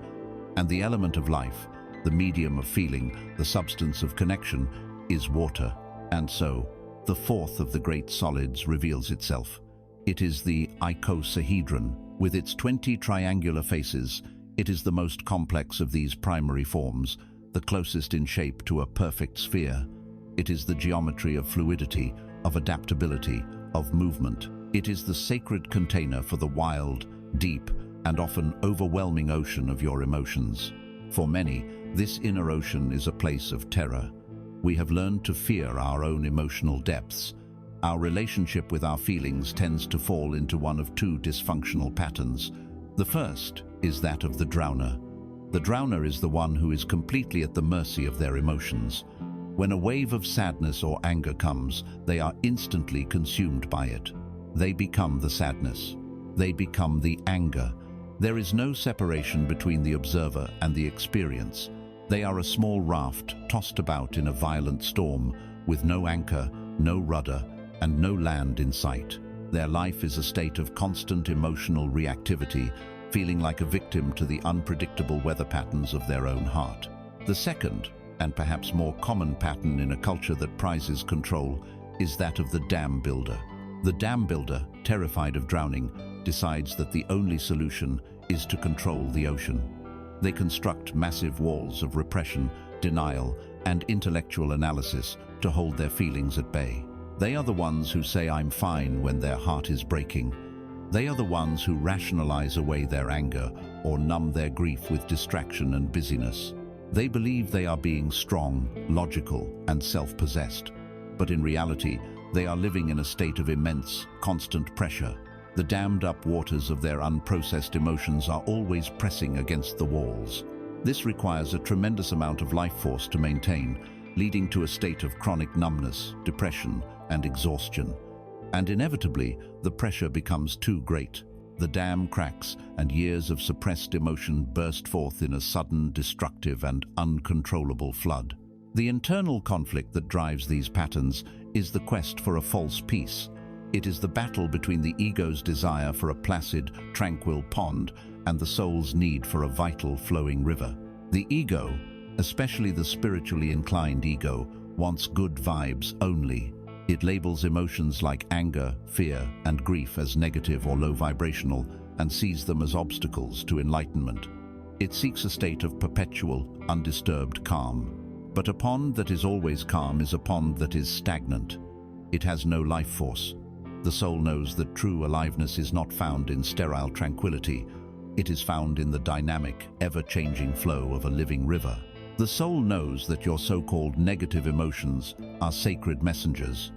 And the element of life, the medium of feeling, the substance of connection, is water. And so, the fourth of the great solids reveals itself. It is the icosahedron. With its 20 triangular faces, it is the most complex of these primary forms, the closest in shape to a perfect sphere. It is the geometry of fluidity, of adaptability, of movement. It is the sacred container for the wild, deep, and often overwhelming ocean of your emotions. For many, this inner ocean is a place of terror. We have learned to fear our own emotional depths. Our relationship with our feelings tends to fall into one of two dysfunctional patterns. The first is that of the drowner. The drowner is the one who is completely at the mercy of their emotions. When a wave of sadness or anger comes, they are instantly consumed by it. They become the sadness. They become the anger. There is no separation between the observer and the experience. They are a small raft tossed about in a violent storm, with no anchor, no rudder, and no land in sight. Their life is a state of constant emotional reactivity, feeling like a victim to the unpredictable weather patterns of their own heart. The second, and perhaps more common pattern in a culture that prizes control, is that of the dam builder. The dam builder, terrified of drowning, decides that the only solution is to control the ocean. They construct massive walls of repression, denial, and intellectual analysis to hold their feelings at bay. They are the ones who say "I'm fine" when their heart is breaking. They are the ones who rationalize away their anger or numb their grief with distraction and busyness. They believe they are being strong, logical, and self-possessed. But in reality, they are living in a state of immense, constant pressure. The dammed-up waters of their unprocessed emotions are always pressing against the walls. This requires a tremendous amount of life force to maintain, leading to a state of chronic numbness, depression, and exhaustion. And inevitably, the pressure becomes too great. The dam cracks, and years of suppressed emotion burst forth in a sudden, destructive, and uncontrollable flood. The internal conflict that drives these patterns is the quest for a false peace. It is the battle between the ego's desire for a placid, tranquil pond and the soul's need for a vital, flowing river. The ego, especially the spiritually inclined ego, wants good vibes only. It labels emotions like anger, fear, and grief as negative or low vibrational and sees them as obstacles to enlightenment. It seeks a state of perpetual, undisturbed calm. But a pond that is always calm is a pond that is stagnant. It has no life force. The soul knows that true aliveness is not found in sterile tranquility. It is found in the dynamic, ever-changing flow of a living river. The soul knows that your so-called negative emotions are sacred messengers.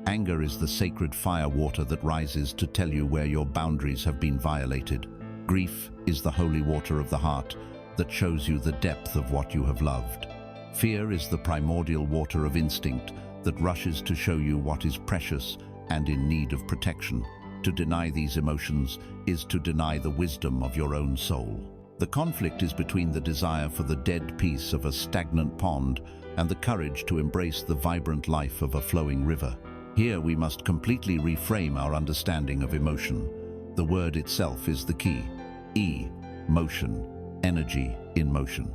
Anger is the sacred fire water that rises to tell you where your boundaries have been violated. Grief is the holy water of the heart that shows you the depth of what you have loved. Fear is the primordial water of instinct that rushes to show you what is precious and in need of protection. To deny these emotions is to deny the wisdom of your own soul. The conflict is between the desire for the dead peace of a stagnant pond and the courage to embrace the vibrant life of a flowing river. Here we must completely reframe our understanding of emotion. The word itself is the key. Motion, energy in motion.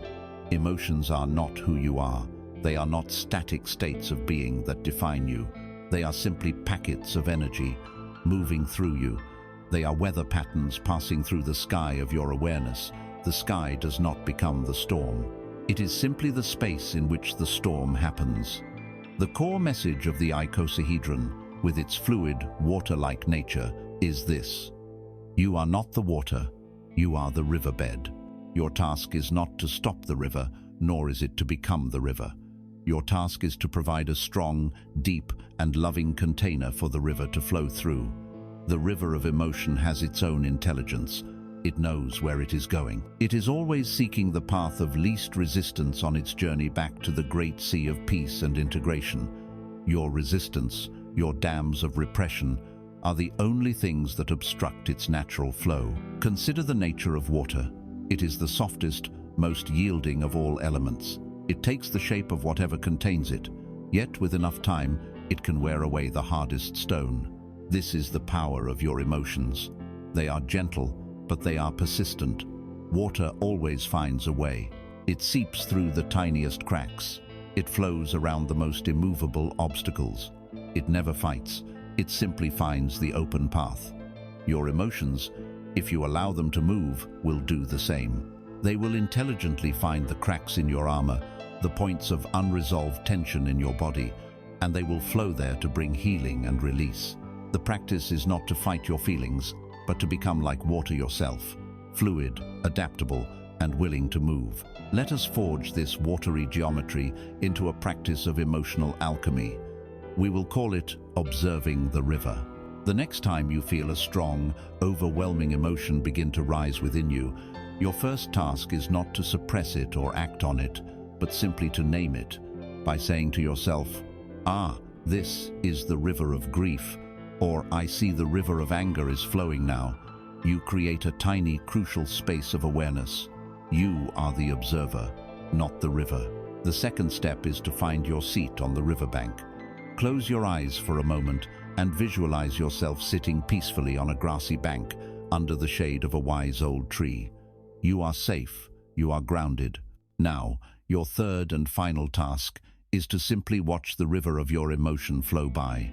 Emotions are not who you are. They are not static states of being that define you. They are simply packets of energy moving through you. They are weather patterns passing through the sky of your awareness. The sky does not become the storm. It is simply the space in which the storm happens. The core message of the icosahedron, with its fluid, water-like nature, is this: you are not the water, you are the riverbed. Your task is not to stop the river, nor is it to become the river. Your task is to provide a strong, deep, and loving container for the river to flow through. The river of emotion has its own intelligence. It knows where it is going. It is always seeking the path of least resistance on its journey back to the great sea of peace and integration. Your resistance, your dams of repression, are the only things that obstruct its natural flow. Consider the nature of water. It is the softest, most yielding of all elements. It takes the shape of whatever contains it, yet with enough time, it can wear away the hardest stone. This is the power of your emotions. They are gentle, but they are persistent. Water always finds a way. It seeps through the tiniest cracks. It flows around the most immovable obstacles. It never fights. It simply finds the open path. Your emotions, if you allow them to move, will do the same. They will intelligently find the cracks in your armor, the points of unresolved tension in your body, and they will flow there to bring healing and release. The practice is not to fight your feelings, but to become like water yourself, fluid, adaptable, and willing to move. Let us forge this watery geometry into a practice of emotional alchemy. We will call it observing the river. The next time you feel a strong, overwhelming emotion begin to rise within you, your first task is not to suppress it or act on it, but simply to name it by saying to yourself, "Ah, this is the river of grief," or "I see the river of anger is flowing now." You create a tiny, crucial space of awareness. You are the observer, not the river. The second step is to find your seat on the riverbank. Close your eyes for a moment and visualize yourself sitting peacefully on a grassy bank under the shade of a wise old tree. You are safe, you are grounded. Now, your third and final task is to simply watch the river of your emotion flow by.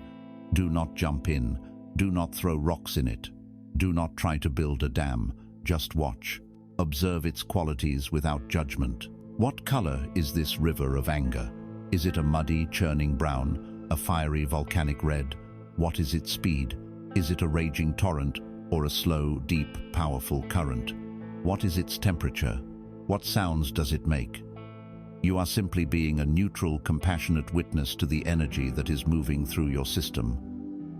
Do not jump in, do not throw rocks in it, do not try to build a dam, just watch. Observe its qualities without judgment. What color is this river of anger? Is it a muddy, churning brown, a fiery volcanic red? What is its speed? Is it a raging torrent or a slow, deep, powerful current? What is its temperature? What sounds does it make? You are simply being a neutral, compassionate witness to the energy that is moving through your system.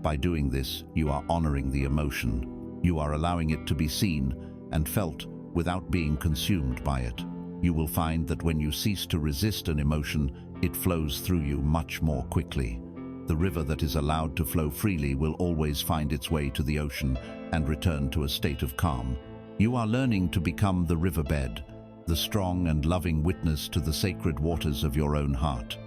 By doing this, you are honoring the emotion. You are allowing it to be seen and felt without being consumed by it. You will find that when you cease to resist an emotion, it flows through you much more quickly. The river that is allowed to flow freely will always find its way to the ocean and return to a state of calm. You are learning to become the riverbed, the strong and loving witness to the sacred waters of your own heart.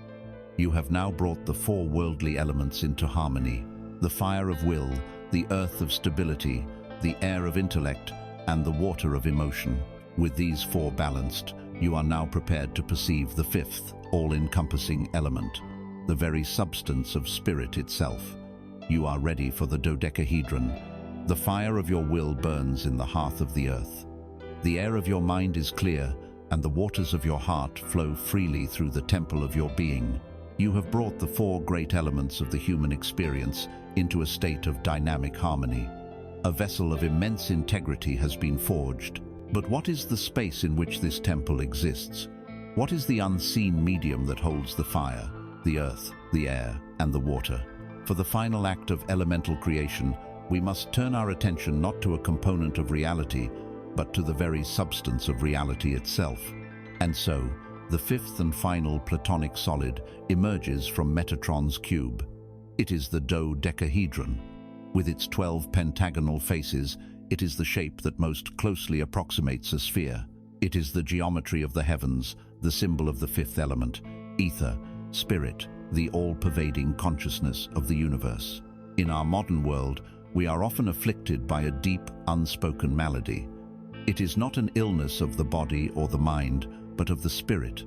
You have now brought the four worldly elements into harmony: the fire of will, the earth of stability, the air of intellect, and the water of emotion. With these four balanced, you are now prepared to perceive the fifth, all-encompassing element, the very substance of spirit itself. You are ready for the dodecahedron. The fire of your will burns in the hearth of the earth. The air of your mind is clear, and the waters of your heart flow freely through the temple of your being. You have brought the four great elements of the human experience into a state of dynamic harmony. A vessel of immense integrity has been forged. But what is the space in which this temple exists? What is the unseen medium that holds the fire, the earth, the air, and the water? For the final act of elemental creation, we must turn our attention not to a component of reality, but to the very substance of reality itself. And so, the fifth and final platonic solid emerges from Metatron's cube. It is the dodecahedron. With its 12 pentagonal faces, it is the shape that most closely approximates a sphere. It is the geometry of the heavens, the symbol of the fifth element, ether, spirit, the all-pervading consciousness of the universe. In our modern world, we are often afflicted by a deep, unspoken malady. It is not an illness of the body or the mind, but of the spirit.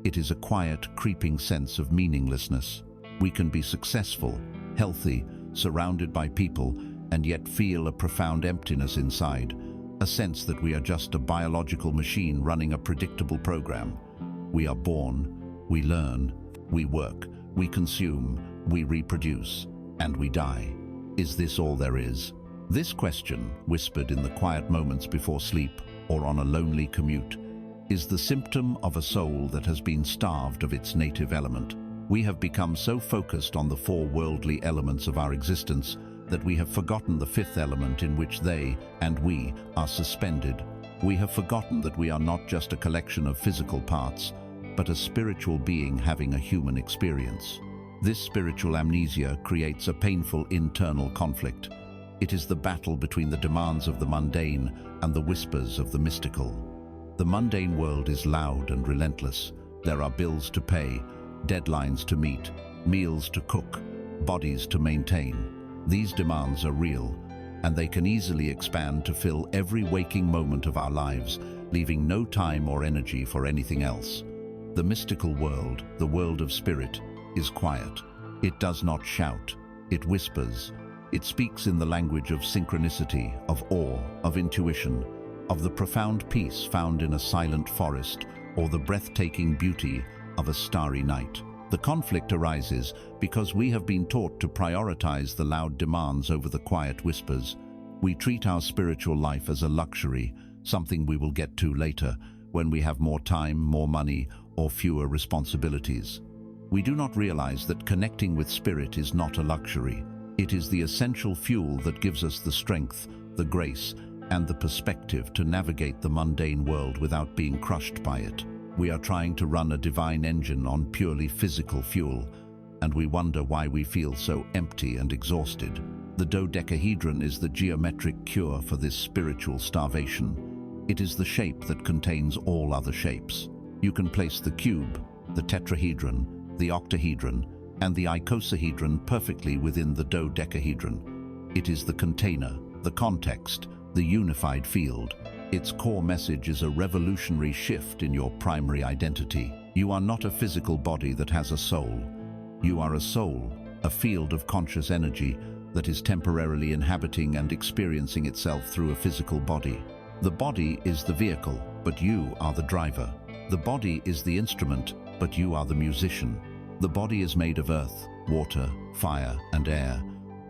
It is a quiet, creeping sense of meaninglessness. We can be successful, healthy, surrounded by people, and yet feel a profound emptiness inside, a sense that we are just a biological machine running a predictable program. We are born, we learn, we work, we consume, we reproduce, and we die. Is this all there is? This question, whispered in the quiet moments before sleep or on a lonely commute, is the symptom of a soul that has been starved of its native element. We have become so focused on the four worldly elements of our existence that we have forgotten the fifth element in which they and we are suspended. We have forgotten that we are not just a collection of physical parts, but a spiritual being having a human experience. This spiritual amnesia creates a painful internal conflict. It is the battle between the demands of the mundane and the whispers of the mystical. The mundane world is loud and relentless. There are bills to pay, deadlines to meet, meals to cook, bodies to maintain. These demands are real, and they can easily expand to fill every waking moment of our lives, leaving no time or energy for anything else. The mystical world, the world of spirit, is quiet. It does not shout. It whispers. It speaks in the language of synchronicity, of awe, of intuition, of the profound peace found in a silent forest or the breathtaking beauty of a starry night. The conflict arises because we have been taught to prioritize the loud demands over the quiet whispers. We treat our spiritual life as a luxury, something we will get to later, when we have more time, more money, or fewer responsibilities. We do not realize that connecting with spirit is not a luxury. It is the essential fuel that gives us the strength, the grace, and the perspective to navigate the mundane world without being crushed by it. We are trying to run a divine engine on purely physical fuel, and we wonder why we feel so empty and exhausted. The dodecahedron is the geometric cure for this spiritual starvation. It is the shape that contains all other shapes. You can place the cube, the tetrahedron, the octahedron, and the icosahedron perfectly within the dodecahedron. It is the container, the context, the unified field. Its core message is a revolutionary shift in your primary identity. You are not a physical body that has a soul. You are a soul, a field of conscious energy that is temporarily inhabiting and experiencing itself through a physical body. The body is the vehicle, but you are the driver. The body is the instrument, but you are the musician. The body is made of earth, water, fire, and air,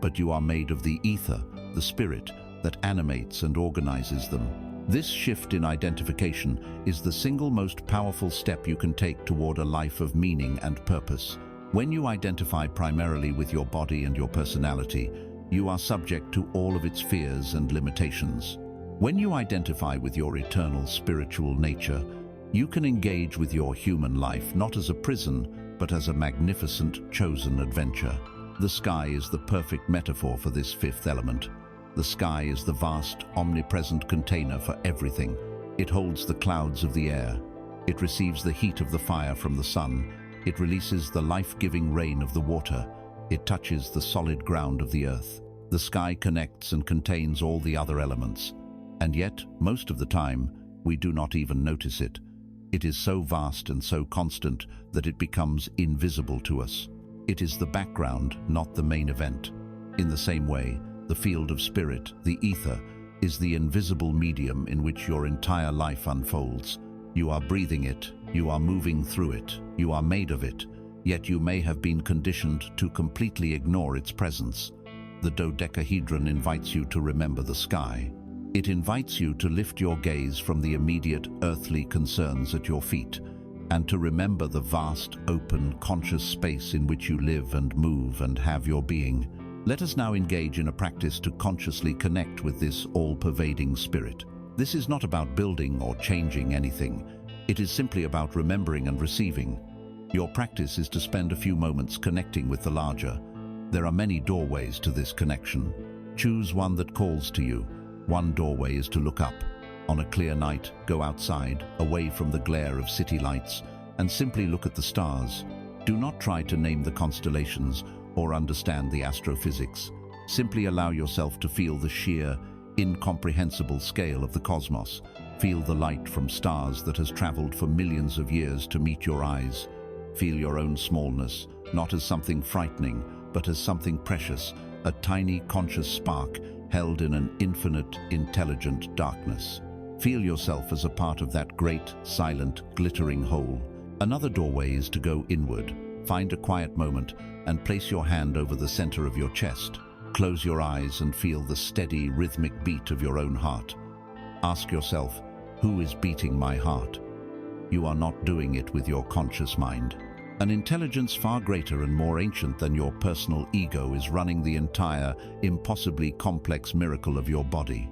but you are made of the ether, the spirit, that animates and organizes them. This shift in identification is the single most powerful step you can take toward a life of meaning and purpose. When you identify primarily with your body and your personality, you are subject to all of its fears and limitations. When you identify with your eternal spiritual nature, you can engage with your human life not as a prison, but as a magnificent, chosen adventure. The sky is the perfect metaphor for this fifth element. The sky is the vast, omnipresent container for everything. It holds the clouds of the air. It receives the heat of the fire from the sun. It releases the life-giving rain of the water. It touches the solid ground of the earth. The sky connects and contains all the other elements. And yet, most of the time, we do not even notice it. It is so vast and so constant that it becomes invisible to us. It is the background, not the main event. In the same way, the field of spirit, the ether, is the invisible medium in which your entire life unfolds. You are breathing it, you are moving through it, you are made of it, yet you may have been conditioned to completely ignore its presence. The dodecahedron invites you to remember the sky. It invites you to lift your gaze from the immediate earthly concerns at your feet and to remember the vast, open, conscious space in which you live and move and have your being. Let us now engage in a practice to consciously connect with this all-pervading spirit. This is not about building or changing anything. It is simply about remembering and receiving. Your practice is to spend a few moments connecting with the larger. There are many doorways to this connection. Choose one that calls to you. One doorway is to look up. On a clear night, go outside, away from the glare of city lights, and simply look at the stars. Do not try to name the constellations or understand the astrophysics. Simply allow yourself to feel the sheer, incomprehensible scale of the cosmos. Feel the light from stars that has traveled for millions of years to meet your eyes. Feel your own smallness, not as something frightening, but as something precious, a tiny conscious spark held in an infinite, intelligent darkness. Feel yourself as a part of that great, silent, glittering whole. Another doorway is to go inward. Find a quiet moment and place your hand over the center of your chest. Close your eyes and feel the steady, rhythmic beat of your own heart. Ask yourself, who is beating my heart? You are not doing it with your conscious mind. An intelligence far greater and more ancient than your personal ego is running the entire, impossibly complex miracle of your body.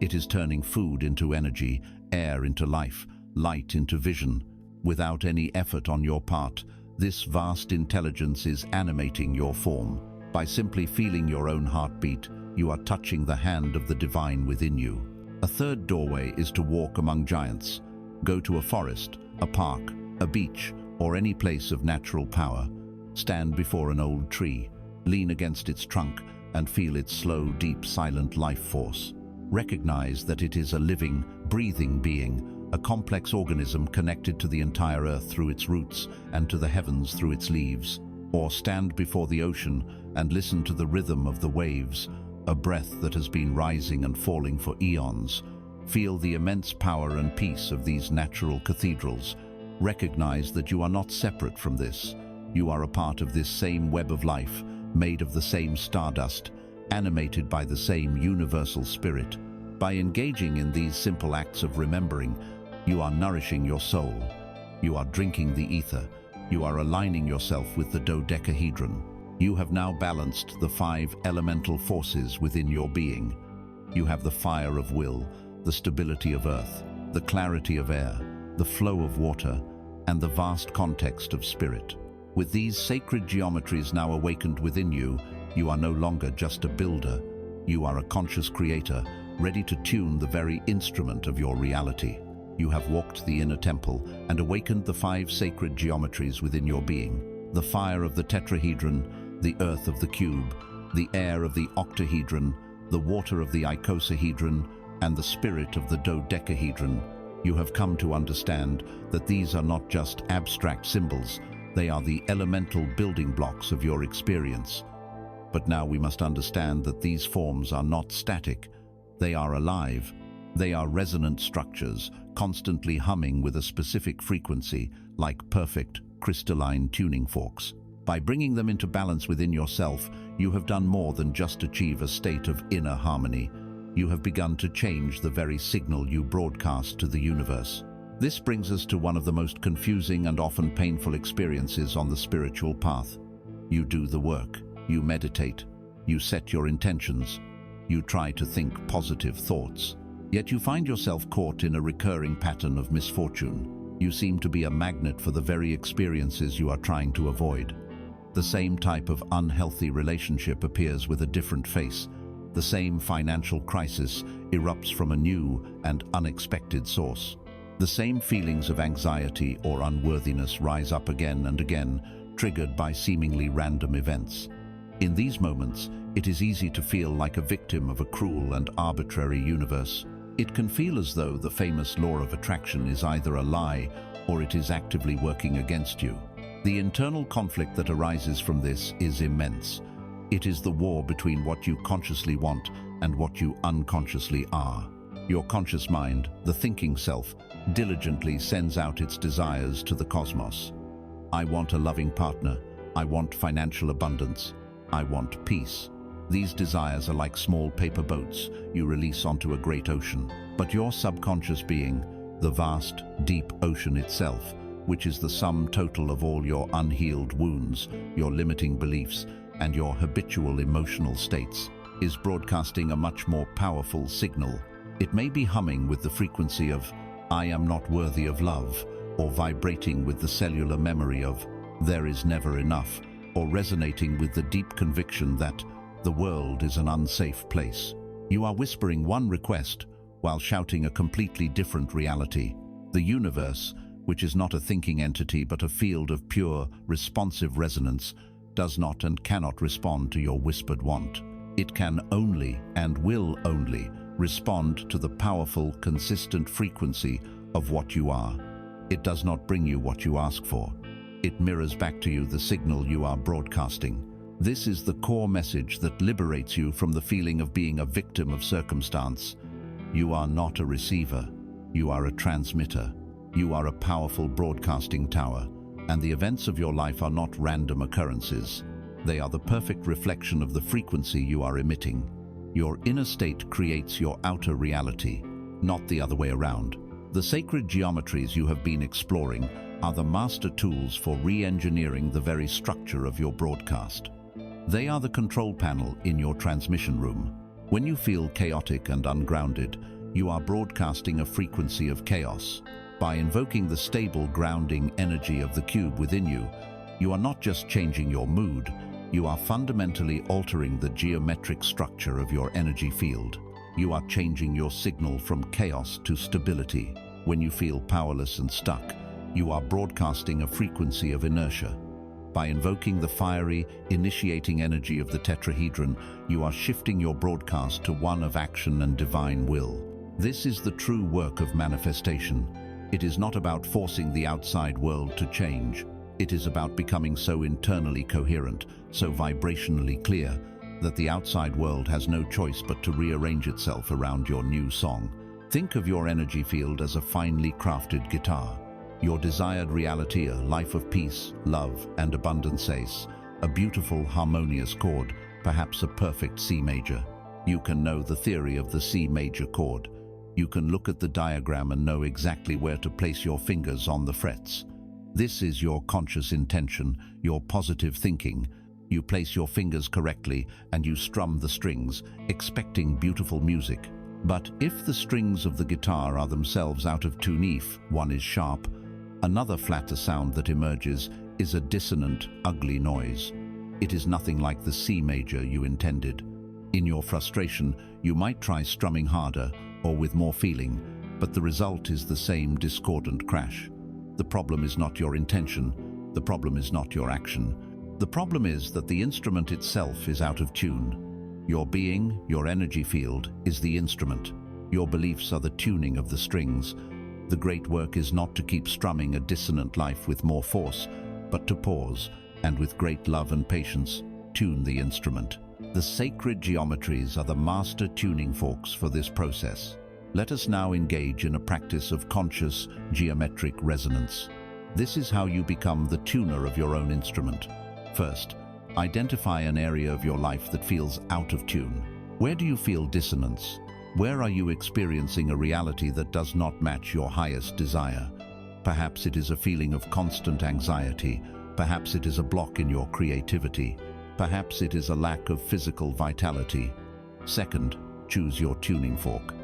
It is turning food into energy, air into life, light into vision. Without any effort on your part, this vast intelligence is animating your form. By simply feeling your own heartbeat, you are touching the hand of the divine within you. A third doorway is to walk among giants. Go to a forest, a park, a beach, or any place of natural power. Stand before an old tree, lean against its trunk, and feel its slow, deep, silent life force. Recognize that it is a living, breathing being, a complex organism connected to the entire earth through its roots and to the heavens through its leaves. Or stand before the ocean and listen to the rhythm of the waves, a breath that has been rising and falling for eons. Feel the immense power and peace of these natural cathedrals. Recognize that you are not separate from this. You are a part of this same web of life, made of the same stardust, animated by the same universal spirit. By engaging in these simple acts of remembering, you are nourishing your soul. You are drinking the ether, You are aligning yourself with the dodecahedron. You have now balanced the 5 elemental forces within your being. You have the fire of will, the stability of earth, the clarity of air, the flow of water, and the vast context of spirit. With these sacred geometries now awakened within you, you are no longer just a builder. You are a conscious creator, ready to tune the very instrument of your reality. You have walked the inner temple and awakened the 5 sacred geometries within your being. The fire of the tetrahedron, the earth of the cube, the air of the octahedron, the water of the icosahedron, and the spirit of the dodecahedron. You have come to understand that these are not just abstract symbols, they are the elemental building blocks of your experience. But now we must understand that these forms are not static, they are alive. They are resonant structures, constantly humming with a specific frequency, like perfect, crystalline tuning forks. By bringing them into balance within yourself, you have done more than just achieve a state of inner harmony. You have begun to change the very signal you broadcast to the universe. This brings us to one of the most confusing and often painful experiences on the spiritual path. You do the work, you meditate, you set your intentions, you try to think positive thoughts, yet you find yourself caught in a recurring pattern of misfortune. You seem to be a magnet for the very experiences you are trying to avoid. The same type of unhealthy relationship appears with a different face. The same financial crisis erupts from a new and unexpected source. The same feelings of anxiety or unworthiness rise up again and again, triggered by seemingly random events. In these moments, it is easy to feel like a victim of a cruel and arbitrary universe. It can feel as though the famous law of attraction is either a lie or it is actively working against you. The internal conflict that arises from this is immense. It is the war between what you consciously want and what you unconsciously are. Your conscious mind, the thinking self, diligently sends out its desires to the cosmos. I want a loving partner. I want financial abundance. I want peace. These desires are like small paper boats you release onto a great ocean. But your subconscious being, the vast, deep ocean itself, which is the sum total of all your unhealed wounds, your limiting beliefs, and your habitual emotional states, is broadcasting a much more powerful signal. It may be humming with the frequency of, I am not worthy of love, or vibrating with the cellular memory of, there is never enough, or resonating with the deep conviction that the world is an unsafe place. You are whispering one request while shouting a completely different reality. The universe, which is not a thinking entity but a field of pure, responsive resonance, does not and cannot respond to your whispered want. It can only and will only respond to the powerful, consistent frequency of what you are. It does not bring you what you ask for. It mirrors back to you the signal you are broadcasting. This is the core message that liberates you from the feeling of being a victim of circumstance. You are not a receiver. You are a transmitter. You are a powerful broadcasting tower, and the events of your life are not random occurrences. They are the perfect reflection of the frequency you are emitting. Your inner state creates your outer reality, not the other way around. The sacred geometries you have been exploring are the master tools for re-engineering the very structure of your broadcast. They are the control panel in your transmission room. When you feel chaotic and ungrounded, you are broadcasting a frequency of chaos. By invoking the stable, grounding energy of the cube within you, you are not just changing your mood, you are fundamentally altering the geometric structure of your energy field. You are changing your signal from chaos to stability. When you feel powerless and stuck, you are broadcasting a frequency of inertia. By invoking the fiery, initiating energy of the tetrahedron, you are shifting your broadcast to one of action and divine will. This is the true work of manifestation. It is not about forcing the outside world to change. It is about becoming so internally coherent, so vibrationally clear, that the outside world has no choice but to rearrange itself around your new song. Think of your energy field as a finely crafted guitar. Your desired reality, a life of peace, love, and abundance, a beautiful, harmonious chord, perhaps a perfect C major. You can know the theory of the C major chord. You can look at the diagram and know exactly where to place your fingers on the frets. This is your conscious intention, your positive thinking. You place your fingers correctly and you strum the strings, expecting beautiful music. But if the strings of the guitar are themselves out of tune, if one is sharp, another flatter sound that emerges is a dissonant, ugly noise. It is nothing like the C major you intended. In your frustration, you might try strumming harder or with more feeling, but the result is the same discordant crash. The problem is not your intention. The problem is not your action. The problem is that the instrument itself is out of tune. Your being, your energy field, is the instrument. Your beliefs are the tuning of the strings. The great work is not to keep strumming a dissonant life with more force, but to pause, and with great love and patience, tune the instrument. The sacred geometries are the master tuning forks for this process. Let us now engage in a practice of conscious geometric resonance. This is how you become the tuner of your own instrument. First, identify an area of your life that feels out of tune. Where do you feel dissonance? Where are you experiencing a reality that does not match your highest desire? Perhaps it is a feeling of constant anxiety. Perhaps it is a block in your creativity. Perhaps it is a lack of physical vitality. Second, choose your tuning fork.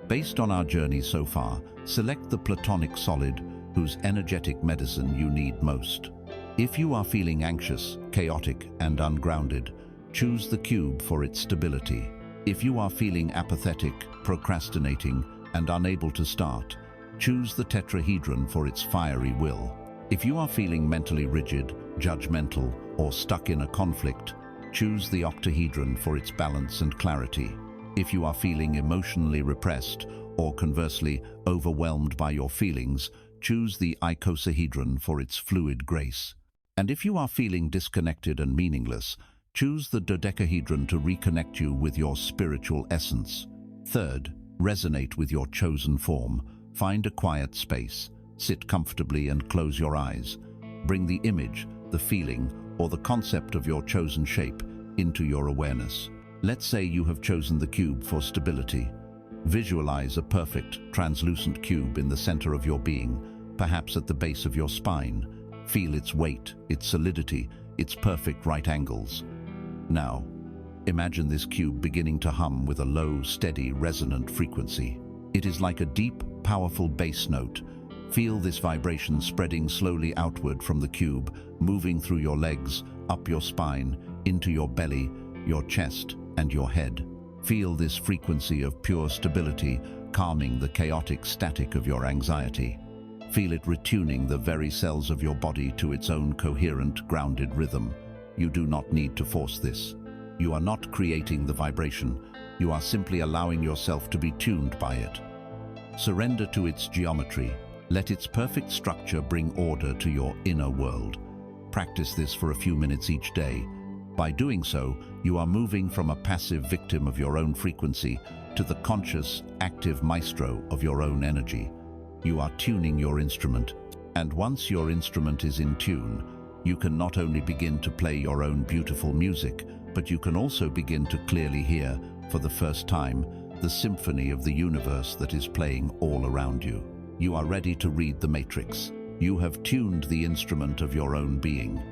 Based on our journey so far, select the platonic solid whose energetic medicine you need most. If you are feeling anxious, chaotic, and ungrounded, choose the cube for its stability. If you are feeling apathetic, procrastinating, and unable to start, choose the tetrahedron for its fiery will. If you are feeling mentally rigid, judgmental, or stuck in a conflict, choose the octahedron for its balance and clarity. If you are feeling emotionally repressed, or conversely, overwhelmed by your feelings, choose the icosahedron for its fluid grace. And if you are feeling disconnected and meaningless, choose the dodecahedron to reconnect you with your spiritual essence. Third, resonate with your chosen form. Find a quiet space. Sit comfortably and close your eyes. Bring the image, the feeling, or the concept of your chosen shape into your awareness. Let's say you have chosen the cube for stability. Visualize a perfect, translucent cube in the center of your being, perhaps at the base of your spine. Feel its weight, its solidity, its perfect right angles. Now, imagine this cube beginning to hum with a low, steady, resonant frequency. It is like a deep, powerful bass note. Feel this vibration spreading slowly outward from the cube, moving through your legs, up your spine, into your belly, your chest, and your head. Feel this frequency of pure stability, calming the chaotic static of your anxiety. Feel it retuning the very cells of your body to its own coherent, grounded rhythm. You do not need to force this. You are not creating the vibration. You are simply allowing yourself to be tuned by it. Surrender to its geometry. Let its perfect structure bring order to your inner world. Practice this for a few minutes each day. By doing so, you are moving from a passive victim of your own frequency to the conscious, active maestro of your own energy. You are tuning your instrument, and once your instrument is in tune, you can not only begin to play your own beautiful music, but you can also begin to clearly hear, for the first time, the symphony of the universe that is playing all around you. You are ready to read the matrix. You have tuned the instrument of your own being.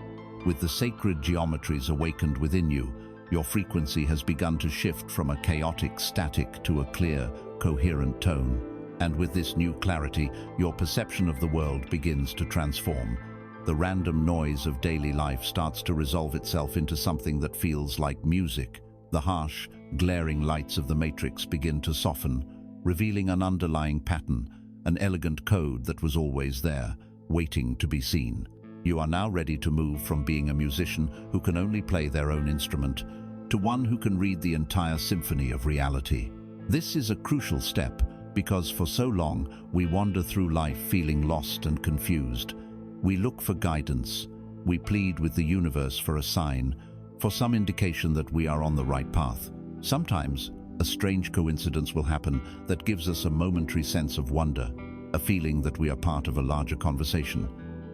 With the sacred geometries awakened within you, your frequency has begun to shift from a chaotic static to a clear, coherent tone. And with this new clarity, your perception of the world begins to transform. The random noise of daily life starts to resolve itself into something that feels like music. The harsh, glaring lights of the matrix begin to soften, revealing an underlying pattern, an elegant code that was always there, waiting to be seen. You are now ready to move from being a musician who can only play their own instrument to one who can read the entire symphony of reality. This is a crucial step because for so long we wander through life feeling lost and confused. We look for guidance. We plead with the universe for a sign, for some indication that we are on the right path. Sometimes, a strange coincidence will happen that gives us a momentary sense of wonder, a feeling that we are part of a larger conversation.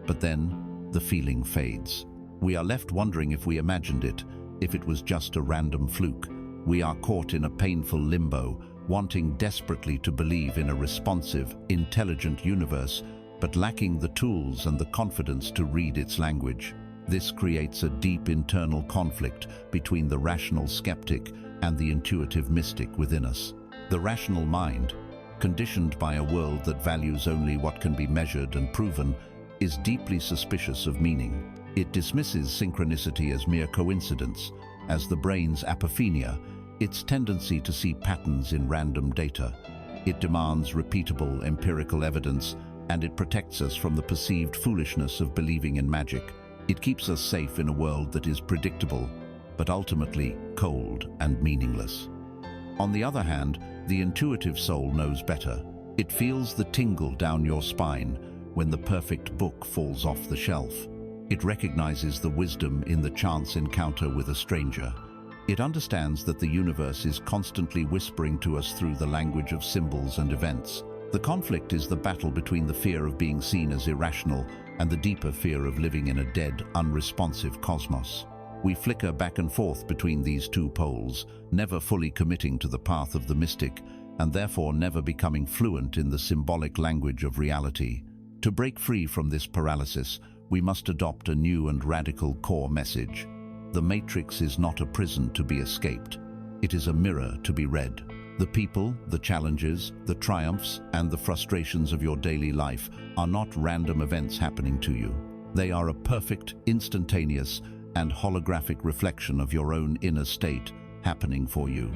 But then, the feeling fades. We are left wondering if we imagined it, if it was just a random fluke. We are caught in a painful limbo, wanting desperately to believe in a responsive, intelligent universe, but lacking the tools and the confidence to read its language. This creates a deep internal conflict between the rational skeptic and the intuitive mystic within us. The rational mind, conditioned by a world that values only what can be measured and proven, is deeply suspicious of meaning. It dismisses synchronicity as mere coincidence, as the brain's apophenia, its tendency to see patterns in random data. It demands repeatable empirical evidence, and it protects us from the perceived foolishness of believing in magic. It keeps us safe in a world that is predictable, but ultimately cold and meaningless. On the other hand, the intuitive soul knows better. It feels the tingle down your spine when the perfect book falls off the shelf. It recognizes the wisdom in the chance encounter with a stranger. It understands that the universe is constantly whispering to us through the language of symbols and events. The conflict is the battle between the fear of being seen as irrational and the deeper fear of living in a dead, unresponsive cosmos. We flicker back and forth between these two poles, never fully committing to the path of the mystic, and therefore never becoming fluent in the symbolic language of reality. To break free from this paralysis, we must adopt a new and radical core message. The matrix is not a prison to be escaped. It is a mirror to be read. The people, the challenges, the triumphs, and the frustrations of your daily life are not random events happening to you. They are a perfect, instantaneous, and holographic reflection of your own inner state happening for you.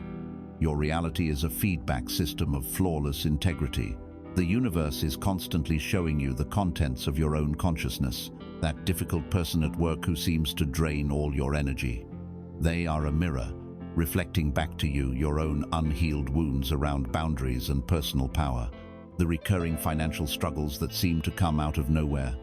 Your reality is a feedback system of flawless integrity. The universe is constantly showing you the contents of your own consciousness, that difficult person at work who seems to drain all your energy. They are a mirror, reflecting back to you your own unhealed wounds around boundaries and personal power, the recurring financial struggles that seem to come out of nowhere.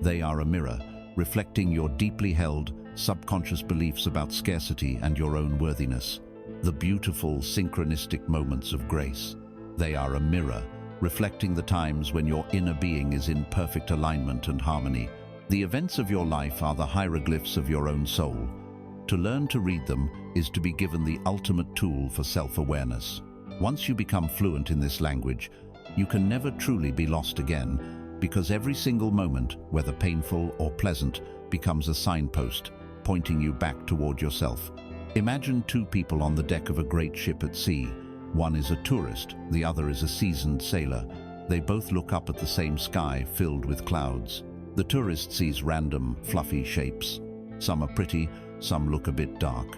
They are a mirror, reflecting your deeply held, subconscious beliefs about scarcity and your own worthiness, the beautiful, synchronistic moments of grace. They are a mirror, reflecting the times when your inner being is in perfect alignment and harmony. The events of your life are the hieroglyphs of your own soul. To learn to read them is to be given the ultimate tool for self-awareness. Once you become fluent in this language, you can never truly be lost again, because every single moment, whether painful or pleasant, becomes a signpost, pointing you back toward yourself. Imagine two people on the deck of a great ship at sea. One is a tourist, the other is a seasoned sailor. They both look up at the same sky filled with clouds. The tourist sees random, fluffy shapes. Some are pretty, some look a bit dark.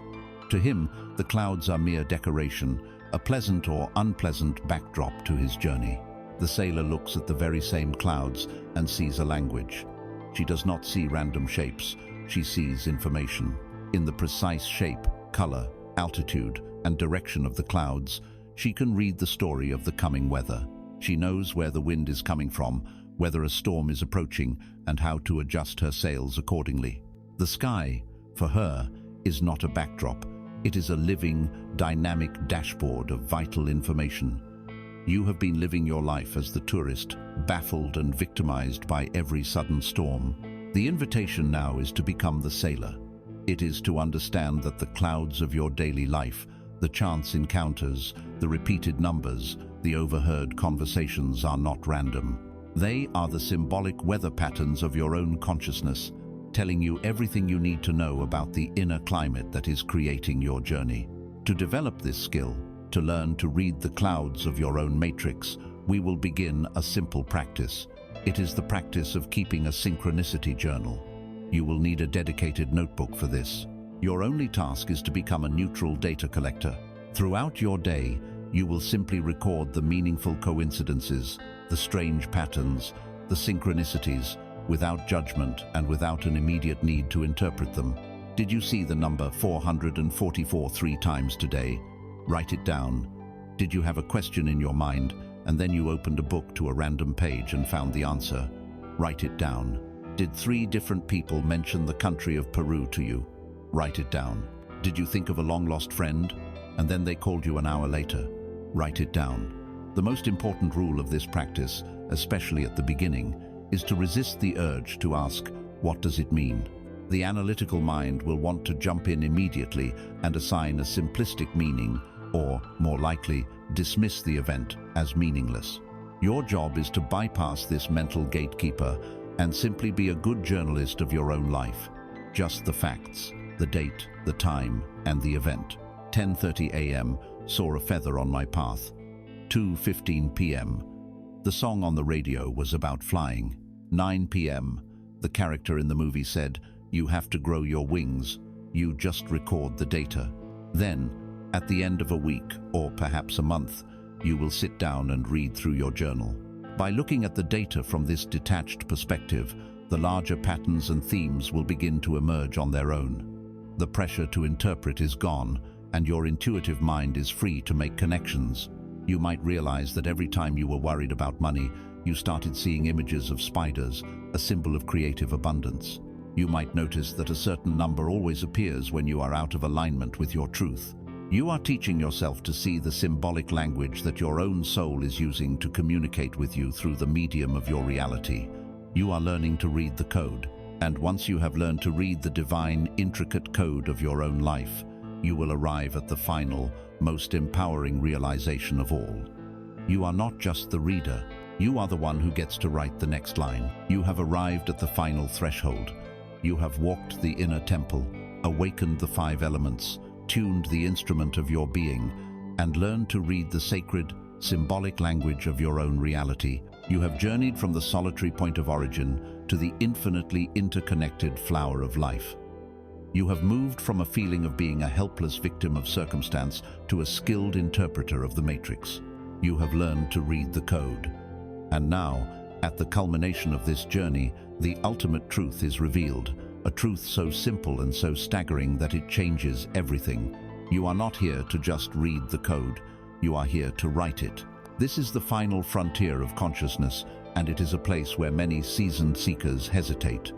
To him, the clouds are mere decoration, a pleasant or unpleasant backdrop to his journey. The sailor looks at the very same clouds and sees a language. She does not see random shapes, she sees information. In the precise shape, color, altitude, and direction of the clouds, she can read the story of the coming weather. She knows where the wind is coming from, whether a storm is approaching, and how to adjust her sails accordingly. The sky, for her, is not a backdrop. It is a living, dynamic dashboard of vital information. You have been living your life as the tourist, baffled and victimized by every sudden storm. The invitation now is to become the sailor. It is to understand that the clouds of your daily life, the chance encounters, the repeated numbers, the overheard conversations are not random. They are the symbolic weather patterns of your own consciousness, telling you everything you need to know about the inner climate that is creating your journey. To develop this skill, to learn to read the clouds of your own matrix, we will begin a simple practice. It is the practice of keeping a synchronicity journal. You will need a dedicated notebook for this. Your only task is to become a neutral data collector. Throughout your day, you will simply record the meaningful coincidences, the strange patterns, the synchronicities, without judgment and without an immediate need to interpret them. Did you see the number 444 3 times today? Write it down. Did you have a question in your mind and then you opened a book to a random page and found the answer? Write it down. Did 3 different people mention the country of Peru to you? Write it down. Did you think of a long-lost friend and then they called you an hour later? Write it down. The most important rule of this practice, especially at the beginning, is to resist the urge to ask, what does it mean? The analytical mind will want to jump in immediately and assign a simplistic meaning, or, more likely, dismiss the event as meaningless. Your job is to bypass this mental gatekeeper and simply be a good journalist of your own life. Just the facts, the date, the time, and the event. 10:30 a.m. saw a feather on my path. 2:15 p.m. The song on the radio was about flying. 9 p.m. The character in the movie said, "You have to grow your wings. You just record the data." Then, at the end of a week, or perhaps a month, you will sit down and read through your journal. By looking at the data from this detached perspective, the larger patterns and themes will begin to emerge on their own. The pressure to interpret is gone, and your intuitive mind is free to make connections. You might realize that every time you were worried about money, you started seeing images of spiders, a symbol of creative abundance. You might notice that a certain number always appears when you are out of alignment with your truth. You are teaching yourself to see the symbolic language that your own soul is using to communicate with you through the medium of your reality. You are learning to read the code, and once you have learned to read the divine, intricate code of your own life, you will arrive at the final, most empowering realization of all. You are not just the reader. You are the one who gets to write the next line. You have arrived at the final threshold. You have walked the inner temple, awakened the 5 elements, tuned the instrument of your being, and learned to read the sacred, symbolic language of your own reality. You have journeyed from the solitary point of origin to the infinitely interconnected flower of life. You have moved from a feeling of being a helpless victim of circumstance to a skilled interpreter of the matrix. You have learned to read the code. And now, at the culmination of this journey, the ultimate truth is revealed, a truth so simple and so staggering that it changes everything. You are not here to just read the code, you are here to write it. This is the final frontier of consciousness, and it is a place where many seasoned seekers hesitate.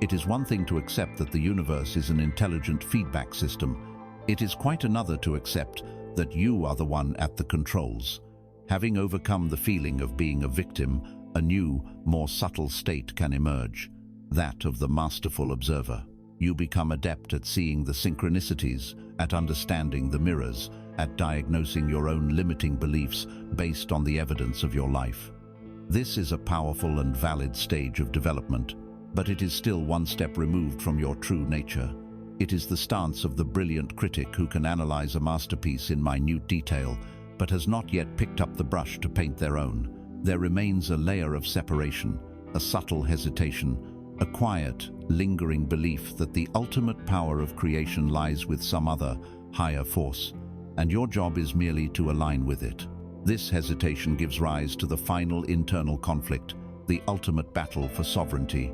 It is one thing to accept that the universe is an intelligent feedback system. It is quite another to accept that you are the one at the controls. Having overcome the feeling of being a victim, a new, more subtle state can emerge, that of the masterful observer. You become adept at seeing the synchronicities, at understanding the mirrors, at diagnosing your own limiting beliefs based on the evidence of your life. This is a powerful and valid stage of development, but it is still one step removed from your true nature. It is the stance of the brilliant critic who can analyze a masterpiece in minute detail, but has not yet picked up the brush to paint their own. There remains a layer of separation, a subtle hesitation, a quiet, lingering belief that the ultimate power of creation lies with some other, higher force, and your job is merely to align with it. This hesitation gives rise to the final internal conflict, the ultimate battle for sovereignty.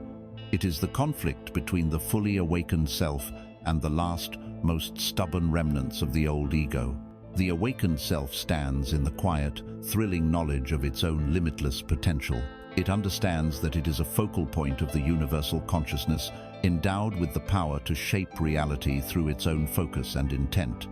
It is the conflict between the fully awakened self and the last, most stubborn remnants of the old ego. The awakened self stands in the quiet, thrilling knowledge of its own limitless potential. It understands that it is a focal point of the universal consciousness, endowed with the power to shape reality through its own focus and intent.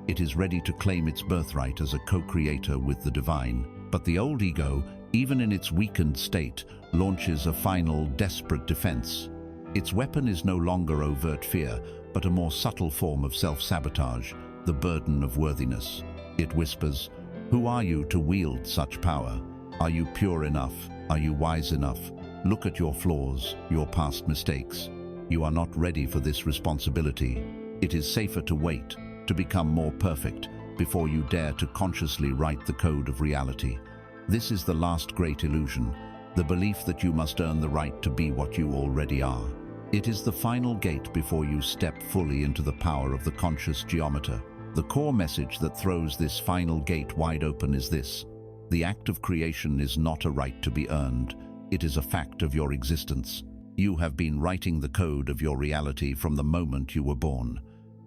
It is ready to claim its birthright as a co-creator with the divine. But the old ego, even in its weakened state, launches a final, desperate defense. Its weapon is no longer overt fear, but a more subtle form of self-sabotage, the burden of worthiness. It whispers, "Who are you to wield such power? Are you pure enough? Are you wise enough? Look at your flaws, your past mistakes. You are not ready for this responsibility. It is safer to wait, to become more perfect, before you dare to consciously write the code of reality." This is the last great illusion, the belief that you must earn the right to be what you already are. It is the final gate before you step fully into the power of the conscious geometer. The core message that throws this final gate wide open is this: the act of creation is not a right to be earned. It is a fact of your existence. You have been writing the code of your reality from the moment you were born.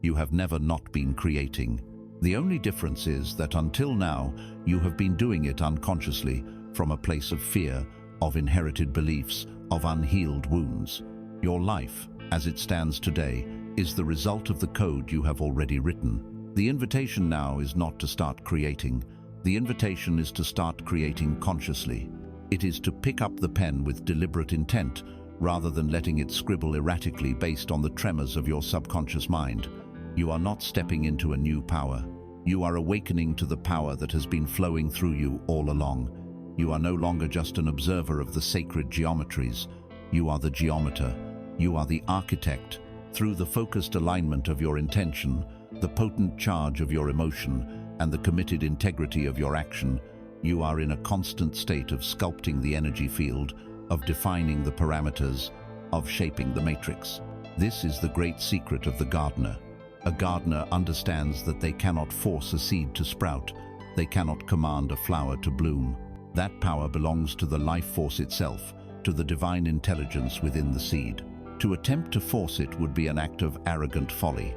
You have never not been creating. The only difference is that until now, you have been doing it unconsciously, from a place of fear, of inherited beliefs, of unhealed wounds. Your life, as it stands today, is the result of the code you have already written. The invitation now is not to start creating. The invitation is to start creating consciously. It is to pick up the pen with deliberate intent, rather than letting it scribble erratically based on the tremors of your subconscious mind. You are not stepping into a new power. You are awakening to the power that has been flowing through you all along. You are no longer just an observer of the sacred geometries. You are the geometer. You are the architect. Through the focused alignment of your intention, the potent charge of your emotion, and the committed integrity of your action, you are in a constant state of sculpting the energy field, of defining the parameters, of shaping the matrix. This is the great secret of the gardener. A gardener understands that they cannot force a seed to sprout. They cannot command a flower to bloom. That power belongs to the life force itself, to the divine intelligence within the seed. To attempt to force it would be an act of arrogant folly.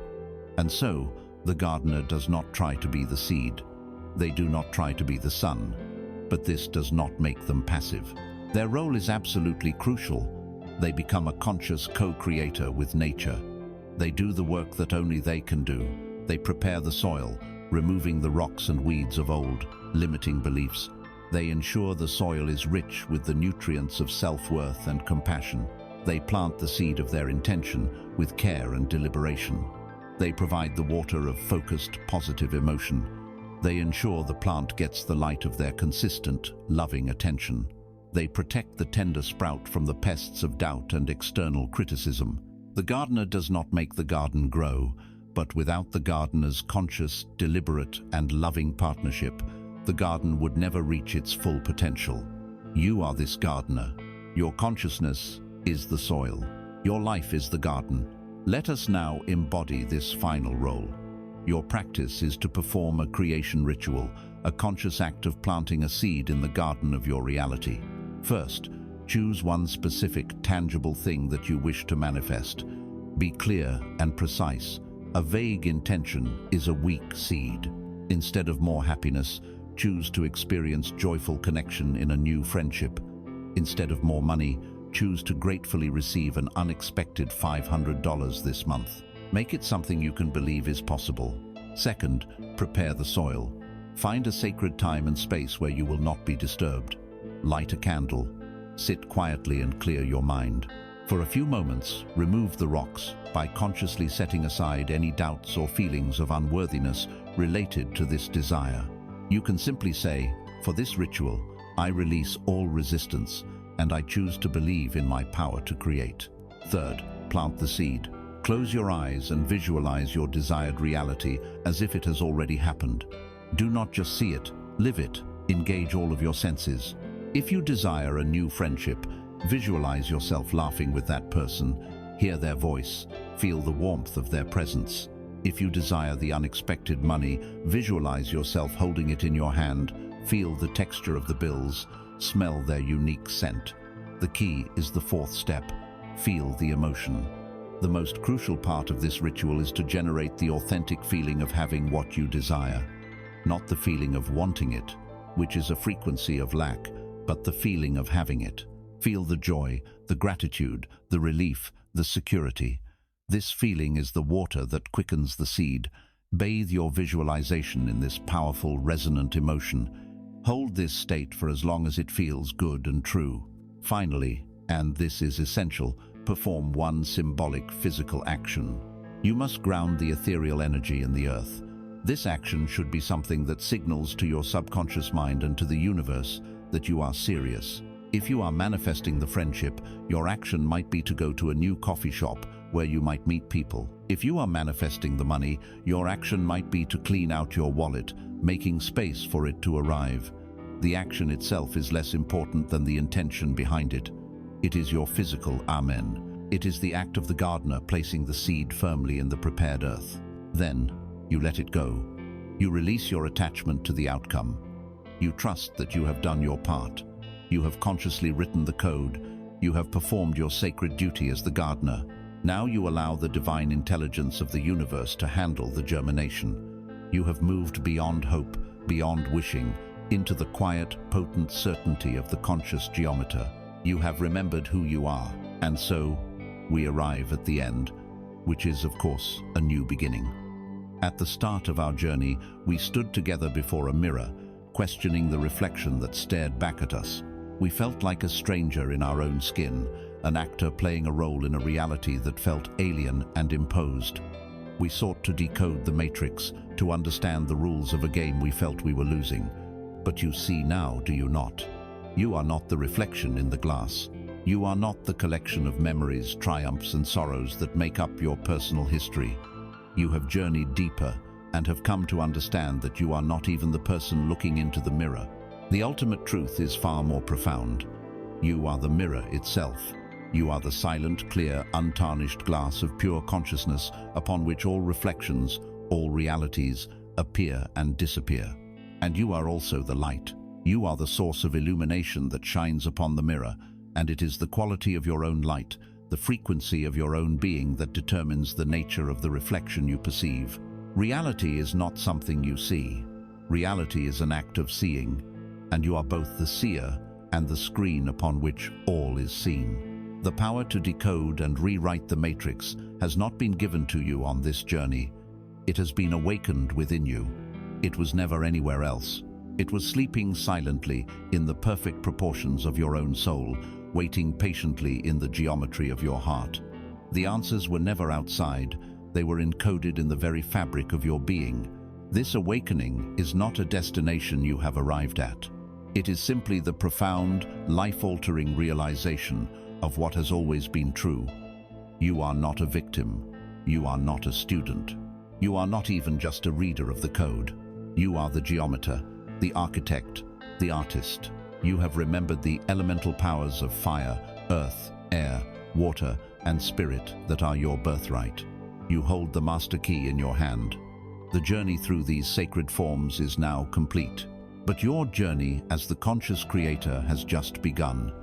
And so, the gardener does not try to be the seed. They do not try to be the sun. But this does not make them passive. Their role is absolutely crucial. They become a conscious co-creator with nature. They do the work that only they can do. They prepare the soil, removing the rocks and weeds of old, limiting beliefs. They ensure the soil is rich with the nutrients of self-worth and compassion. They plant the seed of their intention with care and deliberation. They provide the water of focused, positive emotion. They ensure the plant gets the light of their consistent, loving attention. They protect the tender sprout from the pests of doubt and external criticism. The gardener does not make the garden grow, but without the gardener's conscious, deliberate, and loving partnership, the garden would never reach its full potential. You are this gardener. Your consciousness is the soil. Your life is the garden. Let us now embody this final role. Your practice is to perform a creation ritual, a conscious act of planting a seed in the garden of your reality. First, choose one specific, tangible thing that you wish to manifest. Be clear and precise. A vague intention is a weak seed. Instead of more happiness, choose to experience joyful connection in a new friendship. Instead of more money, choose to gratefully receive an unexpected $500 this month. Make it something you can believe is possible. Second, prepare the soil. Find a sacred time and space where you will not be disturbed. Light a candle. Sit quietly and clear your mind. For a few moments, remove the rocks by consciously setting aside any doubts or feelings of unworthiness related to this desire. You can simply say, "For this ritual, I release all resistance, and I choose to believe in my power to create." Third, plant the seed. Close your eyes and visualize your desired reality as if it has already happened. Do not just see it, live it. Engage all of your senses. If you desire a new friendship, visualize yourself laughing with that person. Hear their voice. Feel the warmth of their presence. If you desire the unexpected money, visualize yourself holding it in your hand. Feel the texture of the bills. Smell their unique scent. The key is the fourth step. Feel the emotion. The most crucial part of this ritual is to generate the authentic feeling of having what you desire. Not the feeling of wanting it, which is a frequency of lack, but the feeling of having it. Feel the joy, the gratitude, the relief, the security. This feeling is the water that quickens the seed. Bathe your visualization in this powerful, resonant emotion. Hold this state for as long as it feels good and true. Finally, and this is essential, perform one symbolic physical action. You must ground the ethereal energy in the earth. This action should be something that signals to your subconscious mind and to the universe that you are serious. If you are manifesting the friendship, your action might be to go to a new coffee shop where you might meet people. If you are manifesting the money, your action might be to clean out your wallet, making space for it to arrive. The action itself is less important than the intention behind it. It is your physical amen. It is the act of the gardener placing the seed firmly in the prepared earth. Then, you let it go. You release your attachment to the outcome. You trust that you have done your part. You have consciously written the code. You have performed your sacred duty as the gardener. Now you allow the divine intelligence of the universe to handle the germination. You have moved beyond hope, beyond wishing, into the quiet, potent certainty of the conscious geometer. You have remembered who you are, and so we arrive at the end, which is, of course, a new beginning. At the start of our journey, we stood together before a mirror, questioning the reflection that stared back at us. We felt like a stranger in our own skin, an actor playing a role in a reality that felt alien and imposed. We sought to decode the matrix, to understand the rules of a game we felt we were losing. But you see now, do you not? You are not the reflection in the glass. You are not the collection of memories, triumphs, and sorrows that make up your personal history. You have journeyed deeper and have come to understand that you are not even the person looking into the mirror. The ultimate truth is far more profound. You are the mirror itself. You are the silent, clear, untarnished glass of pure consciousness upon which all reflections, all realities, appear and disappear. And you are also the light. You are the source of illumination that shines upon the mirror, and it is the quality of your own light, the frequency of your own being that determines the nature of the reflection you perceive. Reality is not something you see. Reality is an act of seeing, and you are both the seer and the screen upon which all is seen. The power to decode and rewrite the matrix has not been given to you on this journey. It has been awakened within you. It was never anywhere else. It was sleeping silently in the perfect proportions of your own soul, waiting patiently in the geometry of your heart. The answers were never outside. They were encoded in the very fabric of your being. This awakening is not a destination you have arrived at. It is simply the profound, life-altering realization of what has always been true. You are not a victim. You are not a student. You are not even just a reader of the code. You are the geometer, the architect, the artist. You have remembered the elemental powers of fire, earth, air, water, and spirit that are your birthright. You hold the master key in your hand. The journey through these sacred forms is now complete. But your journey as the conscious creator has just begun.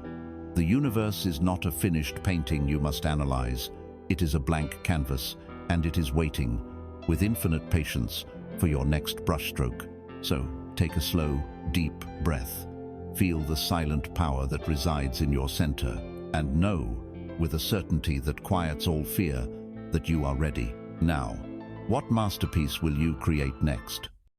The universe is not a finished painting you must analyze. It is a blank canvas, and it is waiting, with infinite patience, for your next brushstroke. So, take a slow, deep breath. Feel the silent power that resides in your center, and know, with a certainty that quiets all fear, that you are ready. Now, what masterpiece will you create next?